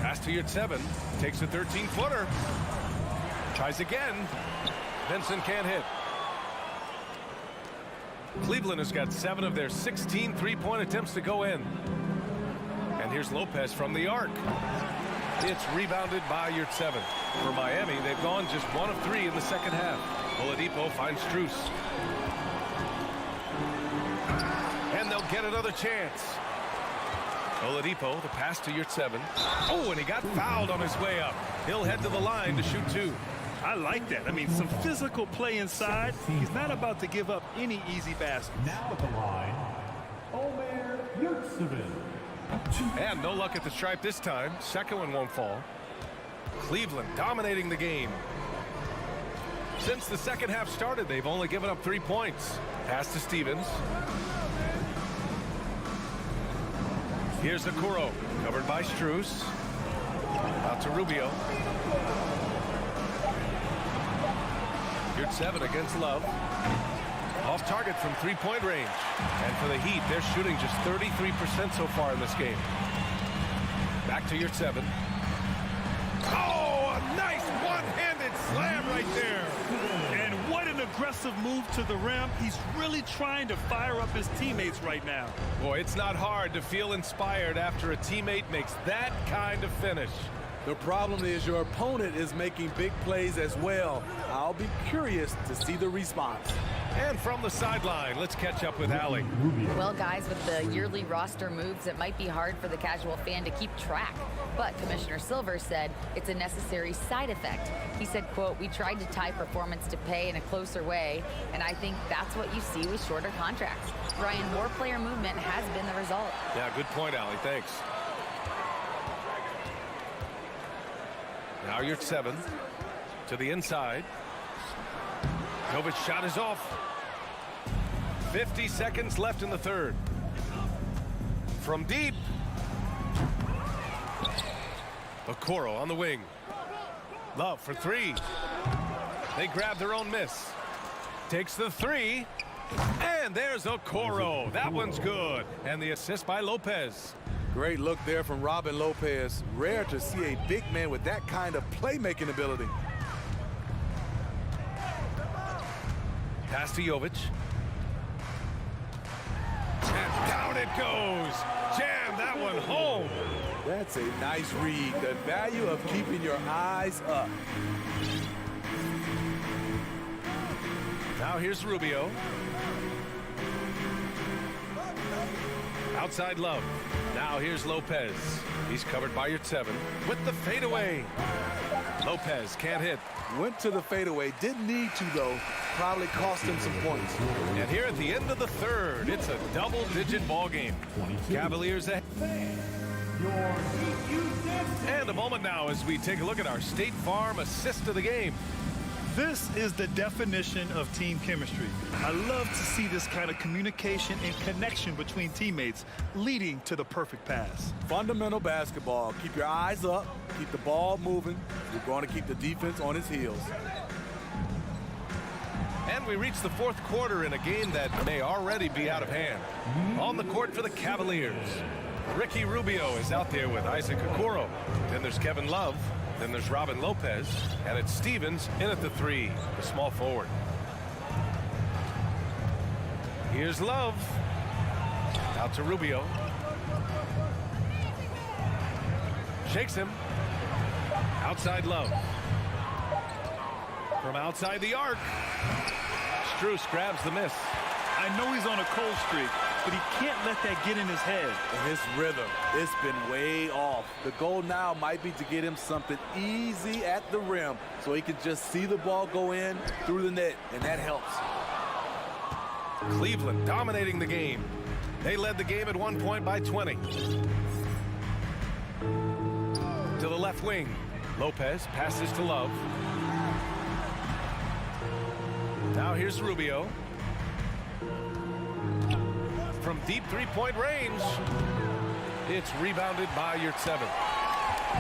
Pass to Yurtseven. Takes a 13-footer. Tries again. Vincent can't hit. Cleveland has got 7 of their 16 three-point attempts to go in. And here's Lopez from the arc. It's rebounded by Yurtseven. For Miami, they've gone just 1 of 3 in the second half. Oladipo finds Strus. And they'll get another chance. Oladipo, the pass to Yurtseven. Oh, and he got fouled on his way up. He'll head to the line to shoot 2. I like that. I mean, some physical play inside. He's not about to give up any easy baskets. Now at the line, Omer Yurtseven. And no luck at the stripe this time. Second one won't fall. Cleveland dominating the game. Since the second half started, they've only given up 3 points. Pass to Stevens. Here's Okoro, covered by Strus. Out to Rubio. Yurtseven against Love. Off target from 3-point range. And for the Heat, they're shooting just 33% so far in this game. Back to Yurtseven. Oh, a nice one-handed slam right there. And what an aggressive move to the rim. He's really trying to fire up his teammates right now. Boy, it's not hard to feel inspired after a teammate makes that kind of finish. The problem is your opponent is making big plays as well. I'll be curious to see the response. And from the sideline, let's catch up with Allie. Well, guys, with the yearly roster moves, it might be hard for the casual fan to keep track. But Commissioner Silver said it's a necessary side effect. He said, quote, "We tried to tie performance to pay in a closer way, and I think that's what you see with shorter contracts." Ryan, more player movement has been the result. Yeah, good point, Allie. Thanks. Now Yurtseven to the inside. Novic's shot is off. 50 seconds left in the third. From deep. Okoro on the wing. Love for 3. They grab their own miss. Takes the 3. And there's Okoro. That one's good. And the assist by Lopez. Great look there from Robin Lopez. Rare to see a big man with that kind of playmaking ability. Pass to Jovic. And down it goes. Jam that one home. That's a nice read. The value of keeping your eyes up. Now here's Rubio. Outside Love. Now here's Lopez. He's covered by Yurtseven with the fadeaway. Lopez can't hit. Went to the fadeaway. Didn't need to, though. Probably cost him some points. And here at the end of the third, it's a double-digit ball game. Cavaliers ahead. And a moment now as we take a look at our State Farm assist of the game. This is the definition of team chemistry. I love to see this kind of communication and connection between teammates leading to the perfect pass. Fundamental basketball. Keep your eyes up. Keep the ball moving. You're going to keep the defense on its heels. And we reach the fourth quarter in a game that may already be out of hand. On the court for the Cavaliers, Ricky Rubio is out there with Isaac Okoro. Then there's Kevin Love. Then there's Robin Lopez, and it's Stevens in at the 3, the small forward. Here's Love. Out to Rubio. Shakes him. Outside Love. From outside the arc. Strus grabs the miss. I know he's on a cold streak, but he can't let that get in his head. And his rhythm, it's been way off. The goal now might be to get him something easy at the rim so he can just see the ball go in through the net, and that helps. Cleveland dominating the game. They led the game at one point by 20. To the left wing. Lopez passes to Love. Now here's Rubio. From deep three-point range. It's rebounded by Yurtseven.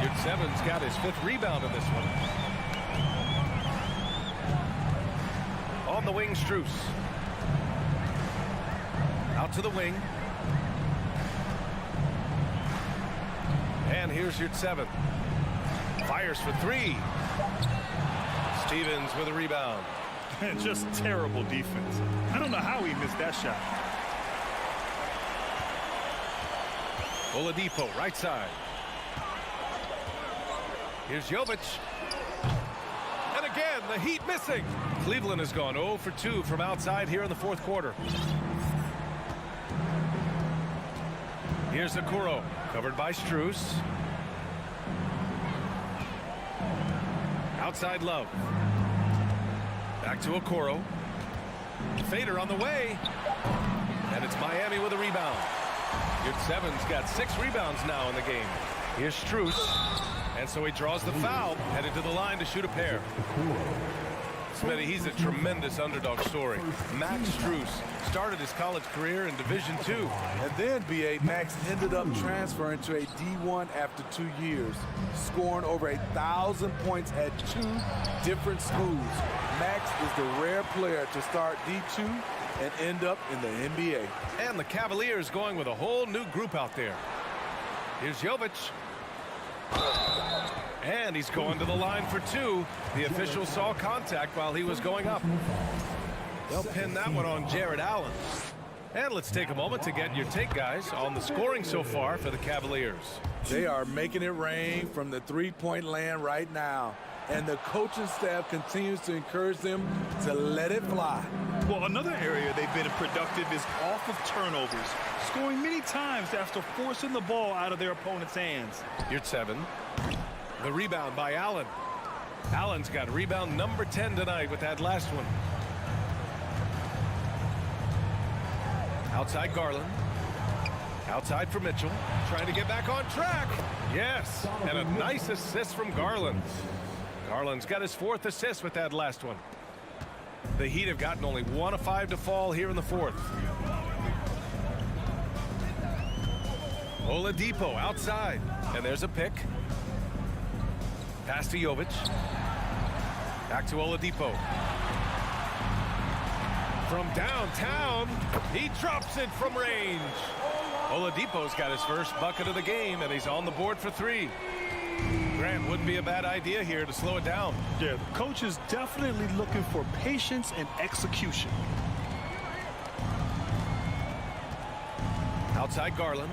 Yurtseven's got his 5th rebound in this one. On the wing, Strus. Out to the wing. And here's Yurtseven. Fires for 3. Stevens with a rebound. Just terrible defense. I don't know how he missed that shot. Oladipo, right side. Here's Jovic. And again, the Heat missing. Cleveland has gone 0 for 2 from outside here in the 4th quarter. Here's Okoro, covered by Strus. Outside Love. Back to Okoro. Fader on the way. And it's Miami with a rebound. Yurtseven's got 6 rebounds now in the game. Here's Strus. And so he draws the foul, headed to the line to shoot a pair. Smitty, he's a tremendous underdog story. Max Strus started his college career in Division II. And then, B.A., Max ended up transferring to a D1 after 2 years, scoring over 1,000 points at 2 different schools. Max is the rare player to start D2 and end up in the NBA. And the Cavaliers going with a whole new group out there. Here's Jovic. And he's going to the line for 2. The official saw contact while he was going up. They'll pin that one on Jared Allen. And let's take a moment to get your take, guys, on the scoring so far for the Cavaliers. They are making it rain from the three-point land right now. And the coaching staff continues to encourage them to let it fly. Well, another area they've been productive is off of turnovers, scoring many times after forcing the ball out of their opponent's hands. Yurtseven. The rebound by Allen. Allen's got rebound number 10 tonight with that last one. Outside Garland. Outside for Mitchell. Trying to get back on track. Yes. And a nice assist from Garland. Garland's got his 4th assist with that last one. The Heat have gotten only 1 of 5 to fall here in the 4th. Oladipo outside. And there's a pick. Pass to Jovic. Back to Oladipo. From downtown, he drops it from range. Oladipo's got his first bucket of the game, and he's on the board for 3. Grant, wouldn't be a bad idea here to slow it down. Yeah, the coach is definitely looking for patience and execution. Outside Garland.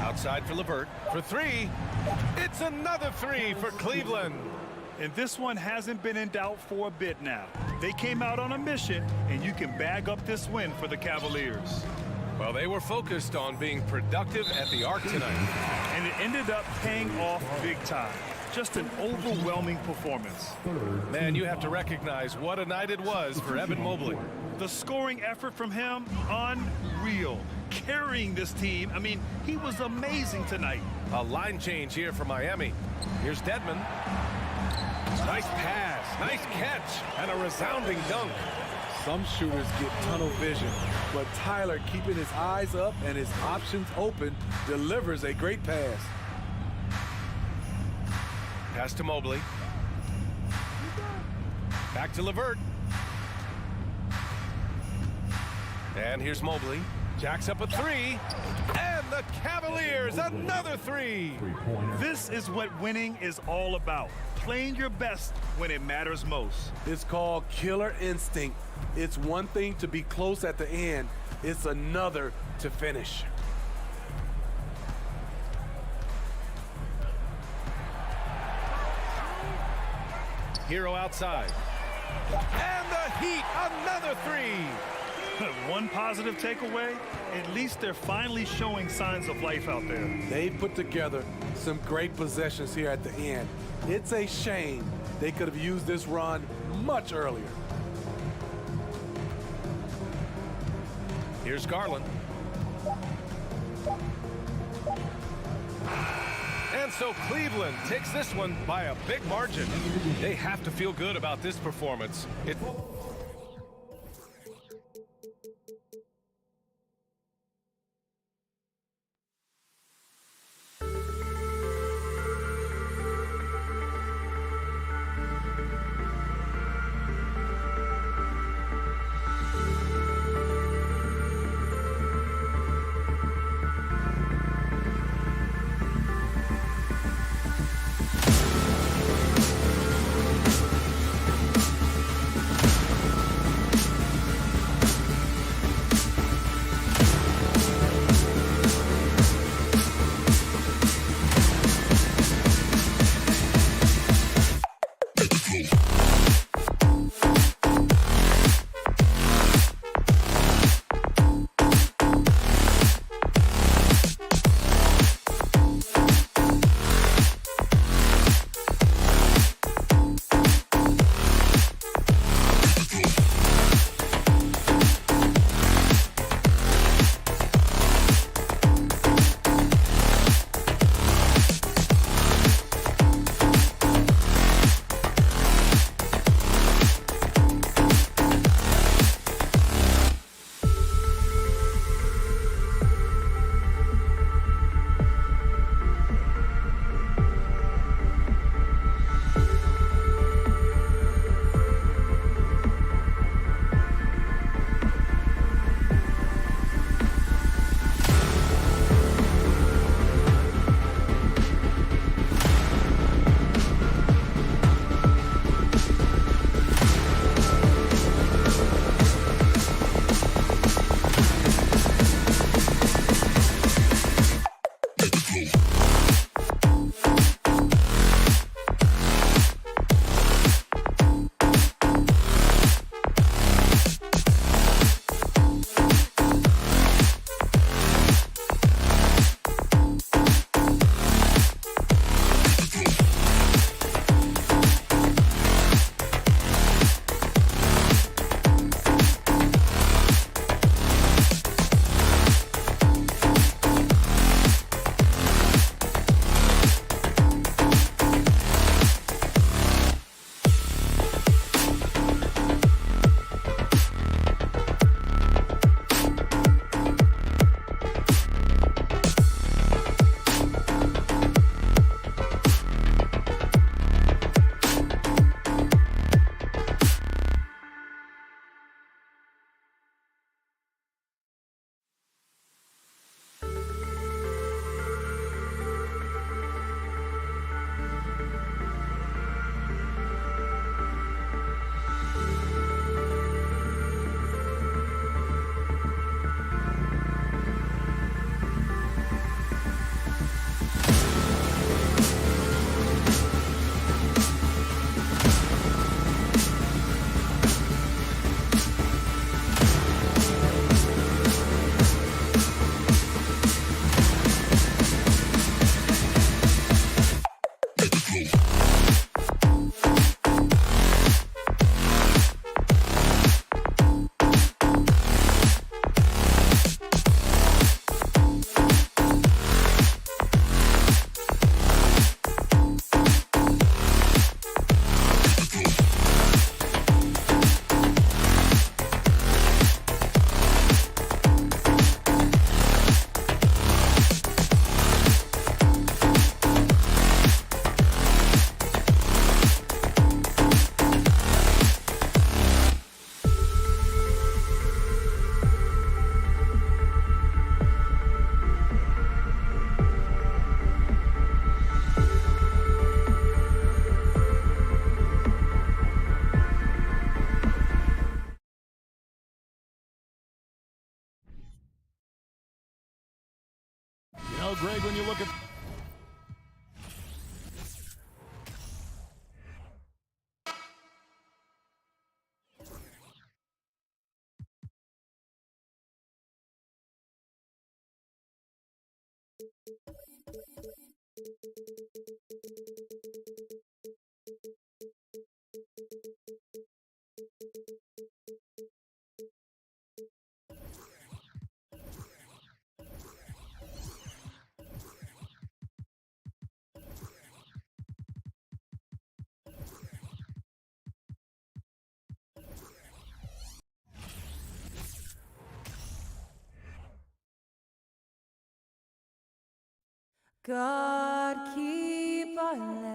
Outside for LeVert for 3. It's another 3 for Cleveland. And this one hasn't been in doubt for a bit now. They came out on a mission, and you can bag up this win for the Cavaliers. Well, they were focused on being productive at the arc tonight. And it ended up paying off big time. Just an overwhelming performance. Man, you have to recognize what a night it was for Evan Mobley. The scoring effort from him, unreal. Carrying this team, I mean, he was amazing tonight. A line change here for Miami. Here's Dedmon. Nice pass, nice catch, and a resounding dunk. Some shooters get tunnel vision, but Tyler, keeping his eyes up and his options open, delivers a great pass. Pass to Mobley. Back to LeVert. And here's Mobley. Jacks up a three. And the Cavaliers, another three. This is what winning is all about. Playing your best when it matters most. It's called killer instinct. It's one thing to be close at the end. It's another to finish. Hero outside. And the Heat, another three. One positive takeaway, at least they're finally showing signs of life out there. They put together some great possessions here at the end. It's a shame they could have used this run much earlier. Here's Garland. And so Cleveland takes this one by a big margin. They have to feel good about this performance. God keep our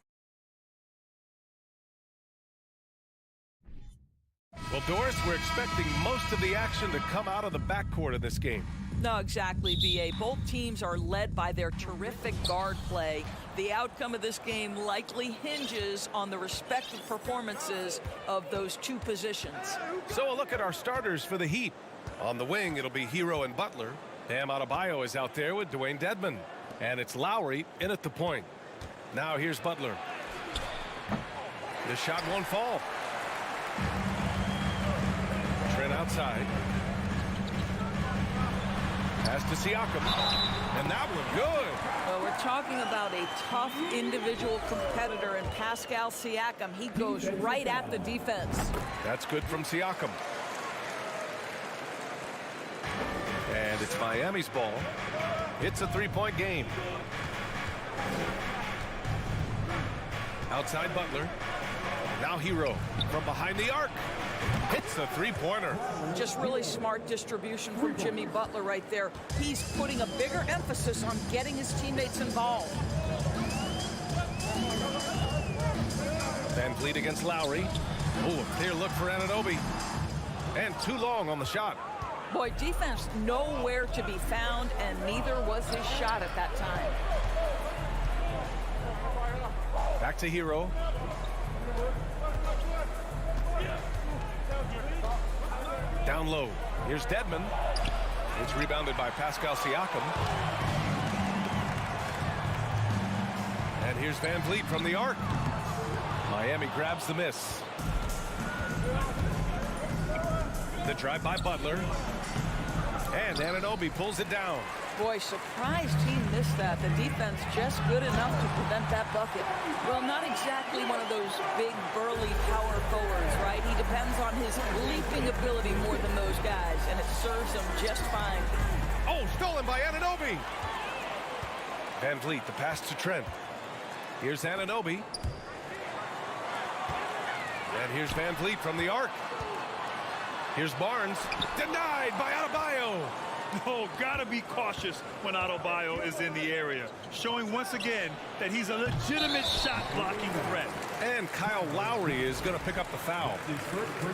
Well, Doris, we're expecting most of the action to come out of the backcourt of this game. No, exactly, B.A. Both teams are led by their terrific guard play. The outcome of this game likely hinges on the respective performances of those two positions. So a look at our starters for the Heat. On the wing, it'll be Hero and Butler. Bam Adebayo is out there with Dwayne Dedmon. And it's Lowry in at the point. Now here's Butler. The shot won't fall. Trent outside. Pass to Siakam. And that one good. Well, we're talking about a tough individual competitor in Pascal Siakam. He goes right at the defense. That's good from Siakam. And it's Miami's ball. It's a three-point game. Outside Butler. Now Hero from behind the arc. Hits a three-pointer. Just really smart distribution from Jimmy Butler right there. He's putting a bigger emphasis on getting his teammates involved. Van Vliet against Lowry. Oh, a clear look for Anunoby. And too long on the shot. Boy, defense nowhere to be found, and neither was his shot at that time. Back to Hero. Down low. Here's Dedmon. It's rebounded by Pascal Siakam. And here's Van Vliet from the arc. Miami grabs the miss. The drive by Butler. And Anunoby pulls it down. Boy, surprised he missed that. The defense just good enough to prevent that bucket. Well, not exactly one of those big, burly power forwards, right? He depends on his leaping ability more than those guys, and it serves him just fine. Oh, stolen by Anunoby. Van Vliet, the pass to Trent. Here's Anunoby. And here's Van Vliet from the arc. Here's Barnes. Denied by Adebayo. Oh, gotta be cautious when Adebayo is in the area, showing once again that he's a legitimate shot-blocking threat. And Kyle Lowry is going to pick up the foul.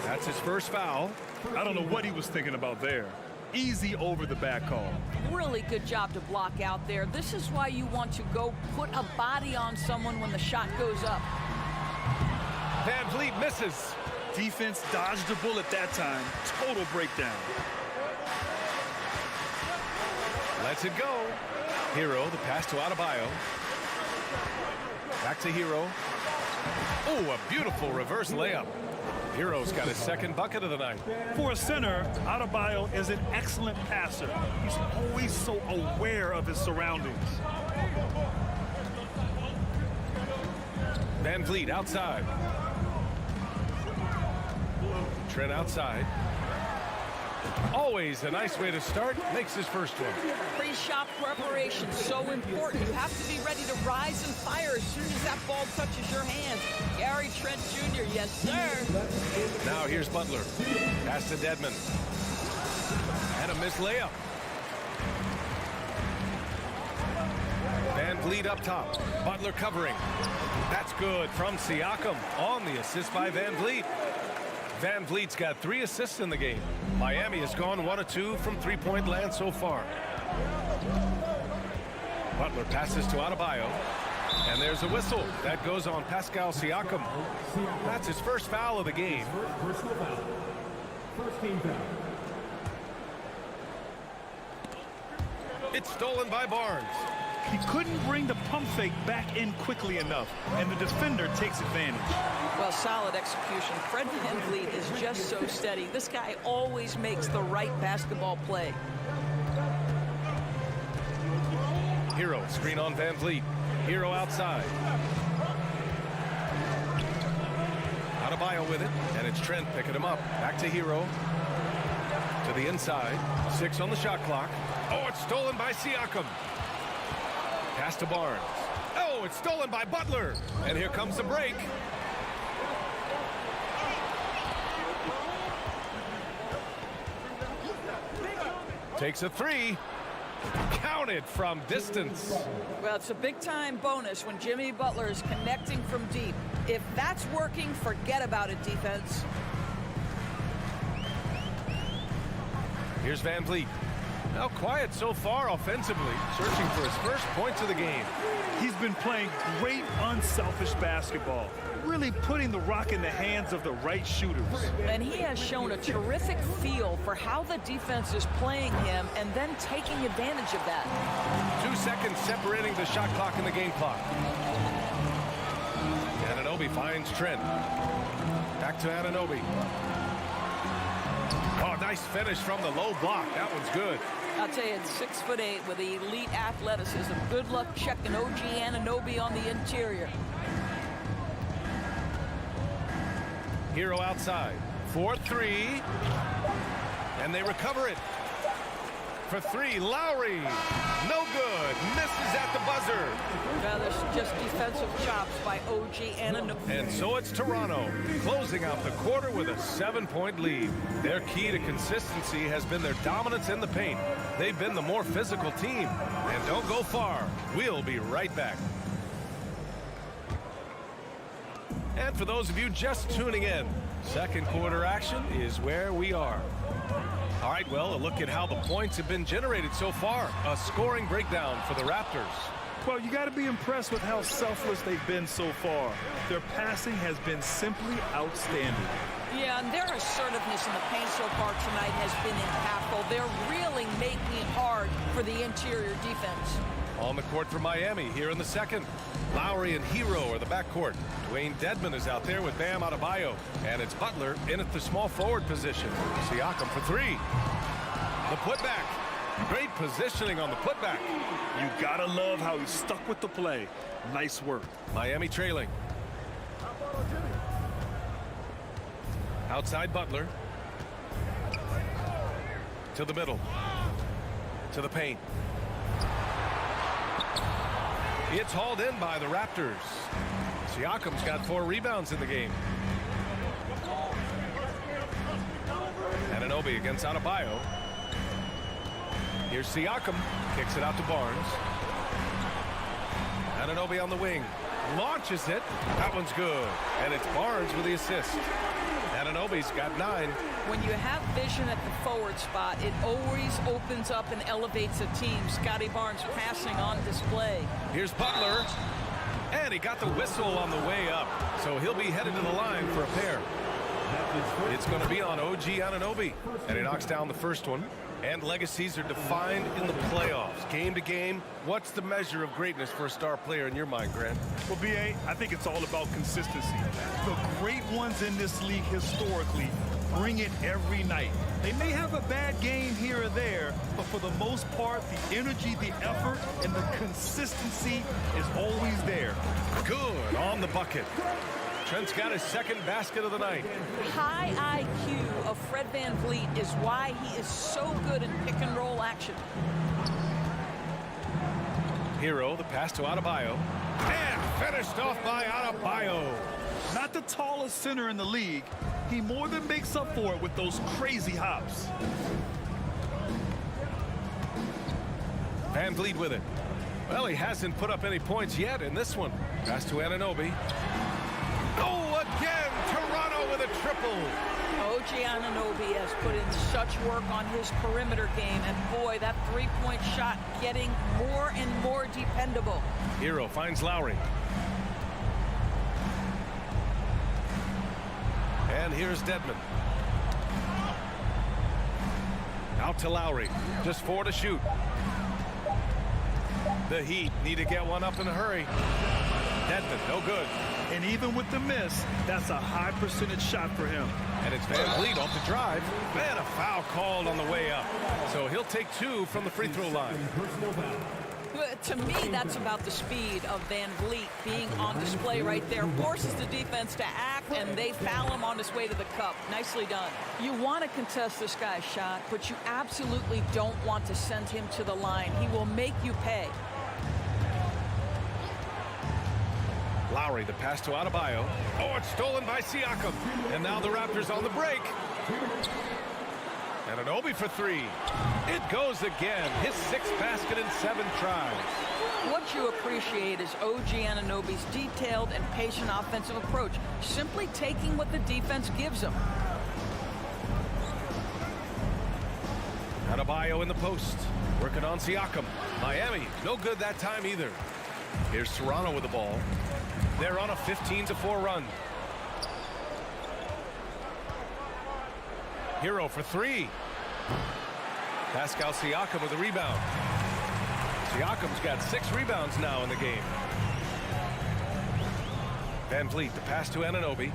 That's his first foul. I don't know what he was thinking about there. Easy over the back call. Really good job to block out there. This is why you want to go put a body on someone when the shot goes up. Van Vliet misses. Defense dodged the bullet that time. Total breakdown. Lets it go. Hero, the pass to Adebayo. Back to Hero. Oh, a beautiful reverse layup. Hero's got his second bucket of the night. For a center, Adebayo is an excellent passer. He's always so aware of his surroundings. Van Vliet outside. Trent outside. Always a nice way to start. Makes his first one. Pre-shot preparation, so important. You have to be ready to rise and fire as soon as that ball touches your hands. Gary Trent Jr., yes, sir. Now here's Butler. Pass to Dedmon. And a missed layup. Van Vliet up top. Butler covering. That's good from Siakam on the assist by Van Vliet. Van Vliet's got 3 assists in the game. Miami has gone 1 of 2 from three-point land so far. Butler passes to Adebayo. And there's a whistle. That goes on Pascal Siakam. That's his first foul of the game. First team foul. It's stolen by Barnes. He couldn't bring the pump fake back in quickly enough, and the defender takes advantage. Well, solid execution. Fred VanVleet is just so steady. This guy always makes the right basketball play. Hero, screen on Van Vliet. Hero outside. Adebayo with it, and it's Trent picking him up. Back to Hero. To the inside. 6 on the shot clock. Oh, it's stolen by Siakam. Pass to Barnes. Oh, it's stolen by Butler. And here comes the break. Takes a 3. Counted from distance. Well, it's a big-time bonus when Jimmy Butler is connecting from deep. If that's working, forget about it, defense. Here's Van Vliet. Now quiet so far offensively, searching for his first points of the game. He's been playing great unselfish basketball, really putting the rock in the hands of the right shooters. And he has shown a terrific feel for how the defense is playing him and then taking advantage of that. 2 seconds separating the shot clock and the game clock. Anunoby finds Trent. Back to Anunoby. Oh, nice finish from the low block. That one's good. I'll tell you, it's 6'8" with elite athleticism. Good luck checking OG Anunoby on the interior. Hero outside. 4-3. And they recover it. For 3, Lowry. No good. Misses at the buzzer. Now there's just defensive chops by OG Anunoby. And so it's Toronto, closing out the quarter with a 7-point lead. Their key to consistency has been their dominance in the paint. They've been the more physical team. And don't go far. We'll be right back. And for those of you just tuning in, second quarter action is where we are. All right, well, a look at how the points have been generated so far. A scoring breakdown for the Raptors. Well, you got to be impressed with how selfless they've been so far. Their passing has been simply outstanding. Yeah, and their assertiveness in the paint so far tonight has been impactful. They're really making it hard for the interior defense. On the court for Miami here in the second. Lowry and Hero are the backcourt. Dwayne Dedmon is out there with Bam Adebayo. And it's Butler in at the small forward position. Siakam for 3. The putback. Great positioning on the putback. You gotta love how he stuck with the play. Nice work. Miami trailing. Outside Butler. To the middle. To the paint. It's hauled in by the Raptors. Siakam's got 4 rebounds in the game. Anunoby against Adebayo. Here's Siakam. Kicks it out to Barnes. Anunoby on the wing. Launches it. That one's good. And it's Barnes with the assist. Anunoby's got 9. When you have vision at the forward spot, it always opens up and elevates a team. Scotty Barnes passing on display. Here's Butler. And he got the whistle on the way up. So he'll be headed to the line for a pair. It's going to be on OG Anunoby. And he knocks down the first one. And legacies are defined in the playoffs. Game to game, what's the measure of greatness for a star player in your mind, Grant? Well, B.A., I think it's all about consistency. The great ones in this league historically bring it every night. They may have a bad game here or there, but for the most part, the energy, the effort, and the consistency is always there. Good on the bucket. Trent's got his second basket of the night. High IQ of Fred Van Vliet is why he is so good in pick-and-roll action. Hero, the pass to Adebayo. And finished off by Adebayo. Not the tallest center in the league. He more than makes up for it with those crazy hops. Van Vliet with it. Well, he hasn't put up any points yet in this one. Pass to Anunoby. Oh, again, Toronto with a triple. OG Anunoby has put in such work on his perimeter game, and boy, that three-point shot getting more and more dependable. Hero finds Lowry. And here's Dedmon. Out to Lowry. Just 4 to shoot. The Heat need to get one up in a hurry. Dedmon, no good. And even with the miss, that's a high percentage shot for him. And it's Van Vliet off the drive. Man, a foul called on the way up. So he'll take 2 from the free throw line. To me, that's about the speed of Van Vliet being on display right there. Forces the defense to act, and they foul him on his way to the cup. Nicely done. You want to contest this guy's shot, but you absolutely don't want to send him to the line. He will make you pay. Lowry, the pass to Adebayo. Oh, it's stolen by Siakam. And now the Raptors on the break. And Anunoby for three. It goes again. His 6th basket in 7 tries. What you appreciate is OG Anunoby's detailed and patient offensive approach, simply taking what the defense gives him. Adebayo in the post, working on Siakam. Miami, no good that time either. Here's Toronto with the ball. They're on a 15-4 run. Hero for three. Pascal Siakam with a rebound. Siakam's got 6 rebounds now in the game. Van Vliet, the pass to Anunoby.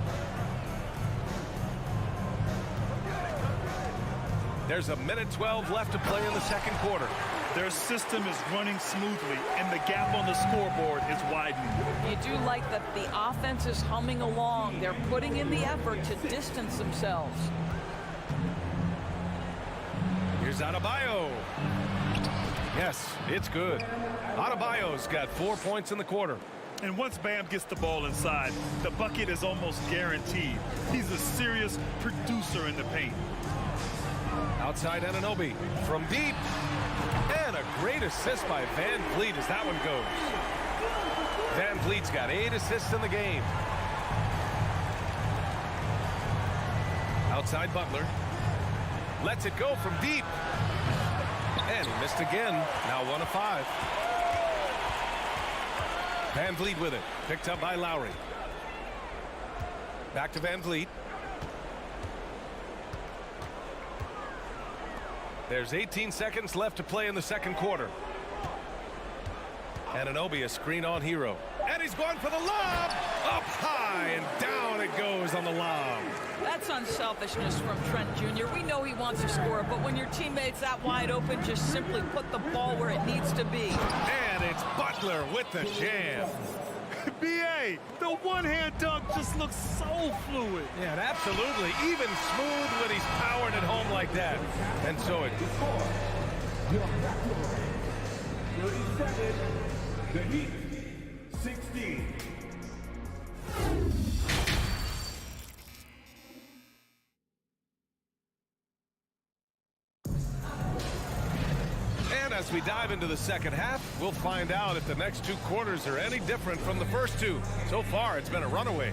There's a minute 12 left to play in the second quarter. Their system is running smoothly, and the gap on the scoreboard is widening. You do like that the offense is humming along. They're putting in the effort to distance themselves. Here's Adebayo. Yes, it's good. Adebayo's got 4 points in the quarter. And once Bam gets the ball inside, the bucket is almost guaranteed. He's a serious producer in the paint. Outside Anunoby from deep. And a great assist by Van Vliet as that one goes. Van Vliet's got 8 assists in the game. Outside Butler. Lets it go from deep. And he missed again. Now 1 of 5. Van Vliet with it. Picked up by Lowry. Back to Van Vliet. There's 18 seconds left to play in the second quarter. Anunoby, a screen on Hero. And he's going for the lob. Up high and down it goes on the lob. That's unselfishness from Trent Jr. We know he wants to score, but when your teammate's that wide open, just simply put the ball where it needs to be. And it's Butler with the jam. B.A., the one-hand dunk just looks so fluid. Yeah, and absolutely. Even smooth when he's powered at home like that. And so it... The Heat, 16. And as we dive into the second half, we'll find out if the next 2 quarters are any different from the first 2. So far, it's been a runaway.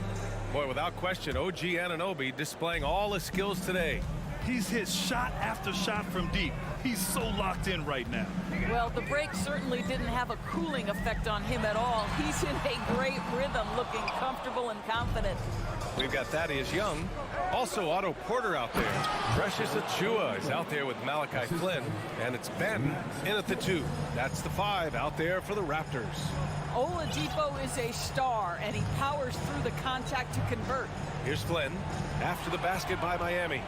Boy, without question, OG Anunoby displaying all his skills today. He's hit shot after shot from deep. He's so locked in right now. Well, the break certainly didn't have a cooling effect on him at all. He's in a great rhythm, looking comfortable and confident. We've got Thaddeus Young. Also Otto Porter out there. Precious Achiuwa is out there with Malachi Flynn. And it's Ben in at the 2. That's the 5 out there for the Raptors. Oladipo is a star, and he powers through the contact to convert. Here's Flynn after the basket by Miami.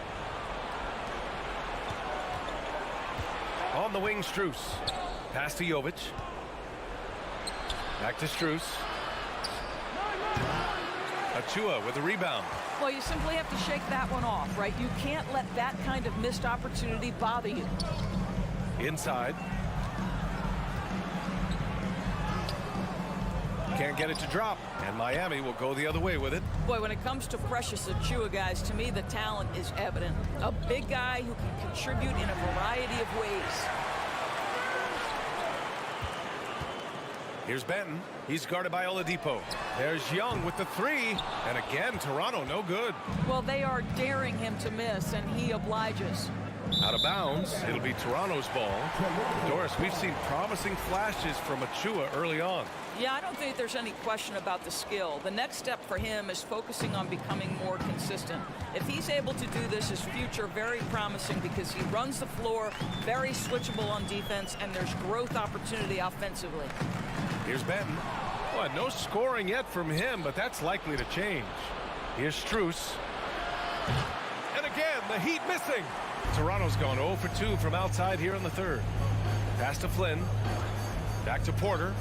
On the wing, Strus. Pass to Jovic. Back to Strus. Achiuwa with the rebound. Well, you simply have to shake that one off, right? You can't let that kind of missed opportunity bother you. Inside. Can't get it to drop, and Miami will go the other way with it. Boy, when it comes to Precious Achiuwa, guys, to me the talent is evident. A big guy who can contribute in a variety of ways. Here's Benton. He's guarded by Oladipo. There's Young with the 3. And again, Toronto no good. Well, they are daring him to miss, and he obliges. Out of bounds. It'll be Toronto's ball. Doris, we've seen promising flashes from Achiuwa early on. Yeah, I don't think there's any question about the skill. The next step for him is focusing on becoming more consistent. If he's able to do this, his future very promising because he runs the floor, very switchable on defense, and there's growth opportunity offensively. Here's Benton. Well, no scoring yet from him, but that's likely to change. Here's Strus. And again, the Heat missing. Toronto's gone 0 for 2 from outside here in the third. Pass to Flynn. Back to Porter.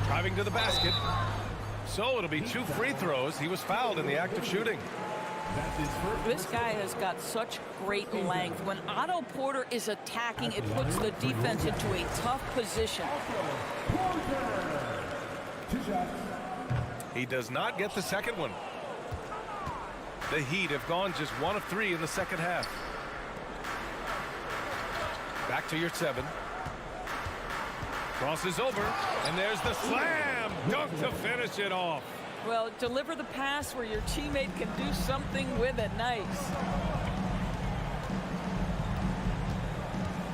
Driving to the basket. So it'll be 2 free throws. He was fouled in the act of shooting. This guy has got such great length. When Otto Porter is attacking, it puts the defense into a tough position. He does not get the second one. The Heat have gone just 1 of 3 in the second half. Back to your 7. Crosses over, and there's the slam dunk to finish it off. Well, deliver the pass where your teammate can do something with it. Nice.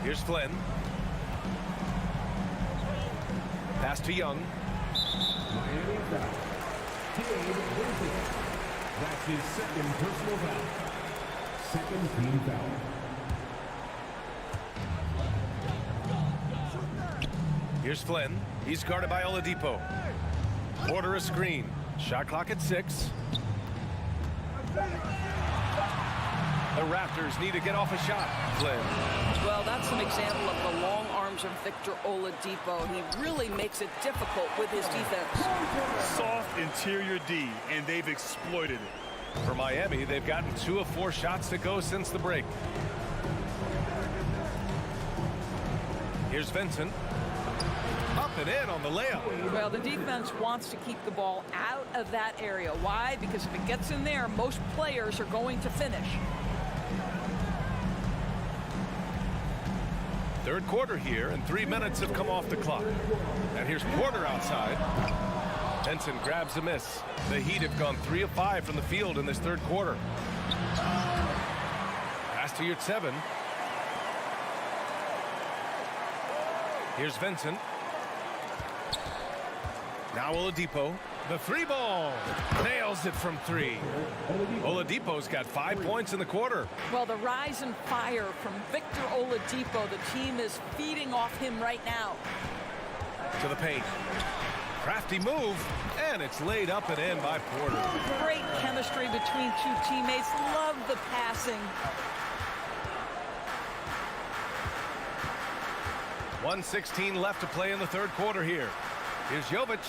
Here's Flynn. Pass to Young. That's his second personal foul. Second team foul. Here's Flynn. He's guarded by Oladipo. Porter a screen. Shot clock at 6. The Raptors need to get off a shot. Flynn. Well, that's an example of the long arms of Victor Oladipo. He really makes it difficult with his defense. Soft interior D, and they've exploited it. For Miami, they've gotten 2 of 4 shots to go since the break. Here's Vincent. Up and in on the layup. Well, the defense wants to keep the ball out of that area. Why? Because if it gets in there, most players are going to finish. Third quarter here, and 3 minutes have come off the clock. And here's Porter outside. Vincent grabs a miss. The Heat have gone 3 of 5 from the field in this third quarter. Pass to your 7. Here's Vincent. Now Oladipo. The 3 ball. Nails it from 3. Oladipo's got 5 points in the quarter. Well, the rise and fire from Victor Oladipo. The team is feeding off him right now. To the paint. Crafty move, and it's laid up and in by Porter. Great chemistry between 2 teammates. Love the passing. 1:16 left to play in the third quarter here. Here's Jovic.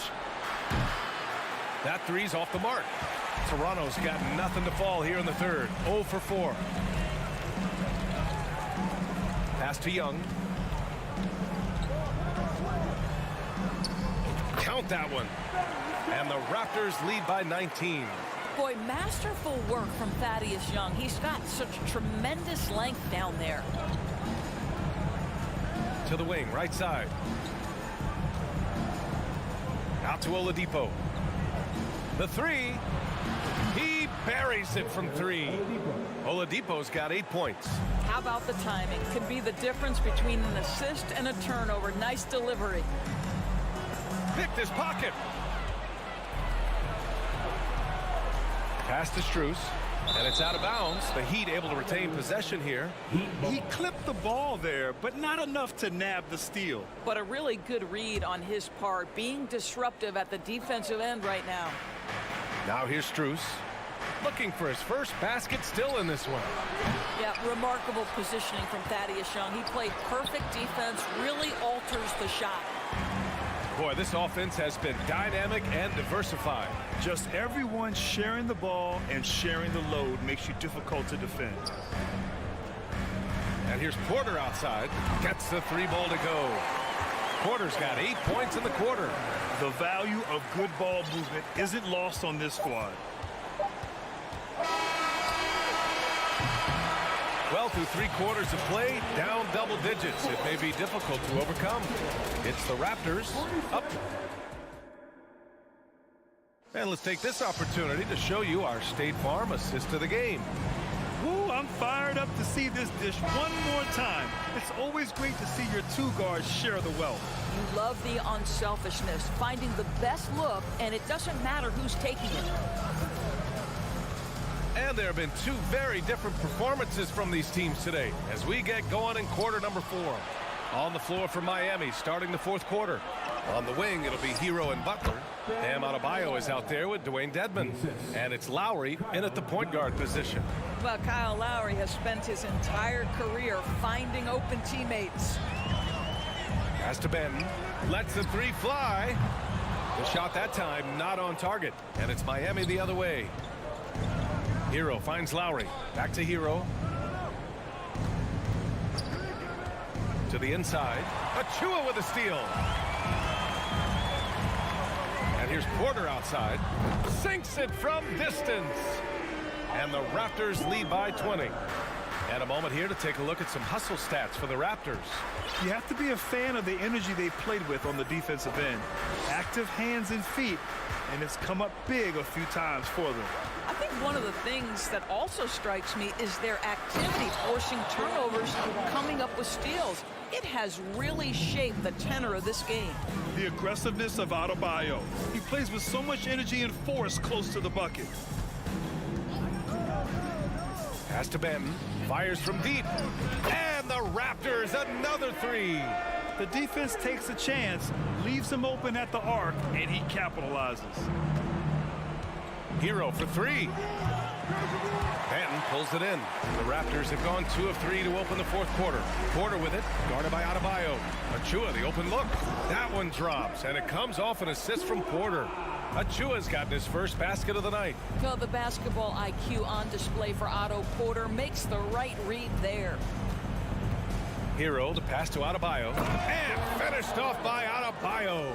That 3's off the mark. Toronto's got nothing to fall here in the third. 0 for 4. Pass to Young. Count that one. And the Raptors lead by 19. Boy, masterful work from Thaddeus Young. He's got such tremendous length down there. To the wing, right side. Out to Oladipo. The 3. He buries it from 3. Oladipo's got 8 points. How about the timing? Could be the difference between an assist and a turnover. Nice delivery. Picked his pocket. Pass to Strus, and it's out of bounds. The Heat able to retain possession here. He clipped the ball there, but not enough to nab the steal. But a really good read on his part, being disruptive at the defensive end right now. Now here's Strus, looking for his first basket still in this one. Yeah, remarkable positioning from Thaddeus Young. He played perfect defense, really alters the shot. Boy, this offense has been dynamic and diversified. Just everyone sharing the ball and sharing the load makes you difficult to defend. And here's Porter outside. Gets the 3 ball to go. Porter's got 8 points in the quarter. The value of good ball movement isn't lost on this squad. Well, through 3 quarters of play, down double digits. It may be difficult to overcome. It's the Raptors up. And let's take this opportunity to show you our State Farm assist of the game. Ooh, I'm fired up to see this dish one more time. It's always great to see your 2 guards share the wealth. You love the unselfishness, finding the best look, and it doesn't matter who's taking it. And there have been 2 very different performances from these teams today as we get going in quarter number 4. On the floor for Miami, starting the 4th quarter. On the wing, it'll be Hero and Butler. Bam Adebayo is out there with Dwayne Dedmon. And it's Lowry in at the point guard position. Well, Kyle Lowry has spent his entire career finding open teammates. Pass to Benton. Lets the three fly. The shot that time not on target. And it's Miami the other way. Hero finds Lowry. Back to Hero. To the inside. Achua with a steal. And here's Porter outside. Sinks it from distance. And the Raptors lead by 20. And a moment here to take a look at some hustle stats for the Raptors. You have to be a fan of the energy they played with on the defensive end. Active hands and feet, and it's come up big a few times for them. I think one of the things that also strikes me is their activity, forcing turnovers, coming up with steals. It has really shaped the tenor of this game. The aggressiveness of Adebayo. He plays with so much energy and force close to the bucket. Pass to Benton. Fires from deep. And the Raptors, another three. The defense takes a chance, leaves him open at the arc, and he capitalizes. Hero for three. Benton pulls it in. The Raptors have gone 2 of 3 to open the fourth quarter. Porter with it, guarded by Adebayo. Achua, the open look. That one drops, and it comes off an assist from Porter. Achua's gotten his first basket of the night. So the basketball IQ on display for Otto Porter makes the right read there. Hero to pass to Adebayo. And finished off by Adebayo.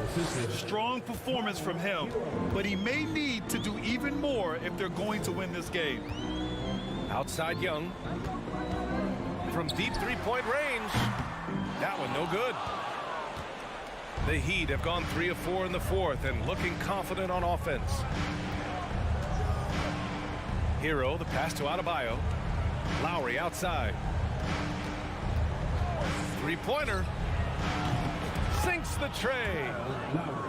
Strong performance from him, but he may need to do even more if they're going to win this game. Outside Young. From deep three-point range. That one no good. The Heat have gone 3 of 4 in the fourth and looking confident on offense. Hero, the pass to Adebayo. Lowry outside. Three-pointer. Sinks the tray.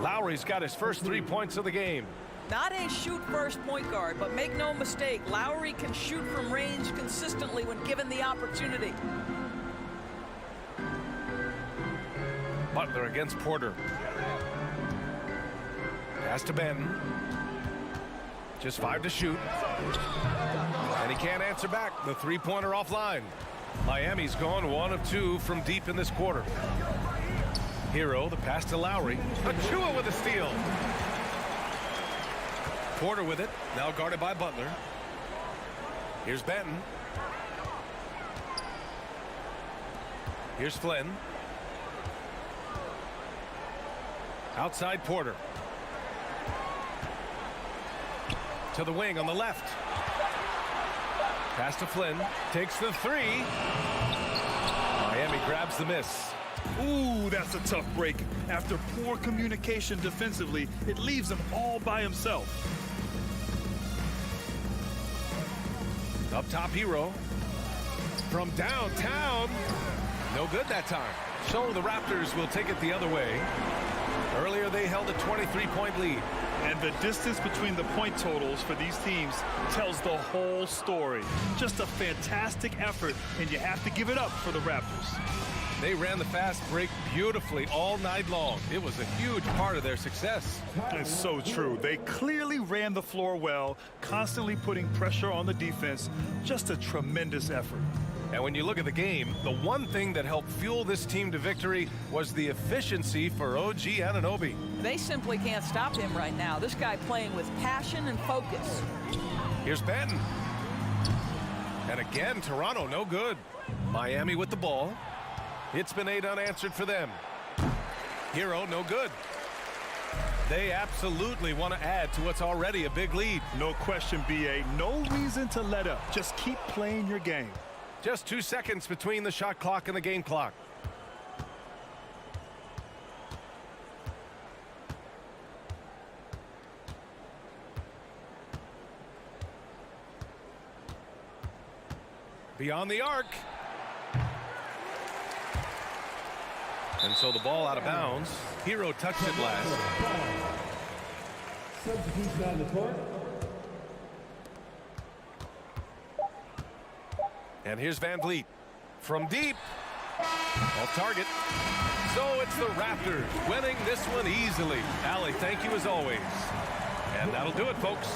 Lowry's got his first 3 points of the game. Not a shoot-first point guard, but make no mistake, Lowry can shoot from range consistently when given the opportunity. Butler against Porter. Pass to Benton. Just 5 to shoot. And he can't answer back. The three-pointer offline. Miami's gone 1 of 2 from deep in this quarter. Hero, the pass to Lowry. Achua with a steal. Porter with it. Now guarded by Butler. Here's Benton. Here's Flynn. Outside Porter. To the wing on the left. Pass to Flynn. Takes the three. Miami grabs the miss. Ooh, that's a tough break. After poor communication defensively, it leaves him all by himself. Up top, Hero. From downtown. No good that time. So the Raptors will take it the other way. Earlier, they held a 23-point lead. And the distance between the point totals for these teams tells the whole story. Just a fantastic effort, and you have to give it up for the Raptors. They ran the fast break beautifully all night long. It was a huge part of their success. It's so true. They clearly ran the floor well, constantly putting pressure on the defense. Just a tremendous effort. And when you look at the game, the one thing that helped fuel this team to victory was the efficiency for OG Anunoby. They simply can't stop him right now. This guy playing with passion and focus. Here's Benton. And again, Toronto no good. Miami with the ball. It's been 8 unanswered for them. Hero no good. They absolutely want to add to what's already a big lead. No question, B.A. No reason to let up. Just keep playing your game. Just 2 seconds between the shot clock and the game clock. Beyond the arc. And so the ball out of bounds. Hero touched it last. Substitution on the court. And here's Van Vliet from deep. Off target. So it's the Raptors winning this one easily. Allie, thank you as always. And that'll do it, folks.